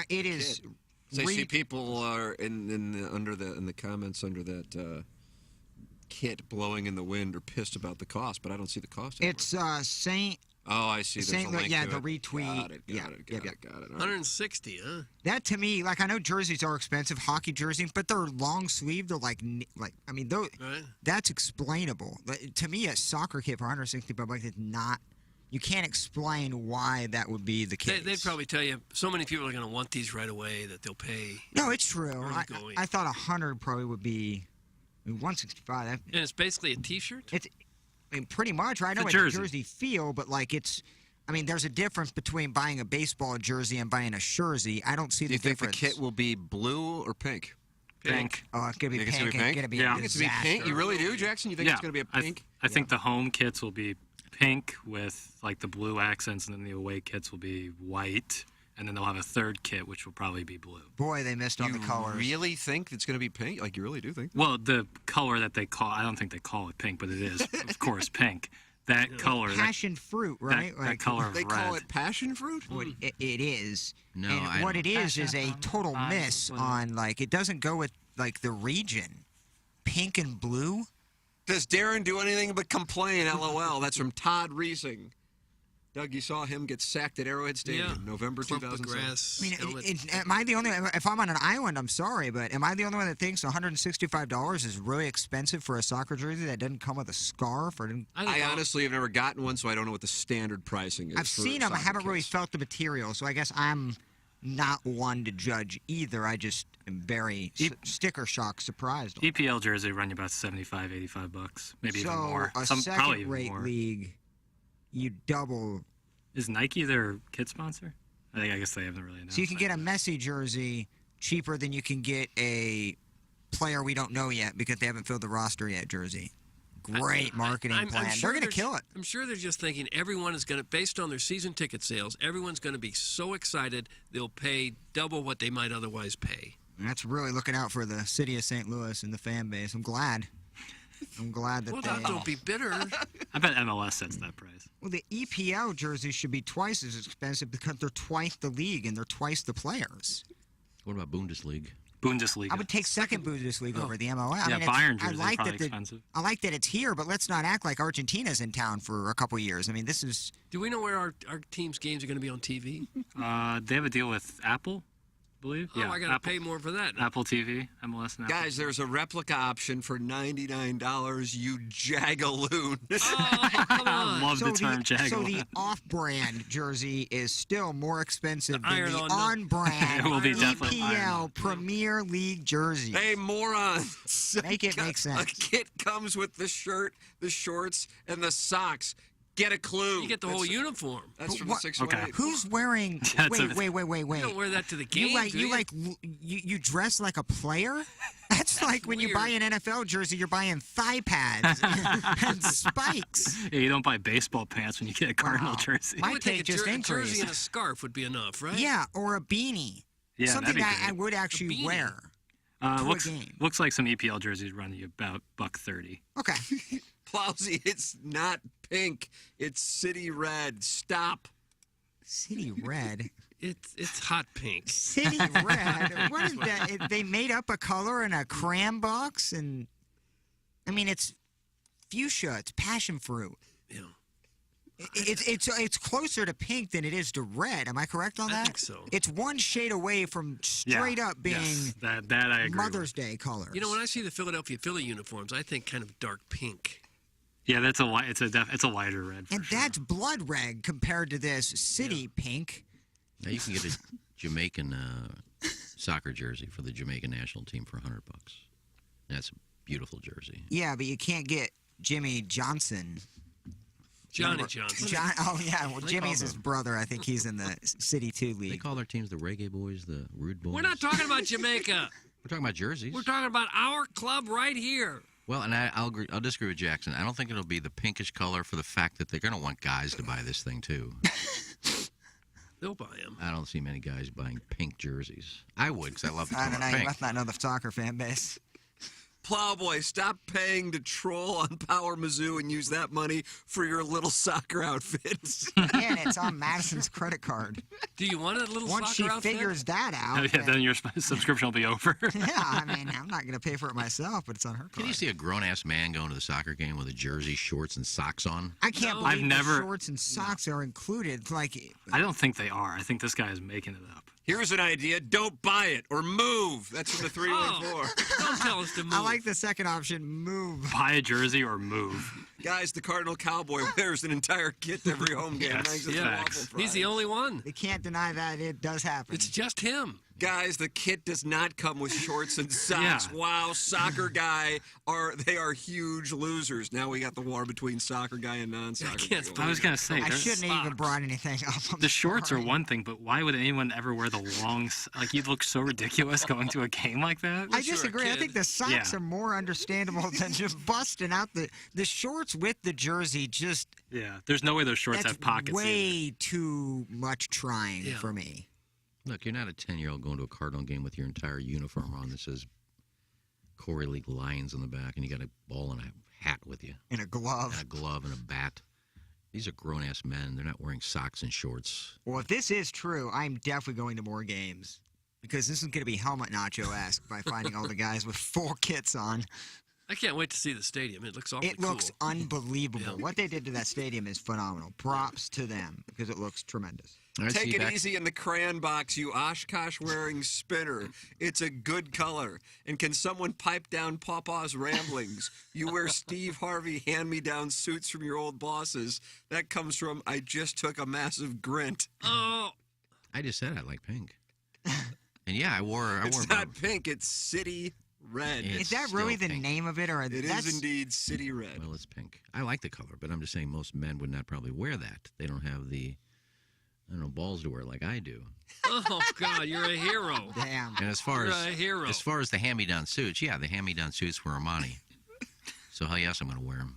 Speaker 3: It is.
Speaker 12: So I see people are in the comments under that kit blowing in the wind are pissed about the cost, but I don't see the cost anymore.
Speaker 3: It's Saint.
Speaker 12: Oh, I see. There's
Speaker 3: Saint
Speaker 12: a link
Speaker 3: yeah,
Speaker 12: to
Speaker 3: the
Speaker 12: it.
Speaker 3: retweet.
Speaker 12: Got it. Got it. All right.
Speaker 2: 160, huh?
Speaker 3: That to me, I know jerseys are expensive, hockey jerseys, but they're long sleeve. They're those.
Speaker 2: Right.
Speaker 3: That's explainable. To me, a soccer kit for $165 is not. You can't explain why that would be the case.
Speaker 2: They'd probably tell you so many people are going to want these right away that they'll pay.
Speaker 3: No, it's true.
Speaker 2: Going.
Speaker 3: I thought 100 probably would be. 165.
Speaker 2: And it's basically a T-shirt.
Speaker 3: It's. Pretty much, right? I know it's a jersey feel, but it's. There's a difference between buying a baseball jersey and buying a jersey. I don't see the difference.
Speaker 12: Do you think the kit will be blue or pink?
Speaker 8: Pink.
Speaker 3: Oh, it's going to be pink.
Speaker 12: It's going to be
Speaker 3: a
Speaker 12: think it's going to be pink? You really do, Jackson? You think it's going to be a pink?
Speaker 8: I think the home kits will be pink with the blue accents, and then the away kits will be white, and then they'll have a third kit which will probably be blue.
Speaker 3: Boy, they missed on the colors.
Speaker 12: You really think it's going to be pink? You really do think?
Speaker 8: Well, the color that they call, I don't think they call it pink, but it is, of course, pink. That color.
Speaker 3: Passion fruit, right?
Speaker 8: That color of
Speaker 12: They
Speaker 8: red.
Speaker 12: call it passion fruit?
Speaker 3: It is.
Speaker 9: No,
Speaker 3: and what it is a total miss on, it doesn't go with, the region. Pink and blue?
Speaker 12: Does Darren do anything but complain? LOL. That's from Todd Reesing. Doug, you saw him get sacked at Arrowhead Stadium, November
Speaker 2: Clump of
Speaker 12: 2007.
Speaker 2: grass.
Speaker 3: I mean, am I the only one? If I'm on an island, I'm sorry, but am I the only one that thinks $165 is really expensive for a soccer jersey that doesn't come with a scarf? Or
Speaker 12: I honestly have never gotten one, so I don't know what the standard pricing is.
Speaker 3: I've seen them. I haven't really felt the material, so I guess I'm not one to judge either. I just am very sticker shock surprised.
Speaker 8: EPL jersey run you about $75, $85, maybe
Speaker 3: so
Speaker 8: even more.
Speaker 3: a
Speaker 8: Probably even
Speaker 3: second-rate
Speaker 8: more.
Speaker 3: league, you double.
Speaker 8: Is Nike their kit sponsor? I guess they haven't really announced.
Speaker 3: So you can get a Messi jersey cheaper than you can get a player we don't know yet because they haven't filled the roster yet jersey. Great marketing plan. They're going to kill it.
Speaker 2: I'm sure they're just thinking everyone is going to, based on their season ticket sales, everyone's going to be so excited they'll pay double what they might otherwise pay.
Speaker 3: And that's really looking out for the city of St. Louis and the fan base. I'm glad. That
Speaker 2: Well,
Speaker 3: they...
Speaker 2: don't be bitter.
Speaker 8: I bet MLS sets that price.
Speaker 3: Well, the EPL jerseys should be twice as expensive because they're twice the league and they're twice the players.
Speaker 9: What about Bundesliga?
Speaker 8: Bundesliga.
Speaker 3: I would take second Bundesliga over the MLS.
Speaker 8: Yeah,
Speaker 3: I mean,
Speaker 8: Bayern
Speaker 3: I
Speaker 8: jersey
Speaker 3: like
Speaker 8: probably
Speaker 3: that
Speaker 8: expensive.
Speaker 3: I like that it's here, but let's not act like Argentina's in town for a couple years. I mean, this is.
Speaker 2: Do we know where our team's games are going to be on TV?
Speaker 8: They have a deal with Apple, I believe.
Speaker 2: Oh,
Speaker 8: yeah,
Speaker 2: I got to pay more for that.
Speaker 8: Apple TV, MLS, and Apple.
Speaker 12: Guys, there's a replica option for $99, you jagaloon.
Speaker 8: I love the term
Speaker 3: So
Speaker 8: jagaloon.
Speaker 3: the off-brand jersey is still more expensive than
Speaker 2: iron
Speaker 3: the
Speaker 2: on
Speaker 3: on-brand
Speaker 8: It will be definitely iron
Speaker 3: EPL Premier League jersey.
Speaker 12: Hey, morons.
Speaker 3: Make it make
Speaker 12: A
Speaker 3: sense.
Speaker 12: kit comes with the shirt, the shorts, and the socks. Get a clue.
Speaker 2: You get the whole uniform.
Speaker 12: That's from
Speaker 3: What-
Speaker 12: the 618.
Speaker 3: Who's wearing?
Speaker 8: That's
Speaker 3: Wait.
Speaker 2: You don't wear that to the game,
Speaker 3: You dress like a player? That's like when you buy an NFL jersey, you're buying thigh pads and spikes.
Speaker 8: Yeah, you don't buy baseball pants when you get a Cardinal jersey.
Speaker 3: My
Speaker 2: I would
Speaker 3: take
Speaker 2: think
Speaker 3: just
Speaker 2: a
Speaker 3: increased.
Speaker 2: jersey and a scarf would be enough, right?
Speaker 3: Yeah, or a beanie.
Speaker 8: Yeah,
Speaker 3: Something
Speaker 8: that'd be
Speaker 3: that I
Speaker 8: great.
Speaker 3: would actually wear. to a game.
Speaker 8: Looks like some EPL jerseys run you about $130.
Speaker 3: Okay.
Speaker 12: Plowsy, it's not pink. It's city red. Stop.
Speaker 3: City red.
Speaker 2: It's hot pink.
Speaker 3: City red. What is that? They made up a color in a crayon box, and I mean it's fuchsia. It's passion fruit.
Speaker 2: Yeah.
Speaker 3: It's closer to pink than it is to red. Am I correct on that?
Speaker 2: I think so.
Speaker 3: It's one shade away from straight up being
Speaker 8: Yes, that I agree.
Speaker 3: Mother's Day colors.
Speaker 2: You know, when I see the Philadelphia Philly uniforms, I think kind of dark pink.
Speaker 8: Yeah, that's it's a lighter red.
Speaker 3: and that's blood red compared to this city pink.
Speaker 9: Now you can get a Jamaican soccer jersey for the Jamaican national team for $100. That's a beautiful jersey.
Speaker 3: Yeah, but you can't get Jimmy Johnson.
Speaker 2: Johnny Johnson.
Speaker 3: Oh yeah, well Jimmy's his brother. I think he's in the City 2
Speaker 9: They
Speaker 3: league.
Speaker 9: call their teams the Reggae Boys, the Rude Boys.
Speaker 2: We're not talking about Jamaica.
Speaker 9: We're talking about jerseys.
Speaker 2: We're talking about our club right here.
Speaker 9: Well, and I'll disagree with Jackson. I don't think it'll be the pinkish color for the fact that they're going to want guys to buy this thing too.
Speaker 2: They'll buy them.
Speaker 9: I don't see many guys buying pink jerseys. I would because I love the
Speaker 3: I don't
Speaker 9: color
Speaker 3: know. You
Speaker 9: pink.
Speaker 3: must not know the soccer fan base.
Speaker 12: Plowboy, stop paying to troll on Power Mizzou and use that money for your little soccer outfits.
Speaker 3: Again, it's on Madison's credit card.
Speaker 2: Do you want a little
Speaker 3: Once she
Speaker 2: soccer outfit?
Speaker 3: figures that
Speaker 8: Oh,
Speaker 3: out,
Speaker 8: yeah, then your subscription will be over.
Speaker 3: yeah, I mean, I'm not going to pay for it myself, but it's on her
Speaker 9: Can
Speaker 3: card.
Speaker 9: you see a grown-ass man going to the soccer game with a jersey, shorts, and socks on?
Speaker 3: I can't
Speaker 8: I've
Speaker 3: believe
Speaker 8: never-
Speaker 3: the shorts and socks are included. Like,
Speaker 8: I don't think they are. I think this guy is making it up.
Speaker 12: Here's an idea. Don't buy it or move. That's from the 314.
Speaker 2: Don't tell us to move.
Speaker 3: I like the second option, move.
Speaker 8: Buy a jersey or move.
Speaker 12: Guys, the Cardinal Cowboy wears an entire kit to every home game.
Speaker 8: Yes,
Speaker 12: Thanks to the
Speaker 8: facts.
Speaker 12: Waffle Fries.
Speaker 2: He's the only one.
Speaker 3: They can't deny that it does happen.
Speaker 2: It's just him.
Speaker 12: Guys, the kit does not come with shorts and socks.
Speaker 8: Yeah.
Speaker 12: Wow, soccer guy they are huge losers. Now we got the war between soccer guy and non-soccer.
Speaker 2: can't
Speaker 12: guy.
Speaker 2: believe
Speaker 8: I was going to say,
Speaker 3: I
Speaker 8: there's-
Speaker 3: shouldn't have even brought anything up. I'm
Speaker 8: the shorts are
Speaker 3: sorry.
Speaker 8: one thing, but why would anyone ever wear the long? Like you'd look so ridiculous going to a game like that.
Speaker 3: I
Speaker 2: you're a
Speaker 3: disagree. I
Speaker 2: kid.
Speaker 3: think the socks
Speaker 8: Yeah.
Speaker 3: are more understandable than just busting out the shorts with the jersey. Just
Speaker 8: Yeah, there's no way those shorts
Speaker 3: that's
Speaker 8: have pockets.
Speaker 3: way
Speaker 8: either.
Speaker 3: too much trying
Speaker 2: Yeah.
Speaker 3: for me.
Speaker 9: Look, you're not a 10-year-old going to a Cardinal game with your entire uniform on that says Corey League Lions on the back, and you got a ball and a hat with you,
Speaker 3: In a glove.
Speaker 9: and a glove and a bat. These are grown-ass men. They're not wearing socks and shorts.
Speaker 3: Well, if this is true, I'm definitely going to more games because this is going to be helmet nacho-esque by finding all the guys with full kits on.
Speaker 2: I can't wait to see the stadium. It looks awfully
Speaker 3: It looks
Speaker 2: cool.
Speaker 3: unbelievable. What they did to that stadium is phenomenal. Props to them because it looks tremendous.
Speaker 12: Take it easy in the crayon box, you Oshkosh wearing spinner. It's a good color. And can someone pipe down Pawpaw's ramblings? You wear Steve Harvey hand-me-down suits from your old bosses. That comes from I just took a massive grint.
Speaker 2: Oh.
Speaker 9: I just said I like pink. And yeah, I wore.
Speaker 12: It's not pink. It's City Red.
Speaker 3: Is that really the name of it, or
Speaker 12: It is indeed City Red.
Speaker 9: Well, it's pink. I like the color, but I'm just saying most men would not probably wear that. They don't have the, I don't know, balls to wear like I do.
Speaker 2: Oh God, you're a hero.
Speaker 3: Damn.
Speaker 9: And as far
Speaker 2: You're
Speaker 9: as
Speaker 2: a hero.
Speaker 9: as far as the hand-me-down suits, yeah, the hand-me-down suits were Armani. So hell yes, I'm going to wear them.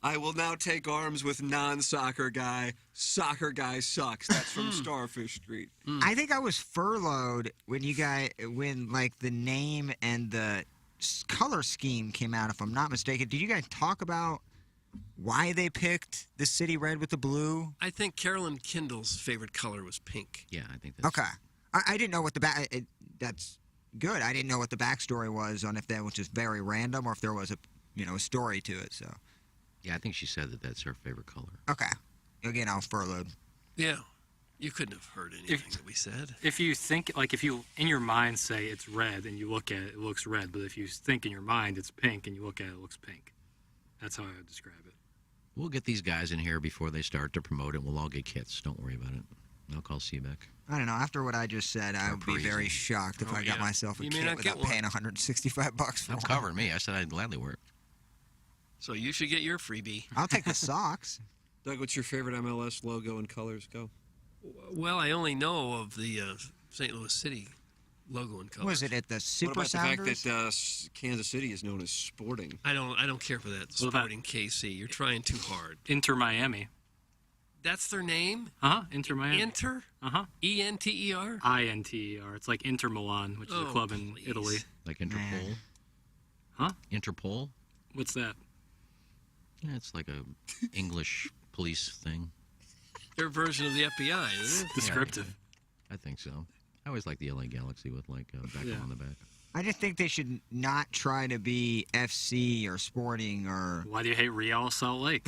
Speaker 12: I will now take arms with non-soccer guy. Soccer guy sucks. That's from Starfish Street.
Speaker 3: I think I was furloughed when like the name and the color scheme came out, if I'm not mistaken. Did you guys talk about why they picked the city red with the blue?
Speaker 2: I think Carolyn Kindle's favorite color was pink.
Speaker 9: Yeah, I think that's
Speaker 3: Okay. I didn't know what the back. That's good. I didn't know what the backstory was on if that was just very random or if there was a story to it. So.
Speaker 9: Yeah, I think she said that that's her favorite color.
Speaker 3: Okay. Again, I was furloughed.
Speaker 2: Yeah. You couldn't have heard anything that we said.
Speaker 8: If you think, like, if you in your mind say it's red and you look at it, it looks red. But if you think in your mind it's pink and you look at it, it looks pink. That's how I would describe it.
Speaker 9: We'll get these guys in here before they start to promote it. We'll all get kits. Don't worry about it. I'll call Seebeck.
Speaker 3: I don't know. After what I just said, I would be very shocked if I got myself a
Speaker 2: You may
Speaker 3: kit
Speaker 2: not get
Speaker 3: without paying $165 for
Speaker 9: I'm
Speaker 3: one.
Speaker 9: covering me. I said I'd gladly wear it.
Speaker 2: So you should get your freebie.
Speaker 3: I'll take the socks.
Speaker 12: Doug, what's your favorite MLS logo and colors? Go.
Speaker 2: Well, I only know of the St. Louis City logo and colors.
Speaker 3: Was it at the Super
Speaker 12: What about
Speaker 3: Sounders?
Speaker 12: the fact that Kansas City is known as Sporting?
Speaker 2: I don't care for that.
Speaker 8: What about-
Speaker 2: Sporting KC. You're trying too hard.
Speaker 8: Inter Miami.
Speaker 2: That's their name?
Speaker 8: Inter Miami.
Speaker 2: Inter? E-N-T-E-R?
Speaker 8: I-N-T-E-R. It's like Inter Milan, which is a club in Italy.
Speaker 9: Like Interpol?
Speaker 8: Huh?
Speaker 9: Interpol?
Speaker 8: What's that?
Speaker 9: Yeah, it's like a English police thing.
Speaker 2: Their version of the FBI, isn't it?
Speaker 8: Descriptive.
Speaker 9: I think so. I always like the LA Galaxy with like Beckham on the back.
Speaker 3: I just think they should not try to be FC or Sporting or.
Speaker 8: Why do you hate Real Salt Lake?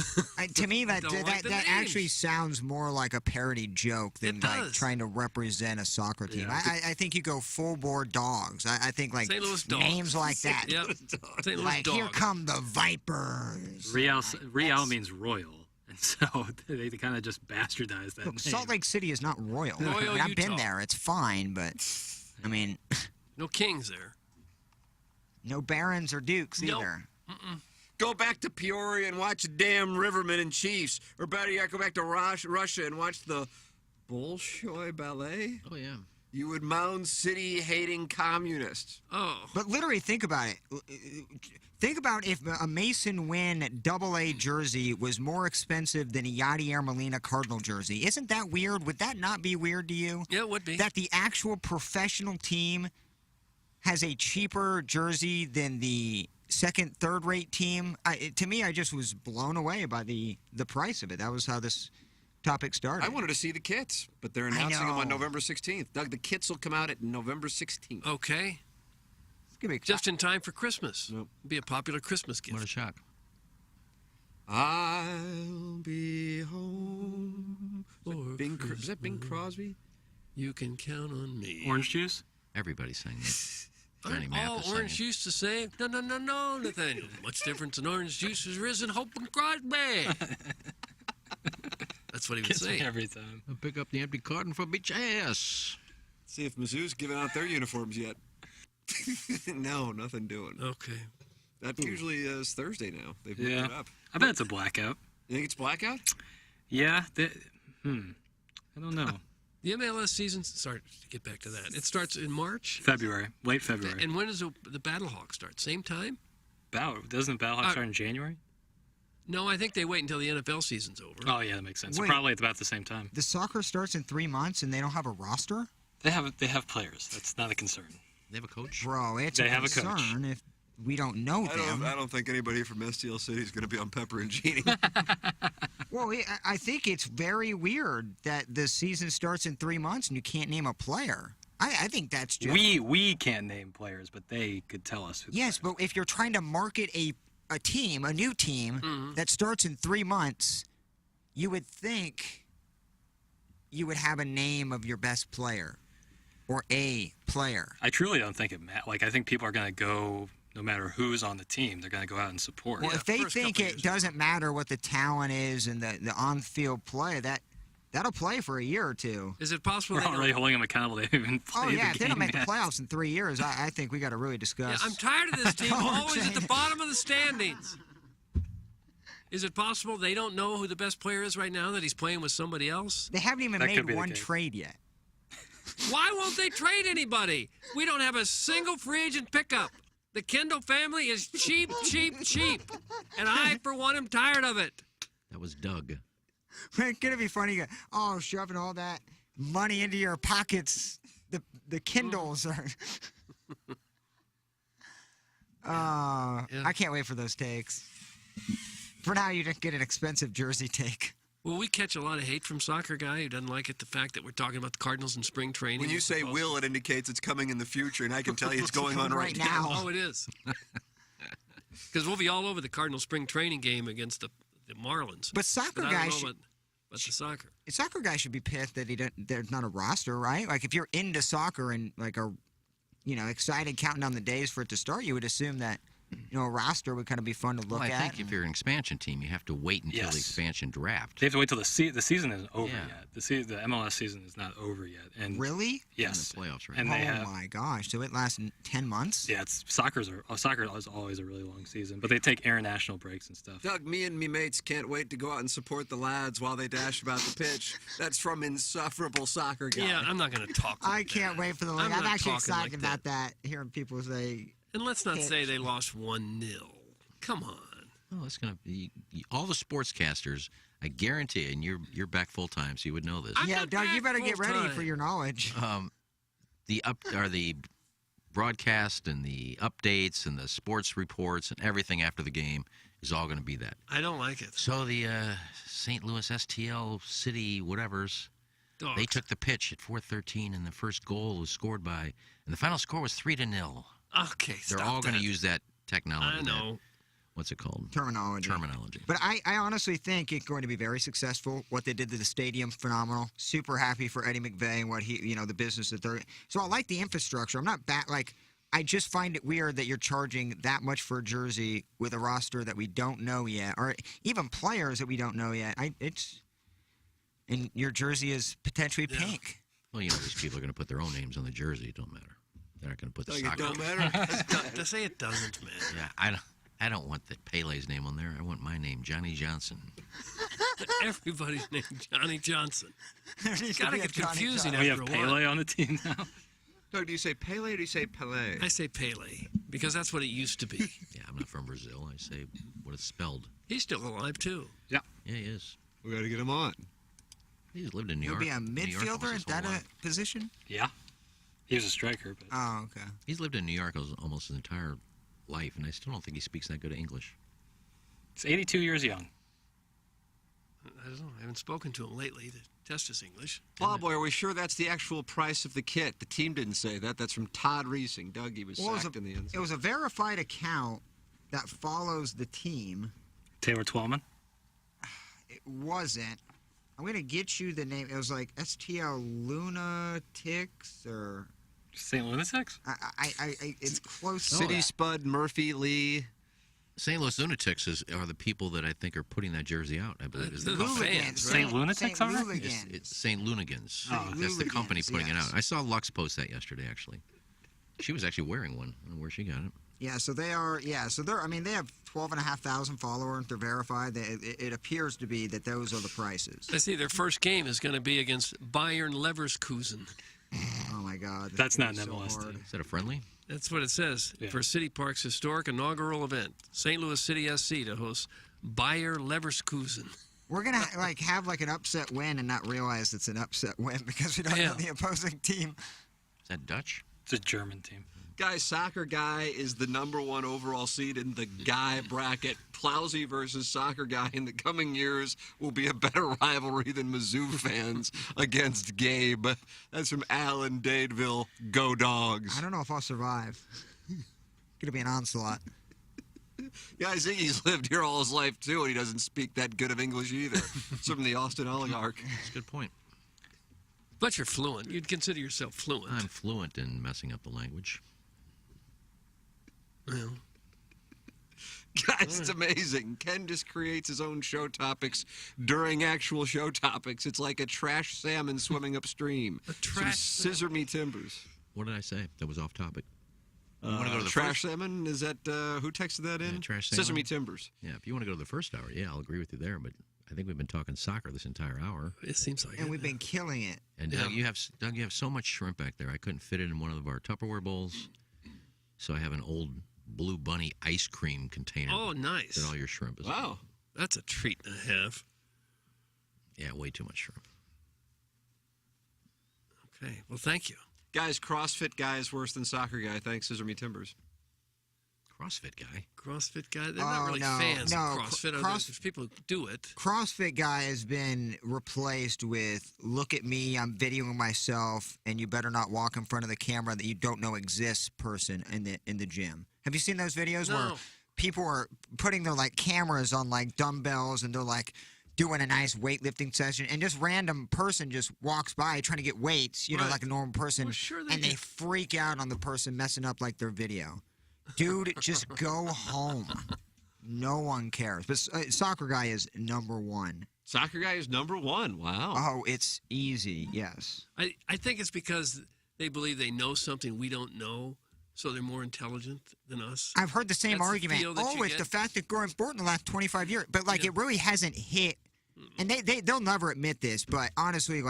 Speaker 3: To me, that
Speaker 2: don't like the
Speaker 3: that
Speaker 2: names.
Speaker 3: actually sounds more like a parody joke than
Speaker 2: It
Speaker 3: like
Speaker 2: does.
Speaker 3: trying to represent a soccer team.
Speaker 8: Yeah.
Speaker 3: I think you go full bore Dogs. I think like
Speaker 2: St. Louis Dogs.
Speaker 3: names like that.
Speaker 2: Yep. St. Louis
Speaker 3: Like
Speaker 2: Dogs.
Speaker 3: here come the Vipers.
Speaker 8: Real means royal. And so they kind of just bastardized that
Speaker 3: Look,
Speaker 8: name.
Speaker 3: Salt Lake City is not royal.
Speaker 2: Royal
Speaker 3: I've been
Speaker 2: Utah.
Speaker 3: there. It's fine, but I mean,
Speaker 2: No kings there.
Speaker 3: no barons or dukes
Speaker 2: Nope.
Speaker 3: either.
Speaker 12: Go back to Peoria and watch the damn Rivermen and Chiefs. Or better yet, go back to Russia and watch the Bolshoi Ballet.
Speaker 9: Oh, yeah.
Speaker 12: You would Mound City hating communists.
Speaker 2: Oh.
Speaker 3: But literally, think about it. Think about if a Mason Wynn AA jersey was more expensive than a Yadier Molina Cardinal jersey. Isn't that weird? Would that not be weird to you?
Speaker 2: Yeah, it would be.
Speaker 3: That the actual professional team has a cheaper jersey than the second, third-rate team? To me, I just was blown away by the price of it. That was how this topic started.
Speaker 12: I wanted to see the kits, but they're announcing them on November 16th. Doug, the kits will come out at November 16th.
Speaker 2: Okay.
Speaker 3: Be
Speaker 2: just in time for Christmas. Be a popular Christmas gift.
Speaker 9: What a shock.
Speaker 12: I'll be home. Is that Bing Crosby?
Speaker 2: You can count on me.
Speaker 8: Orange juice?
Speaker 9: Everybody sang that.
Speaker 2: Aren't all orange juice the same? No, Nathaniel. Much difference in orange juice has risen, Hope and Crosby. That's what he would
Speaker 8: Gets me
Speaker 2: say.
Speaker 8: every time.
Speaker 9: I'll pick up the empty carton for beach ass.
Speaker 12: See if Mizzou's giving out their uniforms yet. No, nothing doing.
Speaker 2: Okay.
Speaker 12: That usually is Thursday now. They've moved
Speaker 8: Yeah.
Speaker 12: it up.
Speaker 8: I bet it's a blackout.
Speaker 12: You think it's blackout?
Speaker 8: Yeah. I don't know.
Speaker 2: The MLS season starts, to get back to that, it starts in March?
Speaker 8: February. Late February.
Speaker 2: And when does the Battlehawks start? Same time?
Speaker 8: Doesn't Battlehawks start in January?
Speaker 2: No, I think they wait until the NFL season's over.
Speaker 8: Oh, yeah, that makes sense. So
Speaker 3: Wait.
Speaker 8: probably at about the same time.
Speaker 3: The soccer starts in 3 months and they don't have a roster?
Speaker 8: They have players. That's not a concern.
Speaker 9: They have a coach?
Speaker 3: Bro, it's
Speaker 8: They
Speaker 3: a
Speaker 8: have a coach.
Speaker 3: concern if we don't know them.
Speaker 12: I don't think anybody from STL City is going to be on Pepper and Genie.
Speaker 3: Well, I think it's very weird that the season starts in 3 months and you can't name a player. I think that's just...
Speaker 8: We can't name players, but they could tell us. Who
Speaker 3: Yes, but if you're trying to market a team, a new team, that starts in 3 months, you would think you would have a name of your best player or a player.
Speaker 8: I truly don't think it matters. Like, I think people are going to go, no matter who's on the team, they're going to go out and support.
Speaker 3: Well, if they think it doesn't matter what the talent is and the on-field play, that'll play for a year or two.
Speaker 2: Is it possible
Speaker 8: We're already holding them accountable. They haven't even played
Speaker 3: Oh, yeah,
Speaker 8: the
Speaker 3: if they don't
Speaker 8: game
Speaker 3: make the
Speaker 8: yet.
Speaker 3: playoffs in 3 years, I think we got to really discuss.
Speaker 2: Yeah, I'm tired of this team
Speaker 3: Don't
Speaker 2: always at the
Speaker 3: change.
Speaker 2: bottom of the standings. Is it possible they don't know who the best player is right now, that he's playing with somebody else?
Speaker 3: They haven't even made one trade yet.
Speaker 2: Why won't they trade anybody? We don't have a single free agent pickup. The Kendall family is cheap, cheap, cheap. And I, for one, am tired of it.
Speaker 9: That was Doug.
Speaker 3: It's going to be funny. You go, shoving all that money into your pockets. The Kindles are... I can't wait for those takes. For now, you didn't get an expensive jersey take.
Speaker 2: Will we catch a lot of hate from Soccer Guy who doesn't like it, the fact that we're talking about the Cardinals in spring training?
Speaker 12: When you say will, it indicates it's coming in the future, and I can tell you it's going on right now.
Speaker 2: Oh, it is. Because we'll be all over the Cardinal spring training game against the Marlins.
Speaker 3: But Soccer
Speaker 2: I
Speaker 3: Guy
Speaker 2: don't know
Speaker 3: should...
Speaker 2: about the soccer.
Speaker 3: Soccer Guy should be pissed that there's not a roster, right? Like, if you're into soccer and, like, are, excited counting down the days for it to start, you would assume that, a roster would kind of be fun to look
Speaker 9: Well, I
Speaker 3: at.
Speaker 9: think if you're an expansion team, you have to wait until
Speaker 8: Yes.
Speaker 9: the expansion draft.
Speaker 8: They have to wait till the season isn't over
Speaker 9: Yeah.
Speaker 8: yet. The MLS season is not over yet. And
Speaker 3: Really?
Speaker 8: Yes.
Speaker 9: In the playoffs, right?
Speaker 8: And they
Speaker 3: Oh,
Speaker 8: have,
Speaker 3: my gosh. So it lasts 10 months?
Speaker 8: yeah, soccer is always a really long season, but they take international breaks and stuff.
Speaker 12: Doug, me and me mates can't wait to go out and support the lads while they dash about the pitch. That's from Insufferable Soccer Guy.
Speaker 2: Yeah, I'm not going to talk like
Speaker 3: I can't wait for the league.
Speaker 2: I'm
Speaker 3: I'm
Speaker 2: not
Speaker 3: actually
Speaker 2: talking
Speaker 3: excited
Speaker 2: like
Speaker 3: about that, hearing people say...
Speaker 2: And let's not
Speaker 3: Pitch.
Speaker 2: say they lost 1-0. Come on.
Speaker 9: Oh, it's gonna be all the sportscasters. I guarantee, and you're back full time, so you would know this.
Speaker 3: Yeah, Doug, you better get ready for your knowledge.
Speaker 9: The broadcast and the updates and the sports reports and everything after the game is all going to be that.
Speaker 2: I don't like it.
Speaker 9: So the St. Louis STL City whatevers,
Speaker 2: Dogs.
Speaker 9: they took the pitch at 4:13, and the first goal was scored by, and the final score was 3-0.
Speaker 2: Okay,
Speaker 9: They're
Speaker 2: stop
Speaker 9: all going to
Speaker 2: that.
Speaker 9: use that technology.
Speaker 2: I know.
Speaker 9: What's it called?
Speaker 3: Terminology.
Speaker 9: Terminology.
Speaker 3: But I honestly think it's going to be very successful. What they did to the stadium, phenomenal. Super happy for Eddie McVay and what he, the business that they're. So I like the infrastructure. I'm not I just find it weird that you're charging that much for a jersey with a roster that we don't know yet, or even players that we don't know yet. And your jersey is potentially pink.
Speaker 9: Well, these people are going to put their own names on the jersey. It don't matter. They're not going to put the
Speaker 12: Doug,
Speaker 9: soccer.
Speaker 12: it don't matter.
Speaker 2: To say it doesn't, man.
Speaker 9: Yeah, I don't want the Pele's name on there. I want my name, Johnny Johnson.
Speaker 2: Everybody's named Johnny Johnson.
Speaker 3: Needs
Speaker 2: It's
Speaker 3: to
Speaker 2: got to
Speaker 3: be a
Speaker 2: get
Speaker 3: Johnny
Speaker 2: confusing
Speaker 3: Johnson.
Speaker 8: We
Speaker 2: after
Speaker 8: have
Speaker 2: a while.
Speaker 8: Pele on the team now.
Speaker 12: Doug, do you say Pele or do you say Pele?
Speaker 2: I say Pele because that's what it used to be.
Speaker 9: Yeah, I'm not from Brazil. I say what it's spelled.
Speaker 2: He's still alive too.
Speaker 8: Yeah.
Speaker 9: Yeah, he is.
Speaker 12: We got to get him on.
Speaker 9: He's lived in New
Speaker 3: He'll
Speaker 9: York.
Speaker 3: be a
Speaker 9: New York almost
Speaker 3: midfielder.
Speaker 9: his
Speaker 3: Is that
Speaker 9: whole
Speaker 3: a
Speaker 9: life.
Speaker 3: position?
Speaker 8: Yeah. He was a striker, but
Speaker 3: Oh, okay.
Speaker 9: He's lived in New York almost his entire life, and I still don't think he speaks that good English.
Speaker 8: he's 82 years young.
Speaker 2: I don't know. I haven't spoken to him lately to test his English.
Speaker 12: Boy, are we sure that's the actual price of the kit? The team didn't say that. That's from Todd Reesing. Doug, he was
Speaker 3: Well,
Speaker 12: sacked in the end.
Speaker 3: It was a verified account that follows the team.
Speaker 8: Taylor Twellman.
Speaker 3: It wasn't. I'm gonna get you the name. It was like STL Lunatics or
Speaker 8: St. Lunatics?
Speaker 3: it's close.
Speaker 12: City Spud, Murphy, Lee.
Speaker 9: St. Louis Lunatics are the people that I think are putting that jersey out. I believe is
Speaker 2: The
Speaker 9: the company.
Speaker 2: fans, right?
Speaker 8: St. Lunatics, all right?
Speaker 3: Lunatics.
Speaker 9: It's St. Lunigans.
Speaker 8: Oh,
Speaker 9: That's the company
Speaker 3: Lunigans,
Speaker 9: putting it
Speaker 3: yes.
Speaker 9: out. I saw Lux post that yesterday, actually. She was actually wearing one. I don't know where she got it.
Speaker 3: Yeah, so they are. Yeah, so they're. I mean, they have 12,500 followers. They're verified. It appears to be that those are the prices.
Speaker 2: I see their first game is going to be against Bayern Leverkusen.
Speaker 3: Oh my God,
Speaker 8: That's not an
Speaker 3: so
Speaker 8: MLS
Speaker 3: hard.
Speaker 8: team.
Speaker 9: Is that a friendly?
Speaker 2: That's what it says
Speaker 8: Yeah.
Speaker 2: for City Park's historic inaugural event. St. Louis City SC to host Bayer Leverkusen.
Speaker 3: We're gonna have an upset win and not realize it's an upset win because we don't
Speaker 2: Yeah.
Speaker 3: know the opposing team.
Speaker 9: Is that Dutch?
Speaker 8: It's a German team.
Speaker 12: Guys, Soccer Guy is the #1 overall seed in the guy bracket. Plowsy versus Soccer Guy in the coming years will be a better rivalry than Mizzou fans against Gabe. That's from Alan Dadeville. Go Dogs.
Speaker 3: I don't know if I'll survive. Gonna be an onslaught.
Speaker 12: Yeah, I see he's lived here all his life, too, and he doesn't speak that good of English either. It's from the Austin Oligarch.
Speaker 9: That's a good point.
Speaker 2: But you're fluent. You'd consider yourself fluent.
Speaker 9: I'm fluent in messing up the language.
Speaker 2: Well.
Speaker 12: Guys, it's amazing. Ken just creates his own show topics during actual show topics. It's like a trash salmon swimming upstream.
Speaker 2: A trash
Speaker 12: Scissor me timbers.
Speaker 9: What did I say? That was off topic. You want to go to the
Speaker 12: trash salmon? Is that who texted that in?
Speaker 9: Yeah, trash salmon.
Speaker 12: Scissor me timbers.
Speaker 9: Yeah, if you want to go to the first hour, yeah, I'll agree with you there. But I think we've been talking soccer this entire hour.
Speaker 2: It seems like
Speaker 3: And we've been killing it.
Speaker 9: And Doug, you have so much shrimp back there. I couldn't fit it in one of our Tupperware bowls, so I have an old Blue Bunny ice cream container.
Speaker 2: Oh, nice.
Speaker 9: That all your shrimp is.
Speaker 2: Wow. That's a treat and a half.
Speaker 9: Yeah, way too much shrimp.
Speaker 2: Okay. Well, thank you.
Speaker 12: Guys, CrossFit Guy is worse than Soccer Guy. Thanks, Scissor me timbers.
Speaker 9: CrossFit Guy?
Speaker 2: CrossFit Guy? They're not really fans of CrossFit. There's people who do it.
Speaker 3: CrossFit Guy has been replaced with "Look at me, I'm videoing myself, and you better not walk in front of the camera that you don't know exists" person in the gym. Have you seen those videos where people are putting their cameras on dumbbells and they're doing a nice weightlifting session, and just random person just walks by trying to get weights, like a normal person, and they freak out on the person messing up their video. Dude, just go home. No one cares. But Soccer Guy is #1.
Speaker 12: Soccer Guy is #1. Wow.
Speaker 3: Oh, it's easy. Yes.
Speaker 2: I think it's because they believe they know something we don't know, so they're more intelligent than us.
Speaker 3: I've heard the same
Speaker 2: That's
Speaker 3: argument.
Speaker 2: the feel that you
Speaker 3: It's
Speaker 2: get.
Speaker 3: the fact that growing sport in the last 25 years. But, it really hasn't hit. And they'll never admit this, but honestly,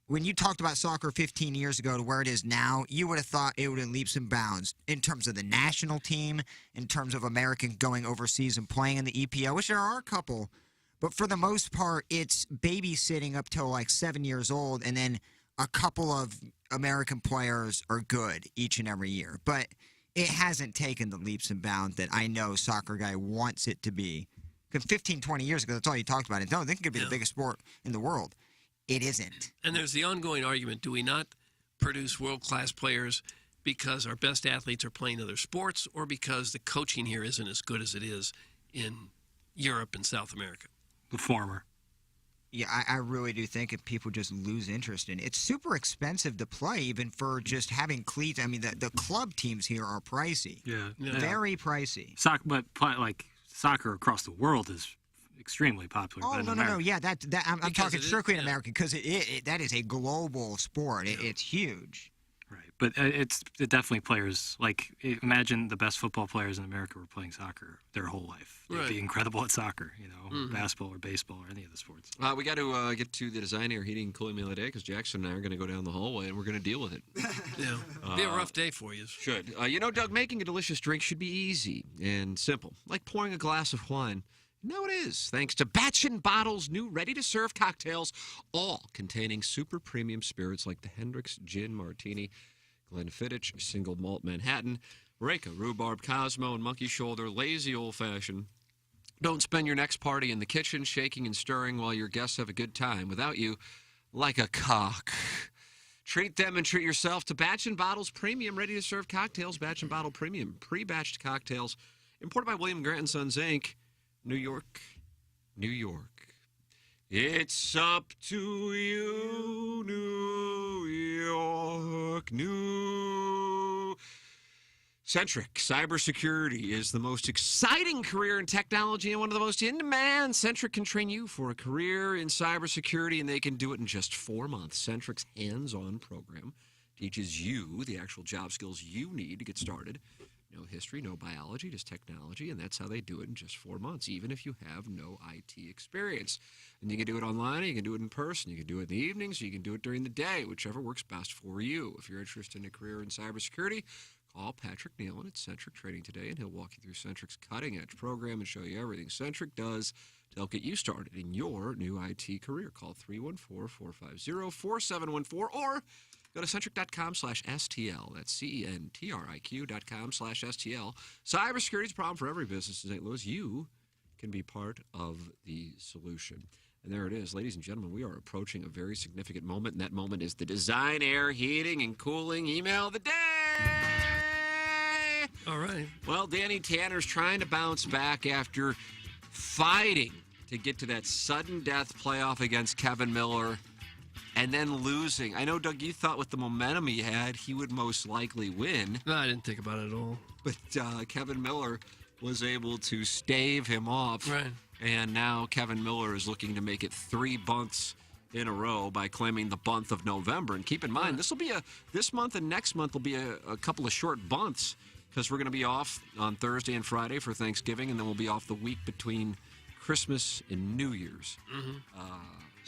Speaker 3: when you talked about soccer 15 years ago to where it is now, you would have thought it would have leaps and bounds in terms of the national team, in terms of Americans going overseas and playing in the EPL, which there are a couple. But for the most part, it's babysitting up till 7 years old, and then a couple of American players are good each and every year. But it hasn't taken the leaps and bounds that I know Soccer Guy wants it to be. Because 15, 20 years ago, that's all you talked about. No, they could be the biggest sport in the world. It isn't.
Speaker 2: And there's the ongoing argument, do we not produce world-class players because our best athletes are playing other sports, or because the coaching here isn't as good as it is in Europe and South America?
Speaker 8: The former.
Speaker 3: Yeah, I really do think if people just lose interest in it. It's super expensive to play, even for just having cleats. I mean, the club teams here are pricey.
Speaker 8: Yeah.
Speaker 3: Very pricey.
Speaker 8: Soccer across the world is extremely popular.
Speaker 3: Oh,
Speaker 8: but in
Speaker 3: no.
Speaker 8: America-
Speaker 3: Yeah, I'm talking strictly in
Speaker 8: yeah.
Speaker 3: American, because that is a global sport. It's huge.
Speaker 8: Right, but it's definitely players. Imagine the best football players in America were playing soccer their whole life. They'd be incredible at soccer, or basketball or baseball or any of the sports.
Speaker 12: We got to get to the design air heating and cooling meal of the day, because Jackson and I are going to go down the hallway and we're going to deal with it.
Speaker 2: Yeah, be a rough day for you.
Speaker 12: Should. Doug, making a delicious drink should be easy and simple, like pouring a glass of wine. Now it is, thanks to Batch & Bottle's new ready-to-serve cocktails, all containing super premium spirits like the Hendrick's Gin Martini, Glenfiddich Single Malt Manhattan, Reka Rhubarb Cosmo, and Monkey Shoulder Lazy Old Fashioned. Don't spend your next party in the kitchen shaking and stirring while your guests have a good time without you, like a cock. Treat them and treat yourself to Batch & Bottle's premium ready-to-serve cocktails. Batch & Bottle Premium pre-batched cocktails, imported by William Grant & Sons, Inc., New York, New York. It's up to you, New York, New. Centric Cybersecurity is the most exciting career in technology and one of the most in demand. Centric can train you for a career in cybersecurity, and they can do it in just 4 months. Centric's hands-on program teaches you the actual job skills you need to get started. No history, no biology, just technology, and that's how they do it in just 4 months, even if you have no IT experience. And you can do it online, you can do it in person, you can do it in the evenings, you can do it during the day, whichever works best for you. If you're interested in a career in cybersecurity, call Patrick Nealon at Centric Training today, and he'll walk you through Centric's cutting-edge program and show you everything Centric does to help get you started in your new IT career. Call 314-450-4714, or
Speaker 6: Go to centric.com/STL. That's CENTRIQ.com/STL. Cybersecurity is a problem for every business in St. Louis. You can be part of the solution. And there it is. Ladies and gentlemen, we are approaching a very significant moment, and that moment is the Design Air Heating and Cooling Email of the Day.
Speaker 2: All right.
Speaker 6: Well, Danny Tanner's trying to bounce back after fighting to get to that sudden death playoff against Kevin Miller and then losing. I know, Doug, you thought with the momentum he had, he would most likely win.
Speaker 2: No, I didn't think about it at all.
Speaker 6: But Kevin Miller was able to stave him off.
Speaker 2: Right.
Speaker 6: And now Kevin Miller is looking to make it 3 bunts in a row by claiming the bunt of November. And keep in mind, this month and next month will be a couple of short bunts because we're going to be off on Thursday and Friday for Thanksgiving, and then we'll be off the week between Christmas and New Year's.
Speaker 2: Mm-hmm.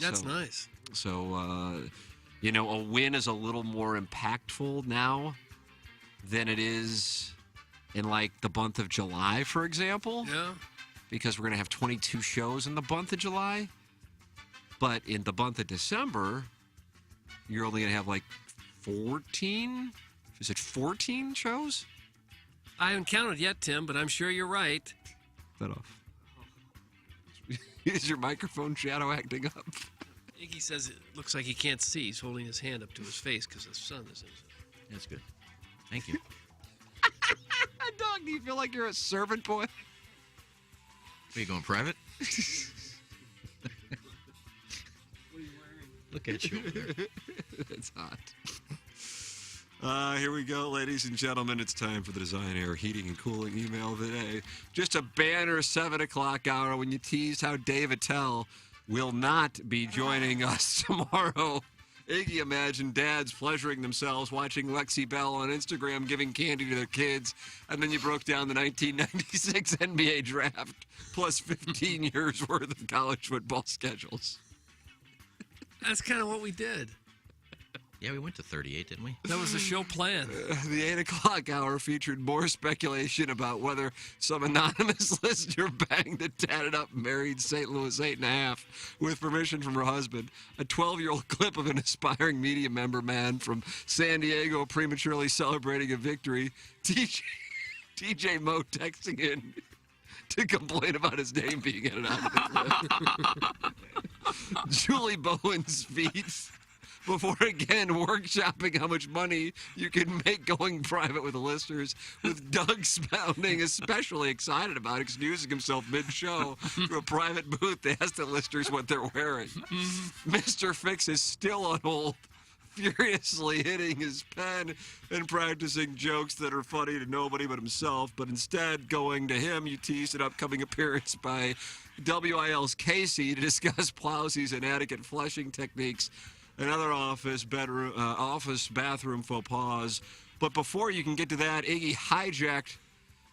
Speaker 2: That's nice.
Speaker 6: So, a win is a little more impactful now than it is in, like, the month of July, for example.
Speaker 2: Yeah.
Speaker 6: Because we're going to have 22 shows in the month of July. But in the month of December, you're only going to have, like, 14? Is it 14 shows?
Speaker 2: I haven't counted yet, Tim, but I'm sure you're right.
Speaker 6: That off. Is your microphone shadow acting up?
Speaker 2: Iggy says it looks like he can't see. He's holding his hand up to his face because the sun is in his.
Speaker 9: That's good. Thank you.
Speaker 6: Dog, do you feel like you're a servant boy?
Speaker 9: Are you going private? Look at you over there.
Speaker 6: That's hot. Here we go, ladies and gentlemen. It's time for the Design Air Heating and Cooling Email of the Day. Just a banner 7 o'clock hour when you teased how Dave Attell will not be joining us tomorrow. Iggy imagined dads pleasuring themselves watching Lexi Bell on Instagram giving candy to their kids, and then you broke down the 1996 NBA draft plus 15 years worth of college football schedules.
Speaker 2: That's kind of what we did.
Speaker 9: Yeah, we went to 38, didn't we?
Speaker 2: That was the show plan.
Speaker 6: The 8 o'clock hour featured more speculation about whether some anonymous listener banged a tatted up married St. Louis 8.5 with permission from her husband. A 12-year-old clip of an aspiring media member man from San Diego prematurely celebrating a victory. TJ Moe texting in to complain about his name being edited out of the clip. Julie Bowen's feet. Before again workshopping how much money you can make going private with the listeners, with Doug sounding especially excited about excusing himself mid-show to a private booth to ask the listeners what they're wearing. Mr. Fix is still on hold, furiously hitting his pen and practicing jokes that are funny to nobody but himself, but instead going to him, you teased an upcoming appearance by WIL's Casey to discuss Plowsy's inadequate flushing techniques and other office bathroom faux pas. But before you can get to that, Iggy hijacked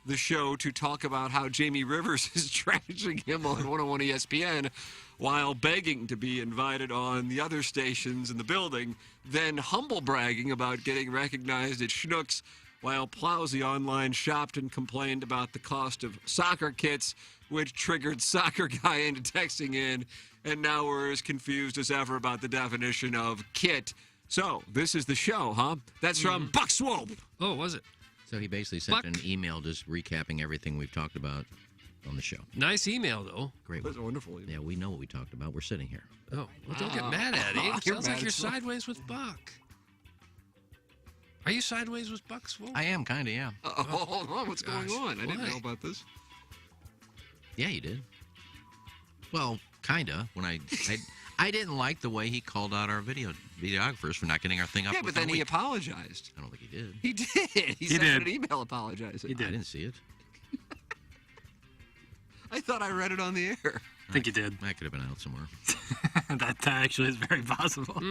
Speaker 6: the show to talk about how Jamie Rivers is trashing him on 101 ESPN while begging to be invited on the other stations in the building, then humble bragging about getting recognized at Schnucks while Plowsy online shopped and complained about the cost of soccer kits, which triggered Soccer Guy into texting in, and now we're as confused as ever about the definition of kit. So, this is the show, huh? That's from Buck Swope.
Speaker 2: Oh, was it?
Speaker 9: So he basically sent an email just recapping everything we've talked about on the show.
Speaker 2: Nice email, though.
Speaker 9: Great.
Speaker 6: That's a wonderful email.
Speaker 9: Yeah, we know what we talked about. We're sitting here.
Speaker 2: Oh, well, don't get mad at it. Sounds like you're sideways with Buck. Are you sideways with Buck Swope?
Speaker 9: I am, kind of, yeah.
Speaker 6: Hold on, what's going on? I didn't know about this.
Speaker 9: Yeah, you did. Well, kind of. When I didn't like the way he called out our videographers for not getting our thing up.
Speaker 6: Yeah, but then he apologized.
Speaker 9: I don't think he did.
Speaker 6: He did. He sent an email apologizing.
Speaker 9: He did. I didn't see it.
Speaker 6: I thought I read it on the air.
Speaker 8: I think you did.
Speaker 9: That could have been out somewhere.
Speaker 8: that actually is very possible.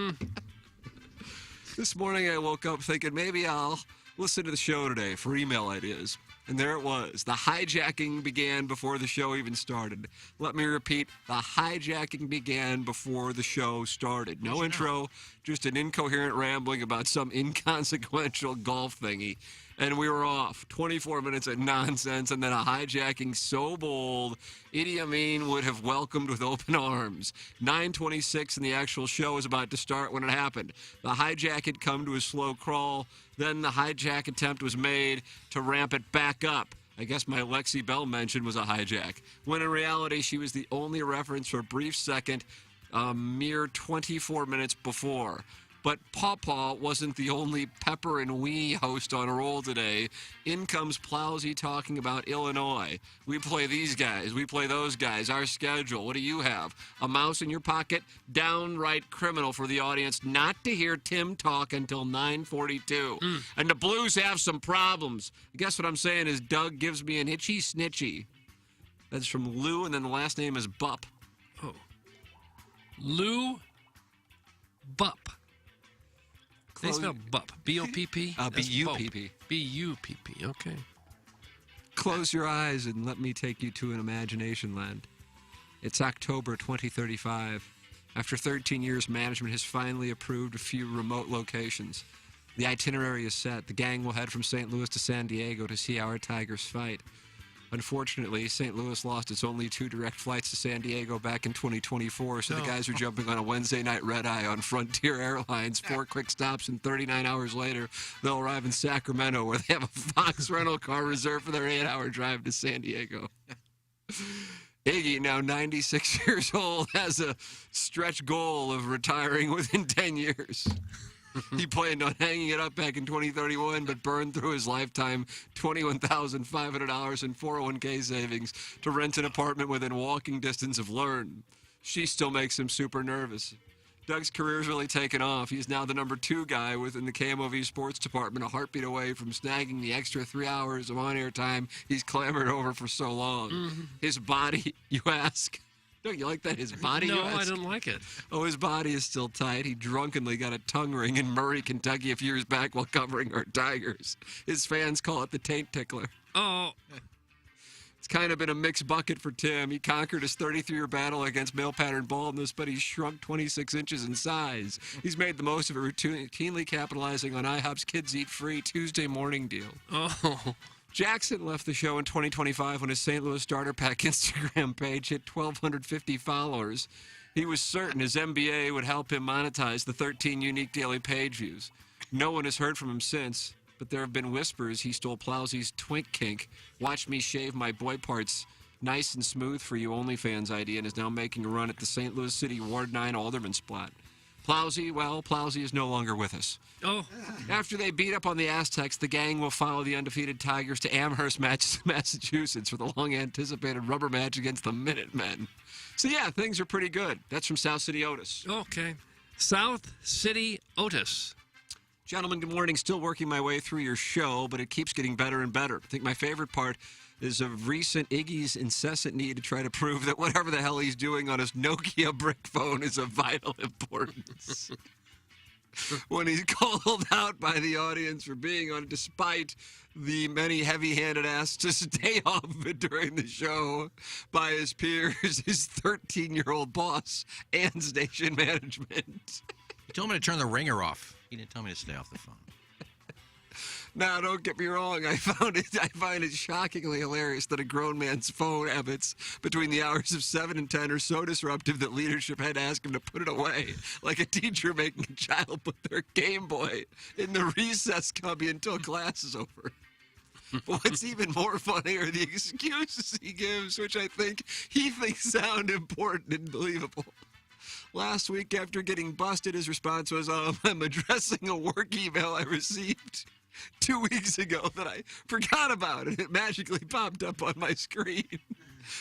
Speaker 6: This morning I woke up thinking maybe I'll listen to the show today for email ideas.
Speaker 12: And there it was. The hijacking began before the show even started. Let me repeat, the hijacking began before the show started. No intro, just an incoherent rambling about some inconsequential golf thingy. And we were off. 24 minutes of nonsense, and then a hijacking so bold, Idi Amin would have welcomed with open arms. 9:26, and the actual show was about to start when it happened. The hijack had come to a slow crawl. Then the hijack attempt was made to ramp it back up. I guess my Lexi Bell mention was a hijack, when in reality she was the only reference for a brief second, a mere 24 minutes before. But Pawpaw wasn't the only pepper and wee host on a roll today. In comes Plowsy talking about Illinois. We play these guys. We play those guys. Our schedule. What do you have? A mouse in your pocket? Downright criminal for the audience not to hear Tim talk until 9:42. And the Blues have some problems. I guess what I'm saying is Doug gives me an itchy snitchy. That's from Lou, and then the last name is Bupp.
Speaker 2: Oh. Lou Bupp. They spell Bupp. B-O-P-P?
Speaker 12: B-U-P-P.
Speaker 2: B-U-P-P. Okay.
Speaker 12: Close your eyes and let me take you to an imagination land. It's October 2035. After 13 years, management has finally approved a few remote locations. The itinerary is set. The gang will head from St. Louis to San Diego to see our Tigers fight. Unfortunately, St. Louis lost its only 2 direct flights to San Diego back in 2024, so the guys are jumping on a Wednesday night red-eye on Frontier Airlines. 4 quick stops, and 39 hours later, they'll arrive in Sacramento, where they have a Fox rental car reserved for their 8-hour drive to San Diego. Iggy, now 96 years old, has a stretch goal of retiring within 10 years. He planned on hanging it up back in 2031, but burned through his lifetime $21,500 in 401k savings to rent an apartment within walking distance of Learn. She still makes him super nervous. Doug's career's really taken off. He's now the number 2 guy within the KMOV sports department, a heartbeat away from snagging the extra 3 hours of on-air time he's clamored over for so long. His body, you ask? Don't you like that? His body?
Speaker 2: No, I don't like it.
Speaker 12: Oh, his body is still tight. He drunkenly got a tongue ring in Murray, Kentucky a few years back while covering our Tigers. His fans call it the taint tickler.
Speaker 2: Oh.
Speaker 12: It's kind of been a mixed bucket for Tim. He conquered his 33-year battle against male pattern baldness, but he's shrunk 26 inches in size. He's made the most of it, routinely capitalizing on IHOP's Kids Eat Free Tuesday morning deal.
Speaker 2: Oh.
Speaker 12: Jackson left the show in 2025 when his St. Louis Starter Pack Instagram page hit 1,250 followers. He was certain his MBA would help him monetize the 13 unique daily page views. No one has heard from him since, but there have been whispers he stole Plowsy's twink kink, watch me shave my boy parts nice and smooth for you OnlyFans idea, and is now making a run at the St. Louis City Ward 9 Alderman spot. Plowsy is no longer with us.
Speaker 2: Oh.
Speaker 12: After they beat up on the Aztecs, the gang will follow the undefeated Tigers to Amherst, Massachusetts for the long-anticipated rubber match against the Minutemen. So, yeah, things are pretty good. That's from South City Otis.
Speaker 2: Okay. South City Otis.
Speaker 12: Gentlemen, good morning. Still working my way through your show, but it keeps getting better and better. I think my favorite part is of recent Iggy's incessant need to try to prove that whatever the hell he's doing on his Nokia brick phone is of vital importance. When he's called out by the audience for being on it, despite the many heavy-handed asks to stay off of it during the show by his peers, his 13-year-old boss, and station management.
Speaker 9: He told me to turn the ringer off. He didn't tell me to stay off the phone.
Speaker 12: Now, don't get me wrong. I find it shockingly hilarious that a grown man's phone habits between the hours of 7 and 10 are so disruptive that leadership had to ask him to put it away, like a teacher making a child put their Game Boy in the recess cubby until class is over. But what's even more funny are the excuses he gives, which I think he thinks sound important and believable. Last week, after getting busted, his response was, I'm addressing a work email I received 2 weeks ago that I forgot about, and it magically popped up on my screen.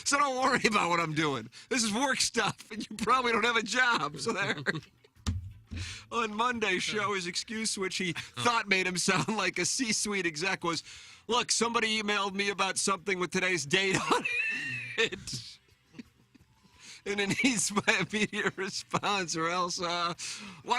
Speaker 12: So don't worry about what I'm doing. This is work stuff, and you probably don't have a job, so there. On Monday's show, his excuse, which he thought made him sound like a C-suite exec, was, look, somebody emailed me about something with today's date on it. And it needs my immediate response, or else, why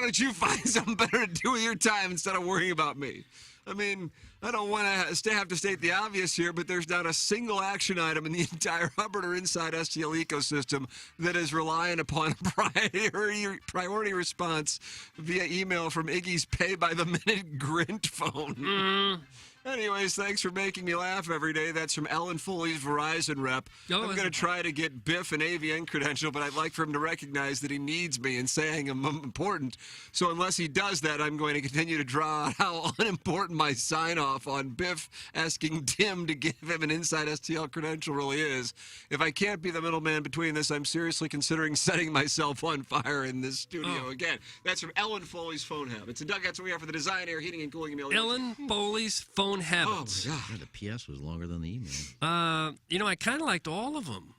Speaker 12: don't you find something better to do with your time instead of worrying about me? I mean, I don't want to have to state the obvious here, but there's not a single action item in the entire Hubbard or Inside STL ecosystem that is relying upon a priority response via email from Iggy's pay-by-the-minute Grint phone. Anyways, thanks for making me laugh every day. That's from Ellen Foley's Verizon rep. I'm going to try to get Biff an AVN credential, but I'd like for him to recognize that he needs me and saying I'm important. So unless he does that, I'm going to continue to draw out how unimportant my sign-off on Biff asking Tim to give him an Inside STL credential really is. If I can't be the middleman between this, I'm seriously considering setting myself on fire in this studio again. That's from Ellen Foley's Phone Habits. And Doug, that's what we have for the Design, Air, Heating, and Cooling email.
Speaker 2: Ellen Foley's Phone Habits.
Speaker 12: Oh, my God.
Speaker 9: The PS was longer than the email.
Speaker 2: I kind of liked all of them.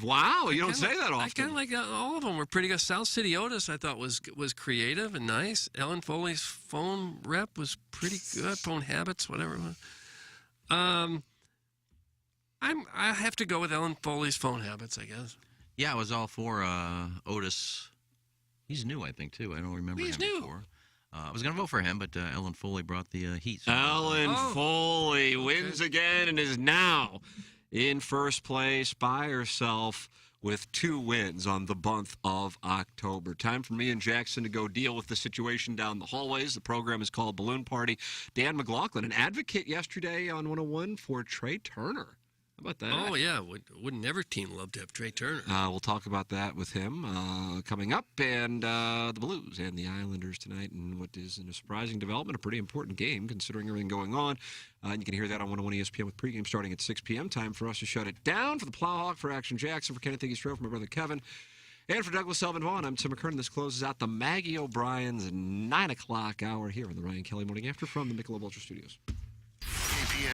Speaker 12: Wow, you don't say that often.
Speaker 2: I kind of like all of them. Were pretty good. South City Otis, I thought was creative and nice. Ellen Foley's phone rep was pretty good. Phone Habits, whatever it was. I have to go with Ellen Foley's Phone Habits, I guess.
Speaker 9: Yeah, I was all for Otis. He's new, I think, too. I don't remember him before. I was going to vote for him, but Ellen Foley brought the heat. So
Speaker 12: Ellen Foley wins again and is now in first place by herself with 2 wins on the month of October. Time for me and Jackson to go deal with the situation down the hallways. The program is called Balloon Party. Dan McLaughlin, an advocate yesterday on 101 for Trey Turner. How about that?
Speaker 2: Oh, yeah. Wouldn't every team love to have Trey Turner?
Speaker 12: We'll talk about that with him coming up. And the Blues and the Islanders tonight in what is a surprising development, a pretty important game considering everything going on. And you can hear that on 101 ESPN with pregame starting at 6 p.m. Time for us to shut it down. For the Plowhawk, for Action Jackson, for Kenneth Iggy Stroh, for my brother Kevin, and for Douglas Elvin Vaughn, I'm Tim McKernan. This closes out the Maggie O'Brien's 9 o'clock hour here on the Ryan Kelly Morning After from the Michelob Ultra Studios.